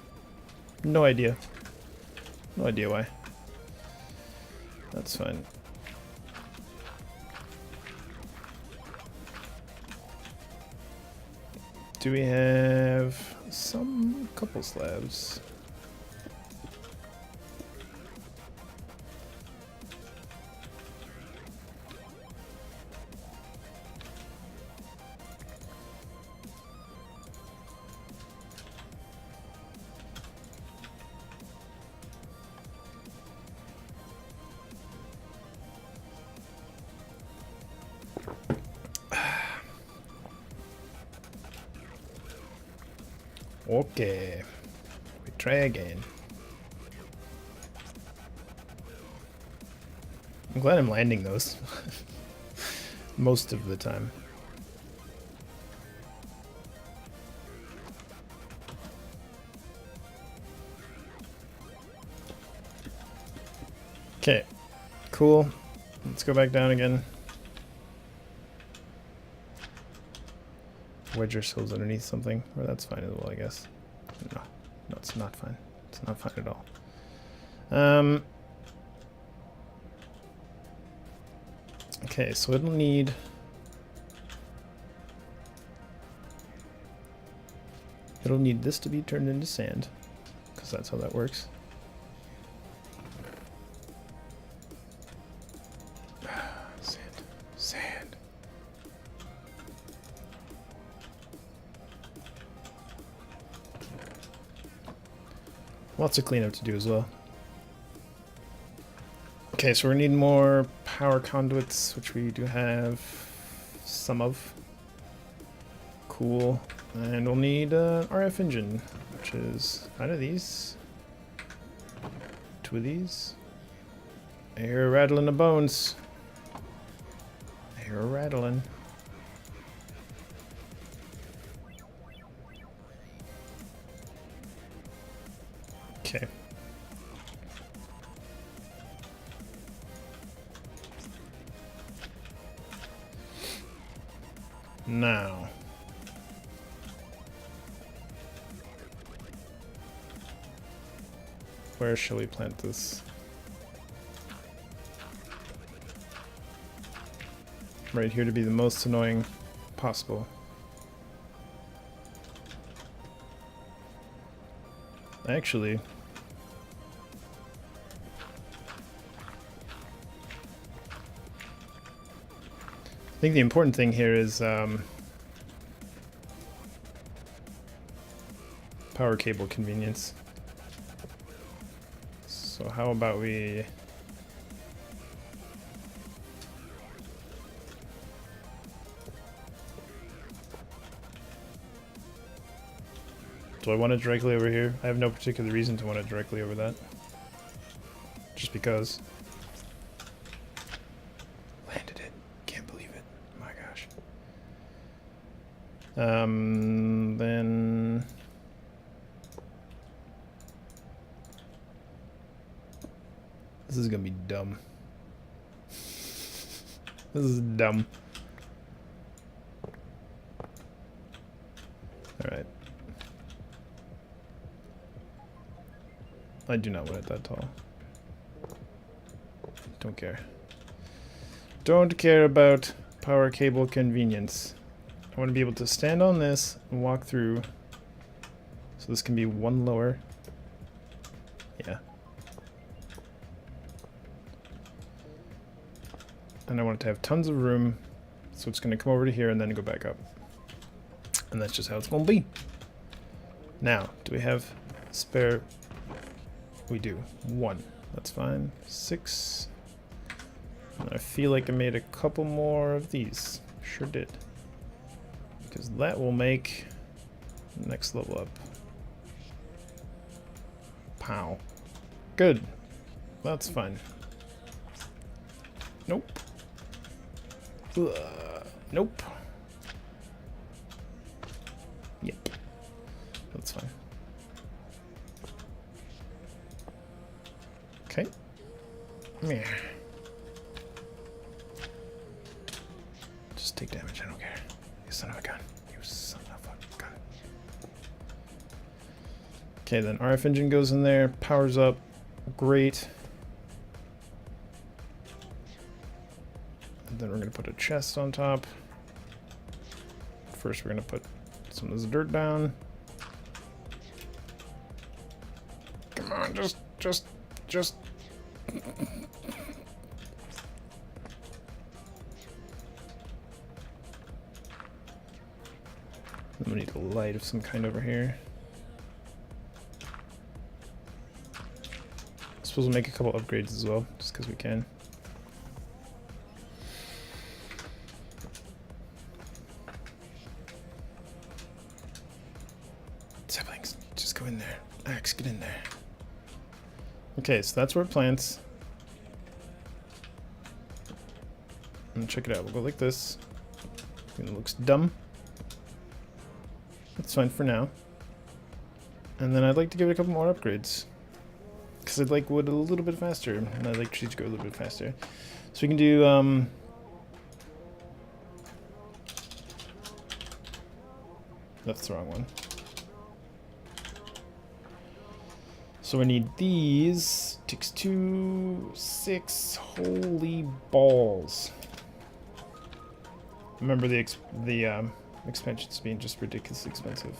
no idea. No idea why. That's fine. Do we have some couple slabs? Okay, we try again. I'm glad I'm landing those most of the time. Okay, cool. Let's go back down again. Wedge ourselves underneath something, or that's fine as well, I guess. No, it's not fine. It's not fine at all. Okay, so it'll need... It'll need this to be turned into sand, because that's how that works. Sand. Lots of cleanup to do as well. Okay, so we need more power conduits, which we do have some of. Cool. And we'll need an RF engine, which is kind of these. 2 of these. I hear a rattling of bones. I hear a rattling. Okay. Now. Where shall we plant this? Right here to be the most annoying possible. Actually, I think the important thing here is power cable convenience. So how about we... Do I want it directly over here? I have no particular reason to want it directly over that. Just because. Landed it. Can't believe it. My gosh. Then... This is gonna be dumb. This is dumb. Alright. I do not want it that tall. Don't care. Don't care about power cable convenience. I want to be able to stand on this and walk through. So this can be 1 lower. Yeah. And I want it to have tons of room. So it's going to come over to here and then go back up. And that's just how it's going to be. Now, do we have spare... We do. 1. That's fine. 6. And I feel like I made a couple more of these. Sure did. Because that will make the next level up. Pow. Good. That's fine. Nope. Nope. Yep. That's fine. Okay. Yeah. Just take damage, I don't care. You son of a gun. You son of a gun. Okay, then RF engine goes in there, powers up. Great. And then we're going to put a chest on top. First, we're going to put some of this dirt down. Come on, just. We need a light of some kind over here. I suppose we'll make a couple upgrades as well, just because we can. Saplings, just go in there. Axe, get in there. Okay, so that's where it plants. And check it out. We'll go like this. It looks dumb. That's fine for now. And then I'd like to give it a couple more upgrades. Because I'd like wood a little bit faster. And I'd like trees to go a little bit faster. So we can do, that's the wrong one. So we need these. Takes 2, 6. Holy balls. Remember the expansions being just ridiculously expensive.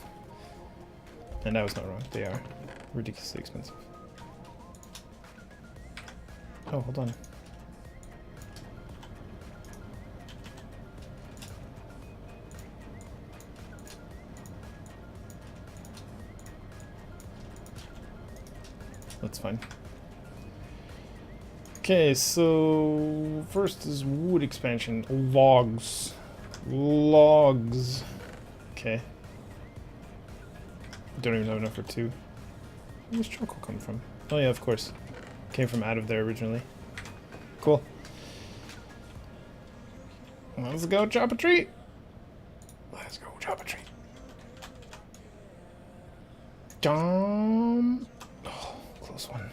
And I was not wrong. They are ridiculously expensive. Oh, hold on. That's fine. Okay, so first is wood expansion. Logs. Logs. Okay. Don't even have enough for 2. Where does charcoal come from? Oh yeah, of course. Came from out of there originally. Cool. Let's go chop a tree. Let's go chop a tree. Dom. Oh, close one.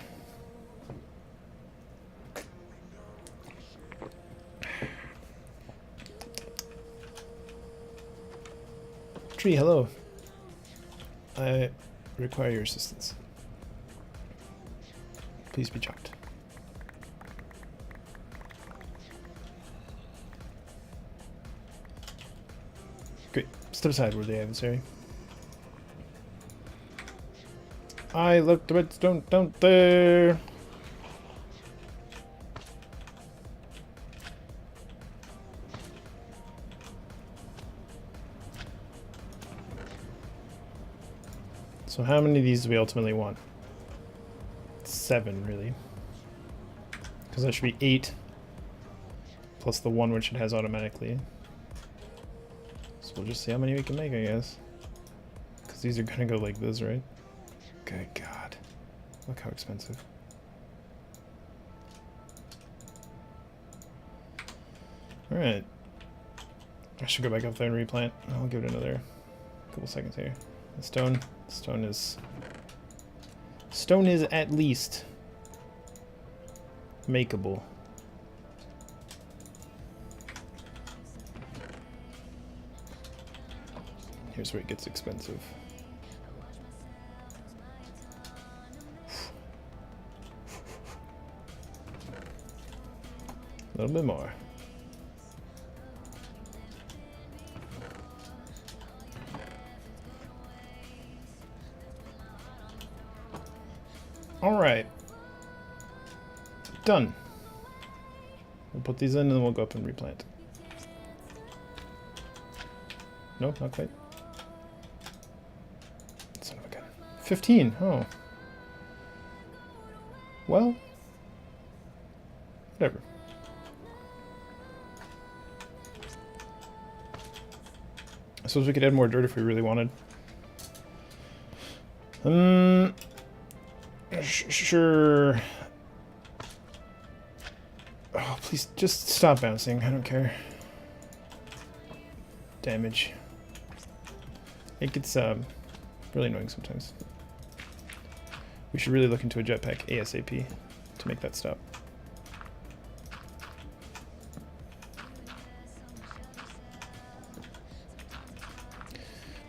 Tree, hello. I require your assistance. Please be chopped. Great. Step aside, worthy adversary. I left the redstone down there. So how many of these do we ultimately want? 7, really. Because that should be 8. Plus the 1 which it has automatically. So we'll just see how many we can make, I guess. Because these are going to go like this, right? Good God. Look how expensive. Alright. I should go back up there and replant. I'll give it another couple seconds here. The stone is at least makeable. Here's where it gets expensive. A little bit more. Alright. Done. We'll put these in and then we'll go up and replant. No, not quite. Son of a gun. 15, oh. Well. Whatever. I suppose we could add more dirt if we really wanted. Sure. Oh, please, just stop bouncing. I don't care. Damage. It gets really annoying sometimes. We should really look into a jetpack ASAP to make that stop.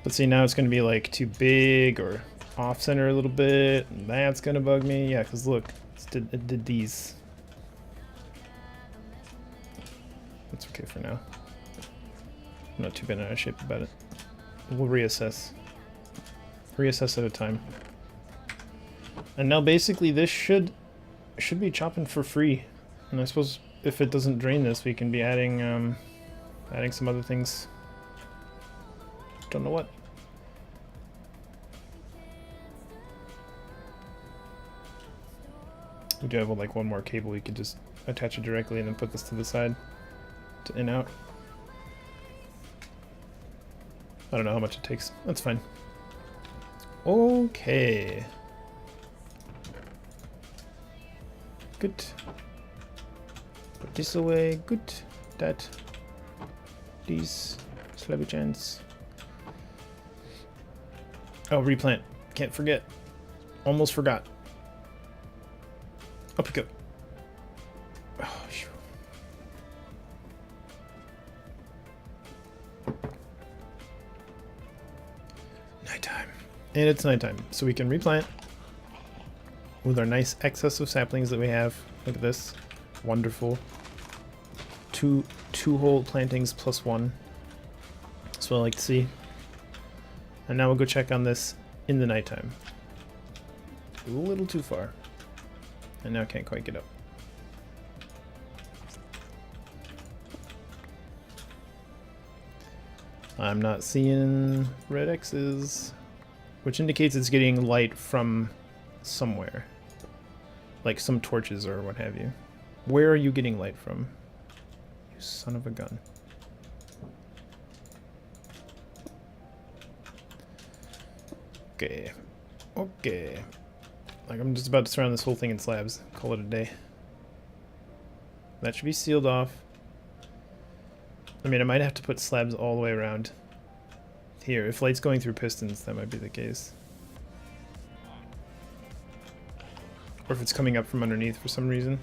But see, now it's going to be like too big or off center a little bit, and that's going to bug me. Yeah, because look, it did these. That's okay for now. I'm not too bad out of shape about it. We'll reassess. Reassess at a time. And now basically this should be chopping for free. And I suppose if it doesn't drain this, we can be adding adding some other things. Don't know what. We do have like one more cable. We could just attach it directly and then put this to the side to in out. I don't know how much it takes. That's fine. Okay. Good. Put this away. Good. That. These slabby chance. Oh, replant. Can't forget. Almost forgot. Up we go. Oh, shoot. Nighttime. And it's nighttime, so we can replant with our nice excess of saplings that we have. Look at this. Wonderful. Two whole plantings plus 1. That's what I like to see. And now we'll go check on this in the nighttime. A little too far. And now I can't quite get up. I'm not seeing red X's, which indicates it's getting light from somewhere. Like some torches or what have you. Where are you getting light from? You son of a gun. Okay. Okay. Like, I'm just about to surround this whole thing in slabs. Call it a day. That should be sealed off. I mean, I might have to put slabs all the way around here. If light's going through pistons, that might be the case. Or if it's coming up from underneath for some reason.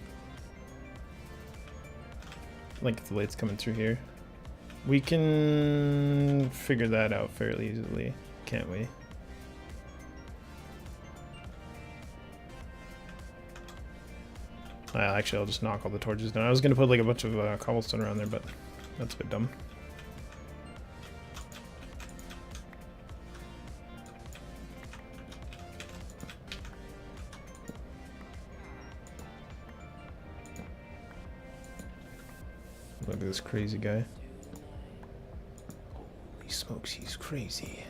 Like if the light's coming through here. We can figure that out fairly easily, can't we? Actually, I'll just knock all the torches down. I was going to put like a bunch of cobblestone around there, but that's a bit dumb. Look at this crazy guy. Holy smokes, he's crazy.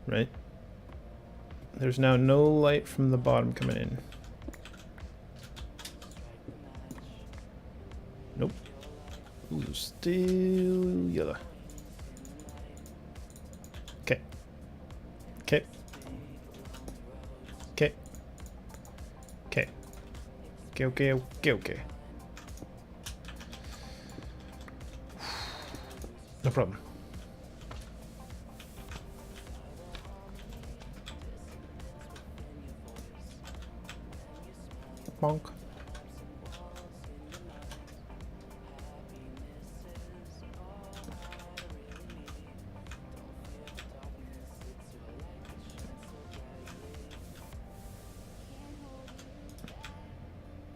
Right? There's now no light from the bottom coming in. Nope. Ooh, still yellow. Okay. Okay. Okay. Okay. Okay, okay, okay, okay. No problem. Bonk.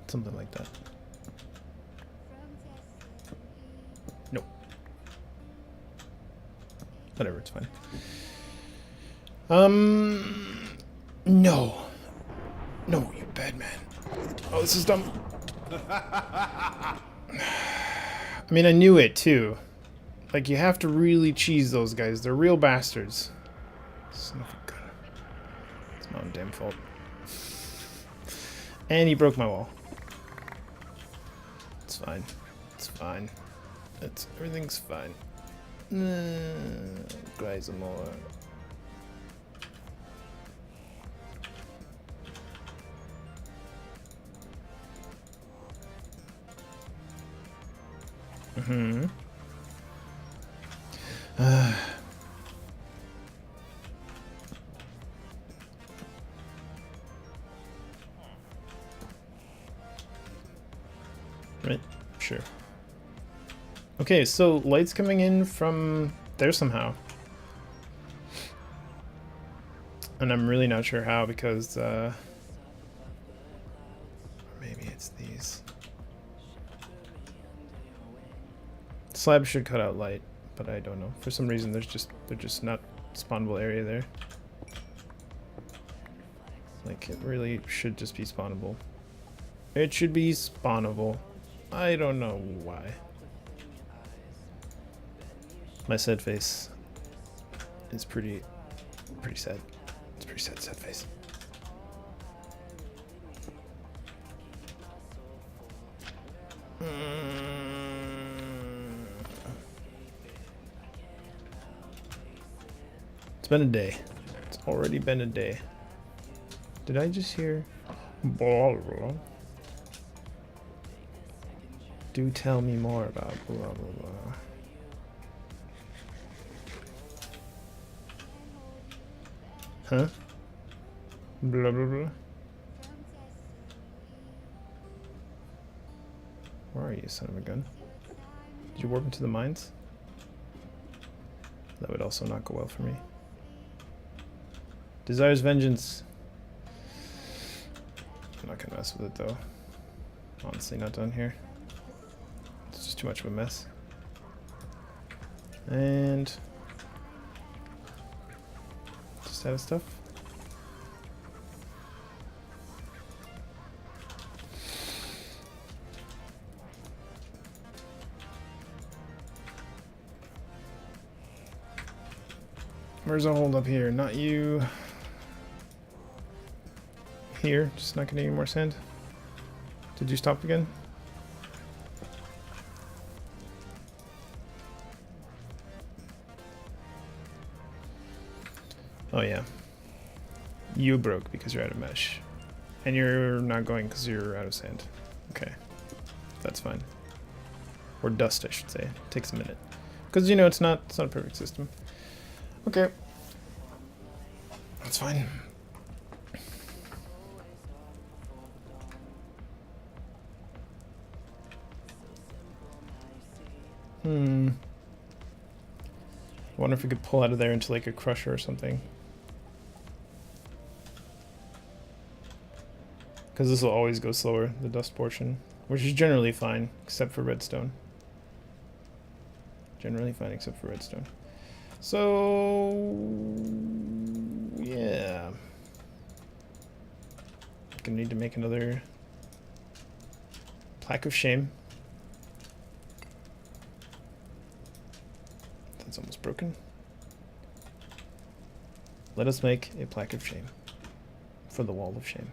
Something like that. Nope. Whatever, it's fine. No. No, you bad man. Oh, this is dumb. I mean, I knew it too. Like, you have to really cheese those guys. They're real bastards. Son of a gun. It's my own damn fault. And he broke my wall. It's fine. It's fine. Everything's fine. Guys, some more. Mm-hmm. Right, sure. Okay, so light's coming in from there somehow. And I'm really not sure how because, maybe it's these. Slabs should cut out light, but I don't know. For some reason, they're just not spawnable area there. Like, it really should just be spawnable. It should be spawnable. I don't know why. My sad face is pretty sad. It's a pretty sad face. It's been a day. It's already been a day. Did I just hear? Blah, blah. Do tell me more about blah blah blah. Huh? Blah blah blah. Where are you, son of a gun? Did you warp into the mines? That would also not go well for me. Desires vengeance. I'm not gonna mess with it though. Honestly, not done here. It's just too much of a mess. And just out of stuff. Where's a hold up here? Not you. Here, just not getting any more sand. Did you stop again? Oh yeah. You broke because you're out of mesh. And you're not going because you're out of sand. Okay. That's fine. Or dust, I should say. It takes a minute. Because, you know, it's not a perfect system. Okay. That's fine. I wonder if we could pull out of there into like a crusher or something. Because this will always go slower, the dust portion. Which is generally fine, except for redstone. Generally fine except for redstone. So... yeah. Gonna need to make another plaque of shame. That's almost broken. Let us make a plaque of shame for the wall of shame.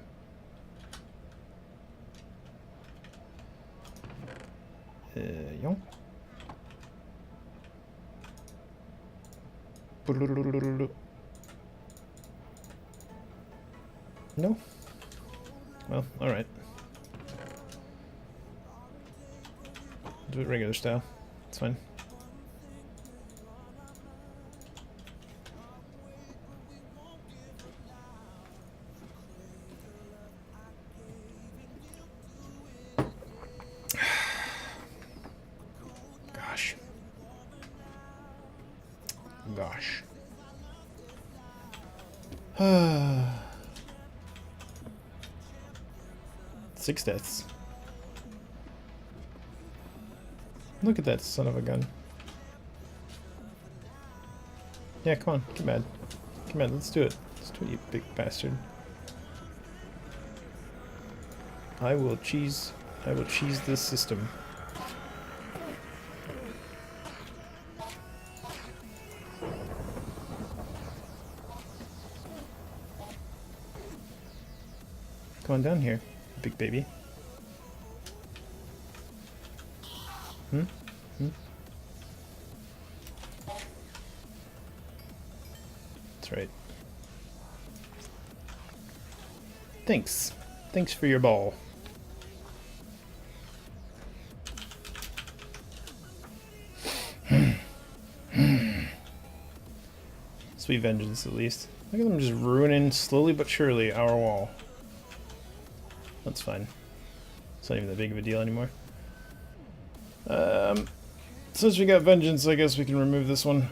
Yo. No? Well, alright. Do it regular style. It's fine. Gosh. 6 deaths. Look at that son of a gun. Yeah, come on, get mad. Get mad, let's do it. Let's do it, you big bastard. I will cheese this system. Come on down here, big baby. Hmm? That's right. Thanks. Thanks for your ball. Sweet vengeance, at least. Look at them just ruining, slowly but surely, our wall. That's fine. It's not even that big of a deal anymore. Since we got vengeance, I guess we can remove this one.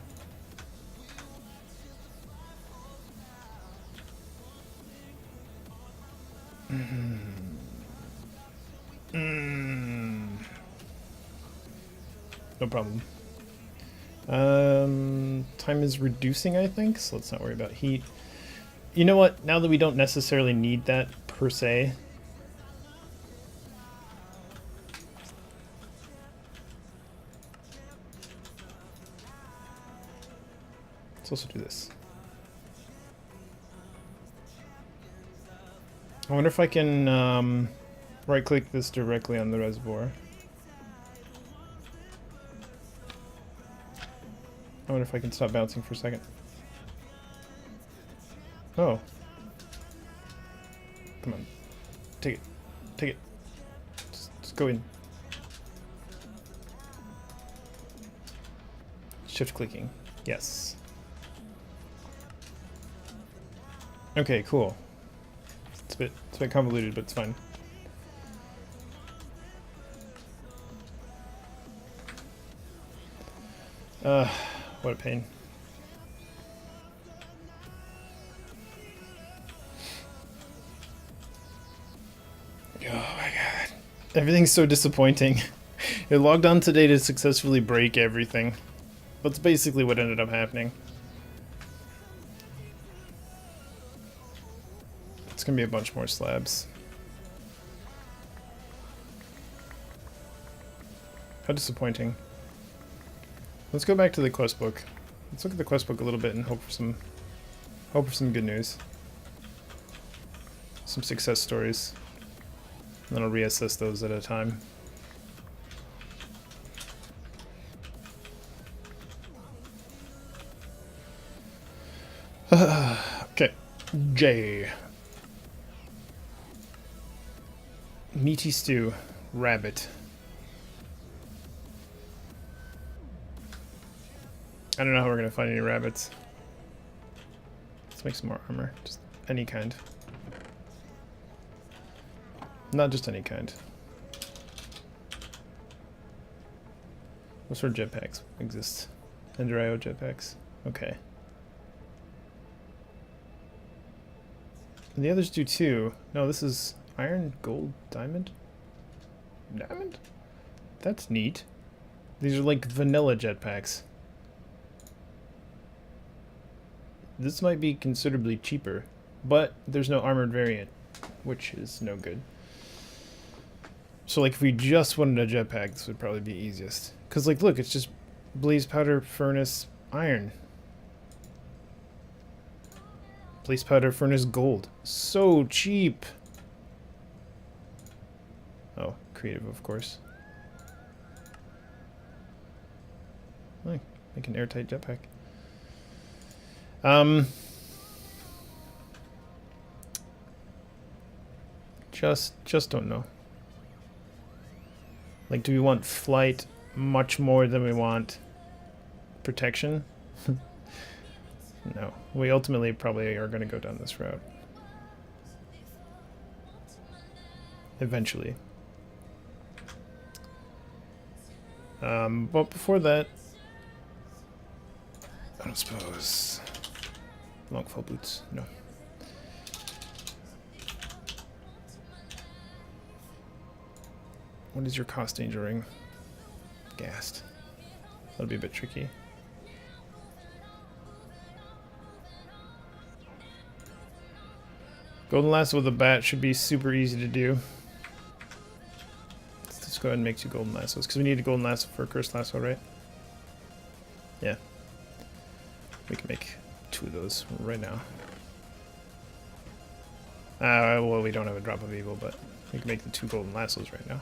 No problem. Time is reducing, I think, so let's not worry about heat. You know what? Now that we don't necessarily need that per se, let's also do this. I wonder if I can right-click this directly on the reservoir. I wonder if I can stop bouncing for a second. Oh. Come on. Take it. Take it. Just go in. Shift clicking. Yes. Okay, cool. It's a bit convoluted, but it's fine. What a pain. Oh my god. Everything's so disappointing. It logged on today to successfully break everything. That's basically what ended up happening. It's gonna be a bunch more slabs. How disappointing. Let's go back to the quest book. Let's look at the quest book a little bit and hope for some good news. Some success stories. Then I'll reassess those at a time. Okay. J. Meaty stew. Rabbit. I don't know how we're gonna find any rabbits. Let's make some more armor. Just any kind. Not just any kind. What sort of jetpacks exist? Ender.io jetpacks. Okay. And the others do too. No, this is iron, gold, diamond? Diamond? That's neat. These are like vanilla jetpacks. This might be considerably cheaper, but there's no armored variant, which is no good. So like if we just wanted a jetpack, this would probably be easiest. Because like look, it's just blaze powder, furnace, iron. Blaze powder, furnace, gold. So cheap! Oh, creative of course. Like, make an airtight jetpack. Just don't know. Like, do we want flight much more than we want protection? No. We ultimately probably are going to go down this route. Eventually. But before that, I don't suppose... Long fall boots, no. What is your cost danger ring? Gassed. That'll be a bit tricky. Golden lasso with a bat should be super easy to do. Let's just go ahead and make 2 golden lassos, because we need a golden lasso for a cursed lasso, right? Yeah. We can make 2 of those right now. Well, we don't have a drop of evil, but we can make the 2 golden lassos right now.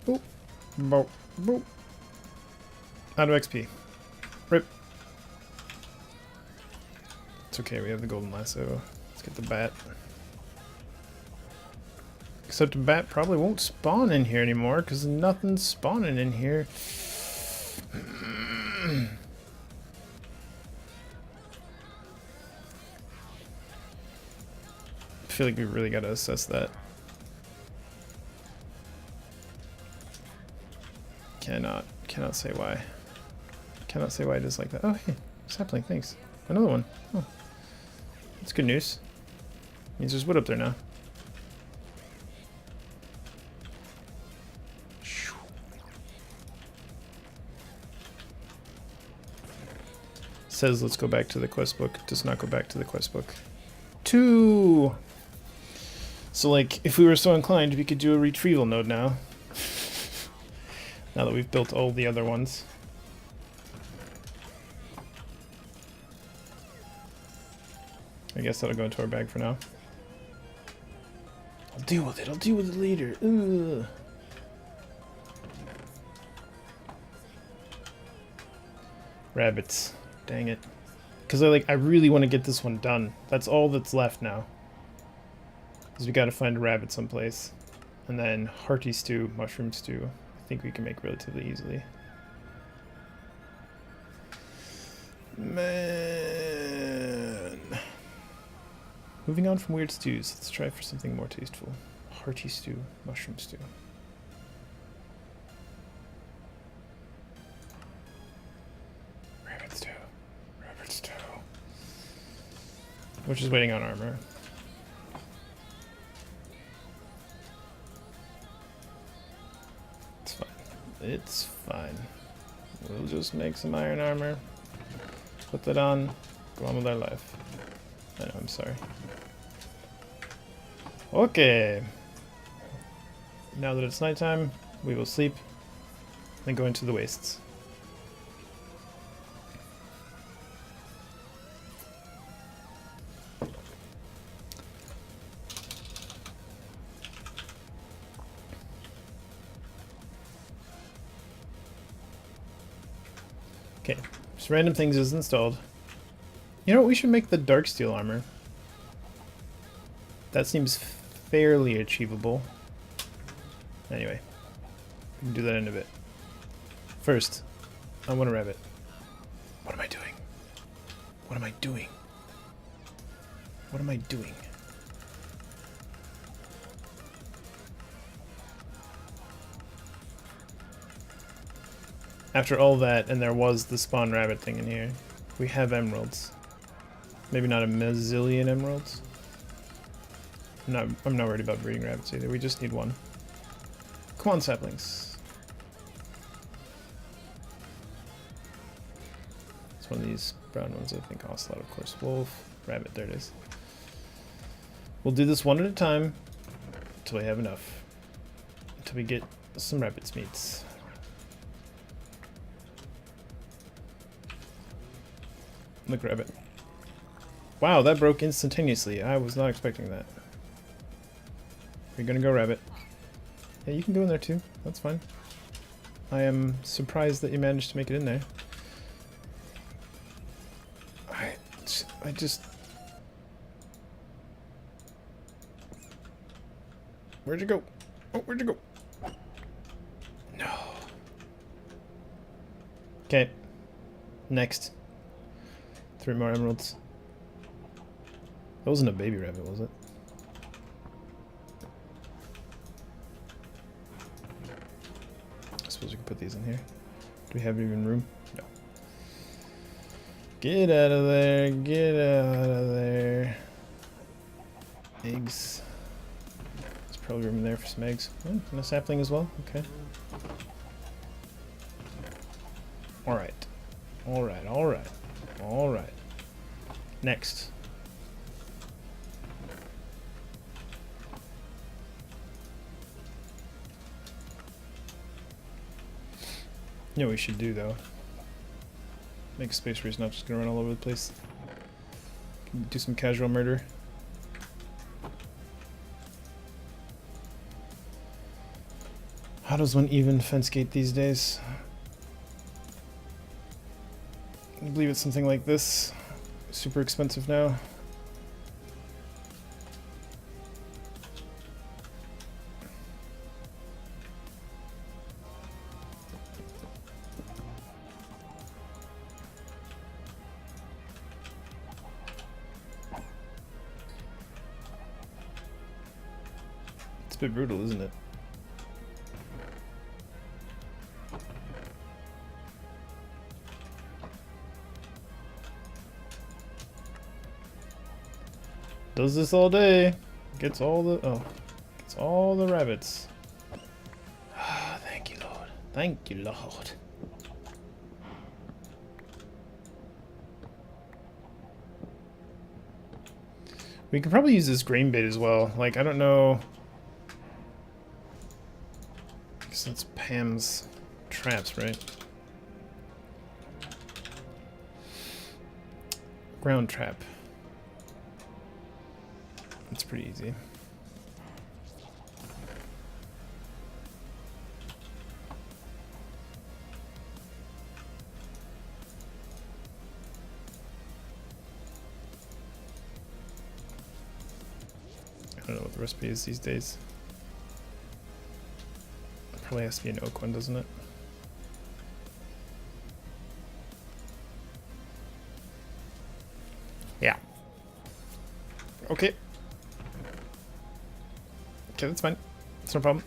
Boop. Boop. Boop. Out of XP. Rip. It's okay, we have the golden lasso. Let's get the bat. Except the bat probably won't spawn in here anymore, because nothing's spawning in here. I feel like we really gotta assess that. Cannot say why. Cannot say why it is like that. Oh, hey, sapling, thanks. Another one. Oh, that's good news. Means there's wood up there now. Says let's go back to the quest book. Does not go back to the quest book. 2! So like, if we were so inclined, we could do a retrieval node now. Now that we've built all the other ones. I guess that'll go into our bag for now. I'll deal with it. I'll deal with it later. Ugh. Rabbits. Dang it. Because I really want to get this one done. That's all that's left now. Because we got to find a rabbit someplace. And then hearty stew, mushroom stew. I think we can make relatively easily. Man. Moving on from weird stews, let's try for something more tasteful. Hearty stew, mushroom stew. Rabbit stew. Rabbit stew. We're just waiting on armor. It's fine. It's fine. We'll just make some iron armor. Put that on. Go on with our life. I know, I'm sorry. Okay. Now that it's nighttime, we will sleep and go into the wastes. Okay, just random things is installed. You know what? We should make the dark steel armor. That seems fairly achievable. Anyway, we can do that in a bit. First, I want a rabbit. What am I doing? What am I doing? What am I doing? After all that, and there was the spawn rabbit thing in here, we have emeralds. Maybe not a mazillion emeralds. I'm not worried about breeding rabbits either. We just need one. Come on, saplings. It's one of these brown ones, I think. Ocelot, of course. Wolf, rabbit, there it is. We'll do this one at a time until we have enough. Until we get some rabbit's meats. Look, rabbit. Wow, that broke instantaneously. I was not expecting that. You're gonna go, rabbit. Yeah, you can go in there too. That's fine. I am surprised that you managed to make it in there. I just... Where'd you go? Oh, where'd you go? No. Okay. Next. 3 more emeralds. That wasn't a baby rabbit, was it? I suppose we can put these in here. Do we have even room? No. Get out of there. Get out of there. Eggs. There's probably room in there for some eggs. Oh, and a sapling as well? Okay. Alright. Alright, alright. Alright. Next. You know what we should do, though? Make a space where he's not just gonna run all over the place. Do some casual murder. How does one even fence gate these days? I believe it's something like this. Super expensive now. It's a bit brutal, isn't it? Does this all day. Gets all the gets all the rabbits. Ah, thank you, Lord. Thank you, Lord. We could probably use this grain bait as well. Like, I don't know. I guess that's Pam's traps, right? Ground trap. It's pretty easy. I don't know what the recipe is these days. It probably has to be an oak one, doesn't it? Yeah. Okay. Okay, that's fine. It's no problem.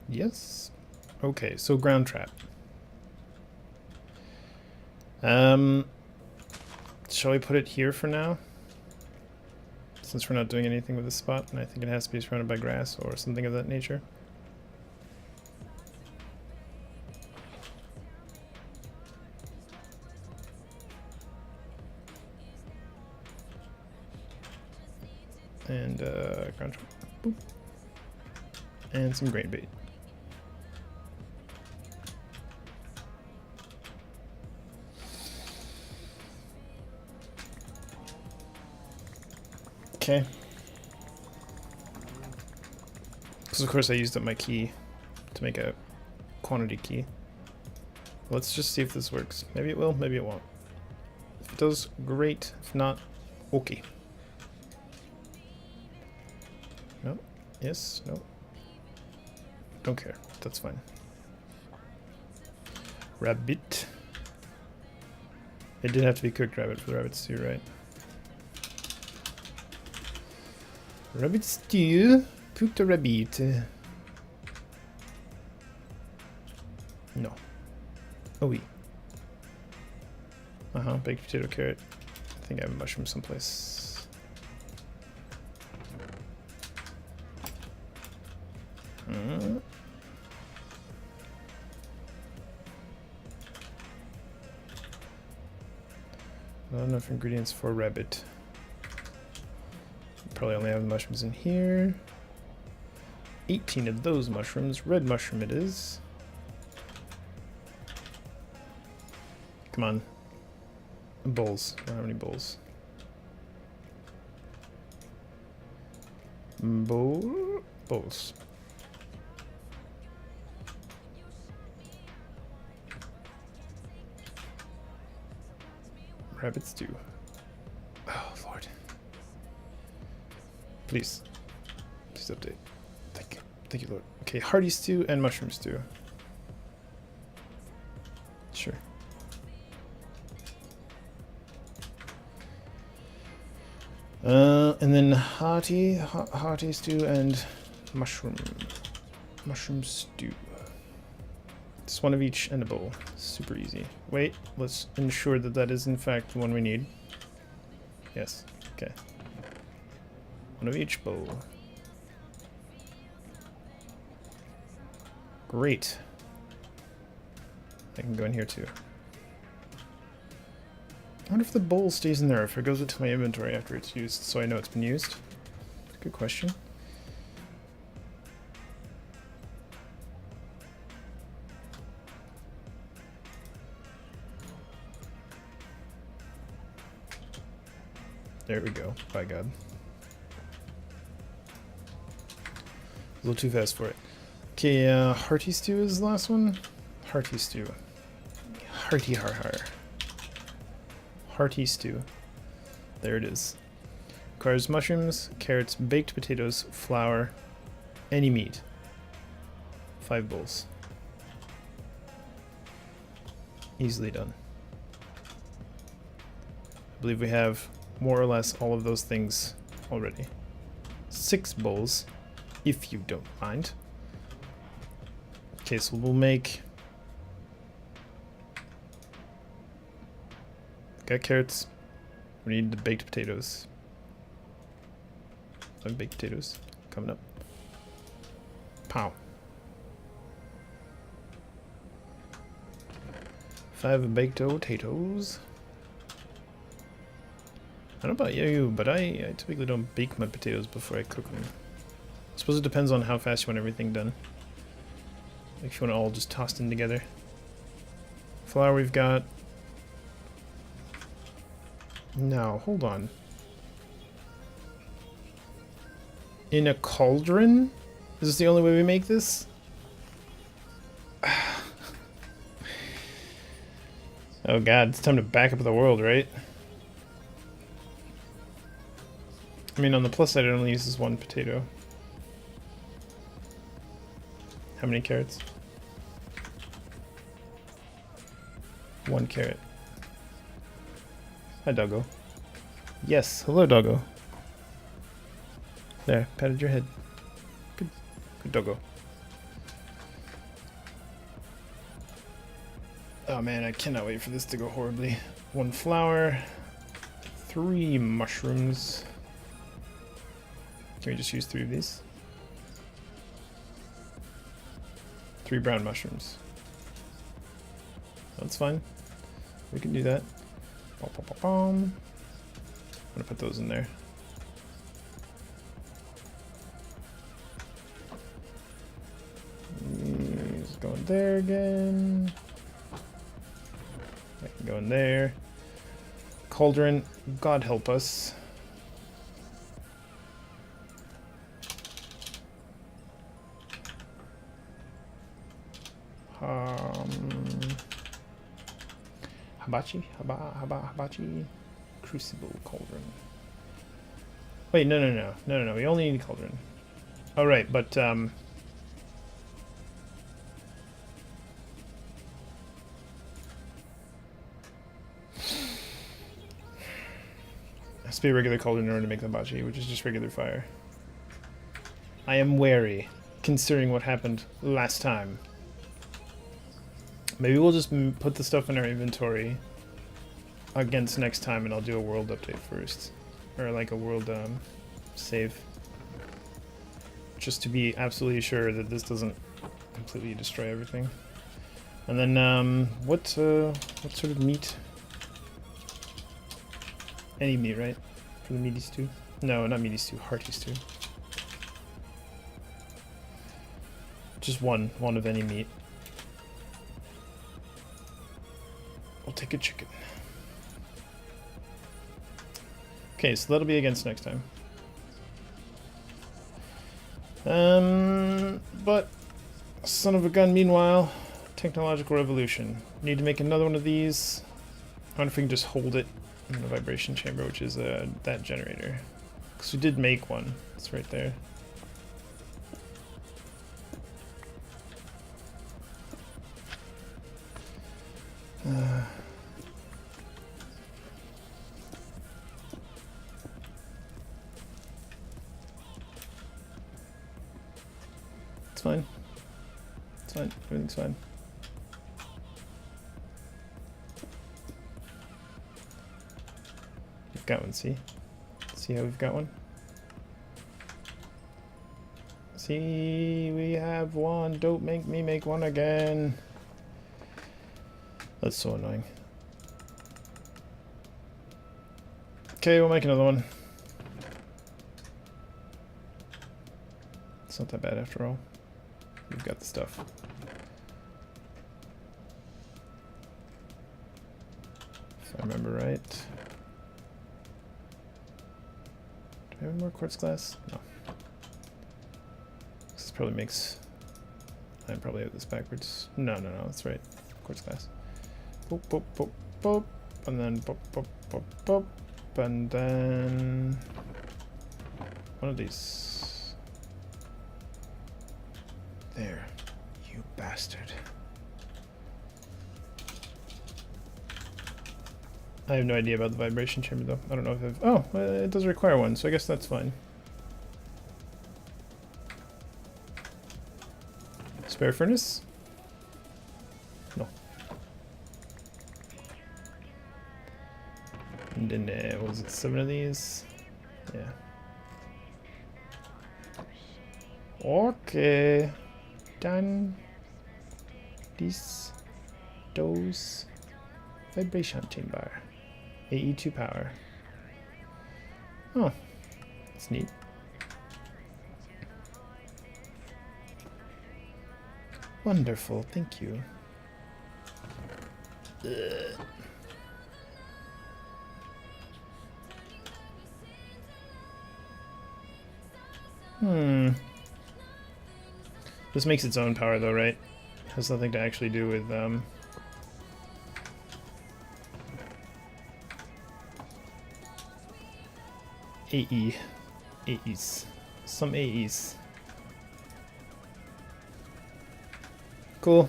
Yes. Okay, so ground trap. Shall we put it here for now? Since we're not doing anything with this spot, and I think it has to be surrounded by grass or something of that nature. And ground trap. Boop. And some grain bait. Okay. Because of course I used up my key to make a quantity key. Let's just see if this works. Maybe it will, maybe it won't. If it does, great. If not, okay. No. Yes. No. Don't care. That's fine. Rabbit. It did have to be cooked rabbit for the rabbit stew, right? Rabbit stew. Cooked a rabbit. No. Oh, oui. Baked potato, carrot. I think I have a mushroom someplace. Not enough ingredients for rabbit. Probably only have mushrooms in here. 18 of those mushrooms. Red mushroom it is. Come on. Bowls. I don't have any bowls. Bowls. Rabbit stew. Oh, Lord. Please. Please update. Thank you. Thank you, Lord. Okay, hearty stew and mushroom stew. Sure. And then hearty stew and mushroom stew. Just one of each and a bowl. Super easy. Wait, let's ensure that that is in fact the one we need. Yes. Okay. One of each bowl. Great. I can go in here too. I wonder if the bowl stays in there, if it goes into my inventory after it's used, so I know it's been used. Good question. There we go. By God. A little too fast for it. Okay, hearty stew is the last one. Hearty stew. Hearty har har. Hearty stew. There it is. Requires mushrooms, carrots, baked potatoes, flour, any meat. 5 bowls. Easily done. I believe we have more or less all of those things already. 6 bowls, if you don't mind. Okay, so we'll make... Got carrots. We need the baked potatoes. 5 baked potatoes coming up. Pow. 5 baked potatoes. I don't know about you, but I typically don't bake my potatoes before I cook them. I suppose it depends on how fast you want everything done. Like if you want it all just tossed in together. Flour we've got. Now, hold on. In a cauldron? Is this the only way we make this? Oh God, it's time to back up the world, right? I mean, on the plus side, it only uses 1 potato. How many carrots? 1 carrot. Hi, doggo. Yes, hello, doggo. There, patted your head. Good, good doggo. Oh man, I cannot wait for this to go horribly. 1 flour, 3 mushrooms. Can we just use 3 of these? 3 brown mushrooms. That's fine. We can do that. I'm gonna put those in there. go in there again. I can go in there. Cauldron, God help us. Hibachi. Crucible cauldron. Wait, no. We only need cauldron. Oh, right, but, has to be a regular cauldron in order to make the hibachi, which is just regular fire. I am wary, considering what happened last time. Maybe we'll just put the stuff in our inventory against next time, and I'll do a world update first. Or like a world save. Just to be absolutely sure that this doesn't completely destroy everything. And then, what sort of meat? Any meat, right? For the meaty stew? No, not meaty stew, hearty stew. Just one of any meat. I'll take a chicken. Okay, so that'll be against next time. But son of a gun, meanwhile, technological revolution. Need to make another one of these. I wonder if we can just hold it in the vibration chamber, which is that generator. Because we did make one. It's right there. It's fine. It's fine. Everything's fine. We've got one, see? See how we've got one? See, we have one. Don't make me make one again. That's so annoying. Okay, we'll make another one. It's not that bad after all. We've got the stuff. If I remember right. Do I have any more quartz glass? No. This probably makes... I probably have this backwards. No, that's right. Quartz glass. Boop, boop, boop, boop. And then boop, boop, boop, boop. And then... one of these. There, you bastard. I have no idea about the vibration chamber though. I don't know if I've... oh, it does require one, so I guess that's fine. Spare furnace? No. And then, what was it, 7 of these? Yeah. Okay. Done. Those vibration chamber. AE2 power. Oh, that's neat. Wonderful, thank you. This makes its own power though, right? Has nothing to actually do with, AE. AEs. Some AEs. Cool.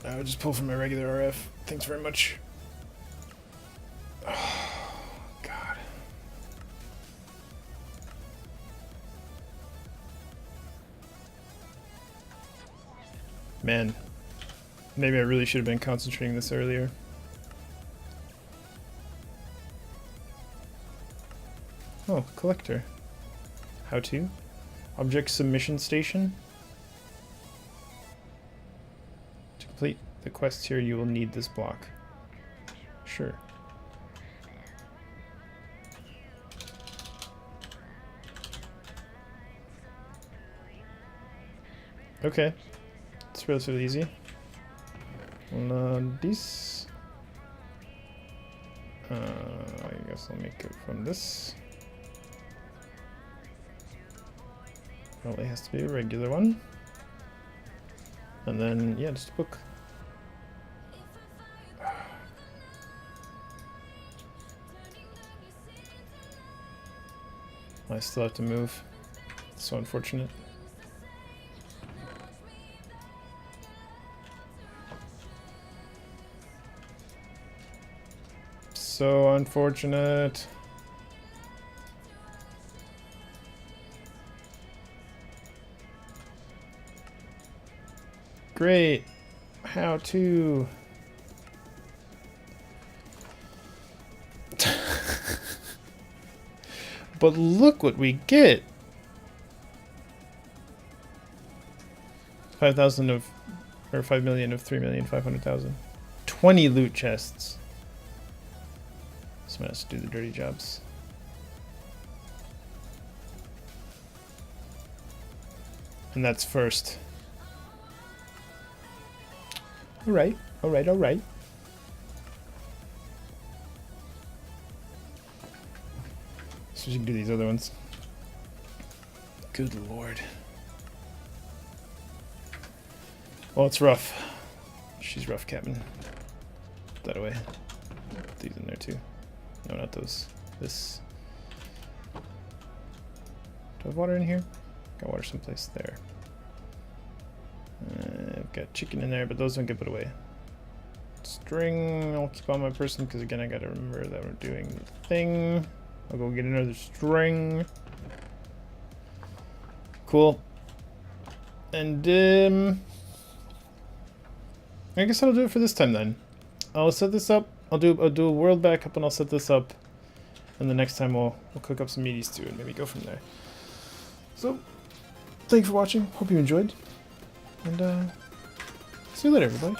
I would just pull from my regular RF. Thanks very much. Oh, God. Man. Maybe I really should have been concentrating this earlier. Oh, collector. How to? Object submission station. To complete the quest here, you will need this block. Sure. Okay. It's relatively easy. And this. I guess I'll make it from this. Probably has to be a regular one. And then, yeah, just a book. I still have to move. It's so unfortunate. So unfortunate. Great. How to? But look what we get. 5,000 of, or 5 million of 3,500,000. 20 loot chests. Someone has to do the dirty jobs. And that's first. Alright, alright, alright. So you can do these other ones. Good lord. Well, it's rough. She's rough, Captain. Put that away. Put these in there too. No, not those. This. Do I have water in here? Got water someplace there. I've got chicken in there, but those don't get put away. String, I'll keep on my person because again I gotta remember that we're doing the thing. I'll go get another string. Cool. And I guess I'll do it for this time then. I'll set this up. I'll do a world backup and I'll set this up. And the next time we'll cook up some meaty stew and maybe go from there. So, thanks for watching. Hope you enjoyed. And see you later, everybody.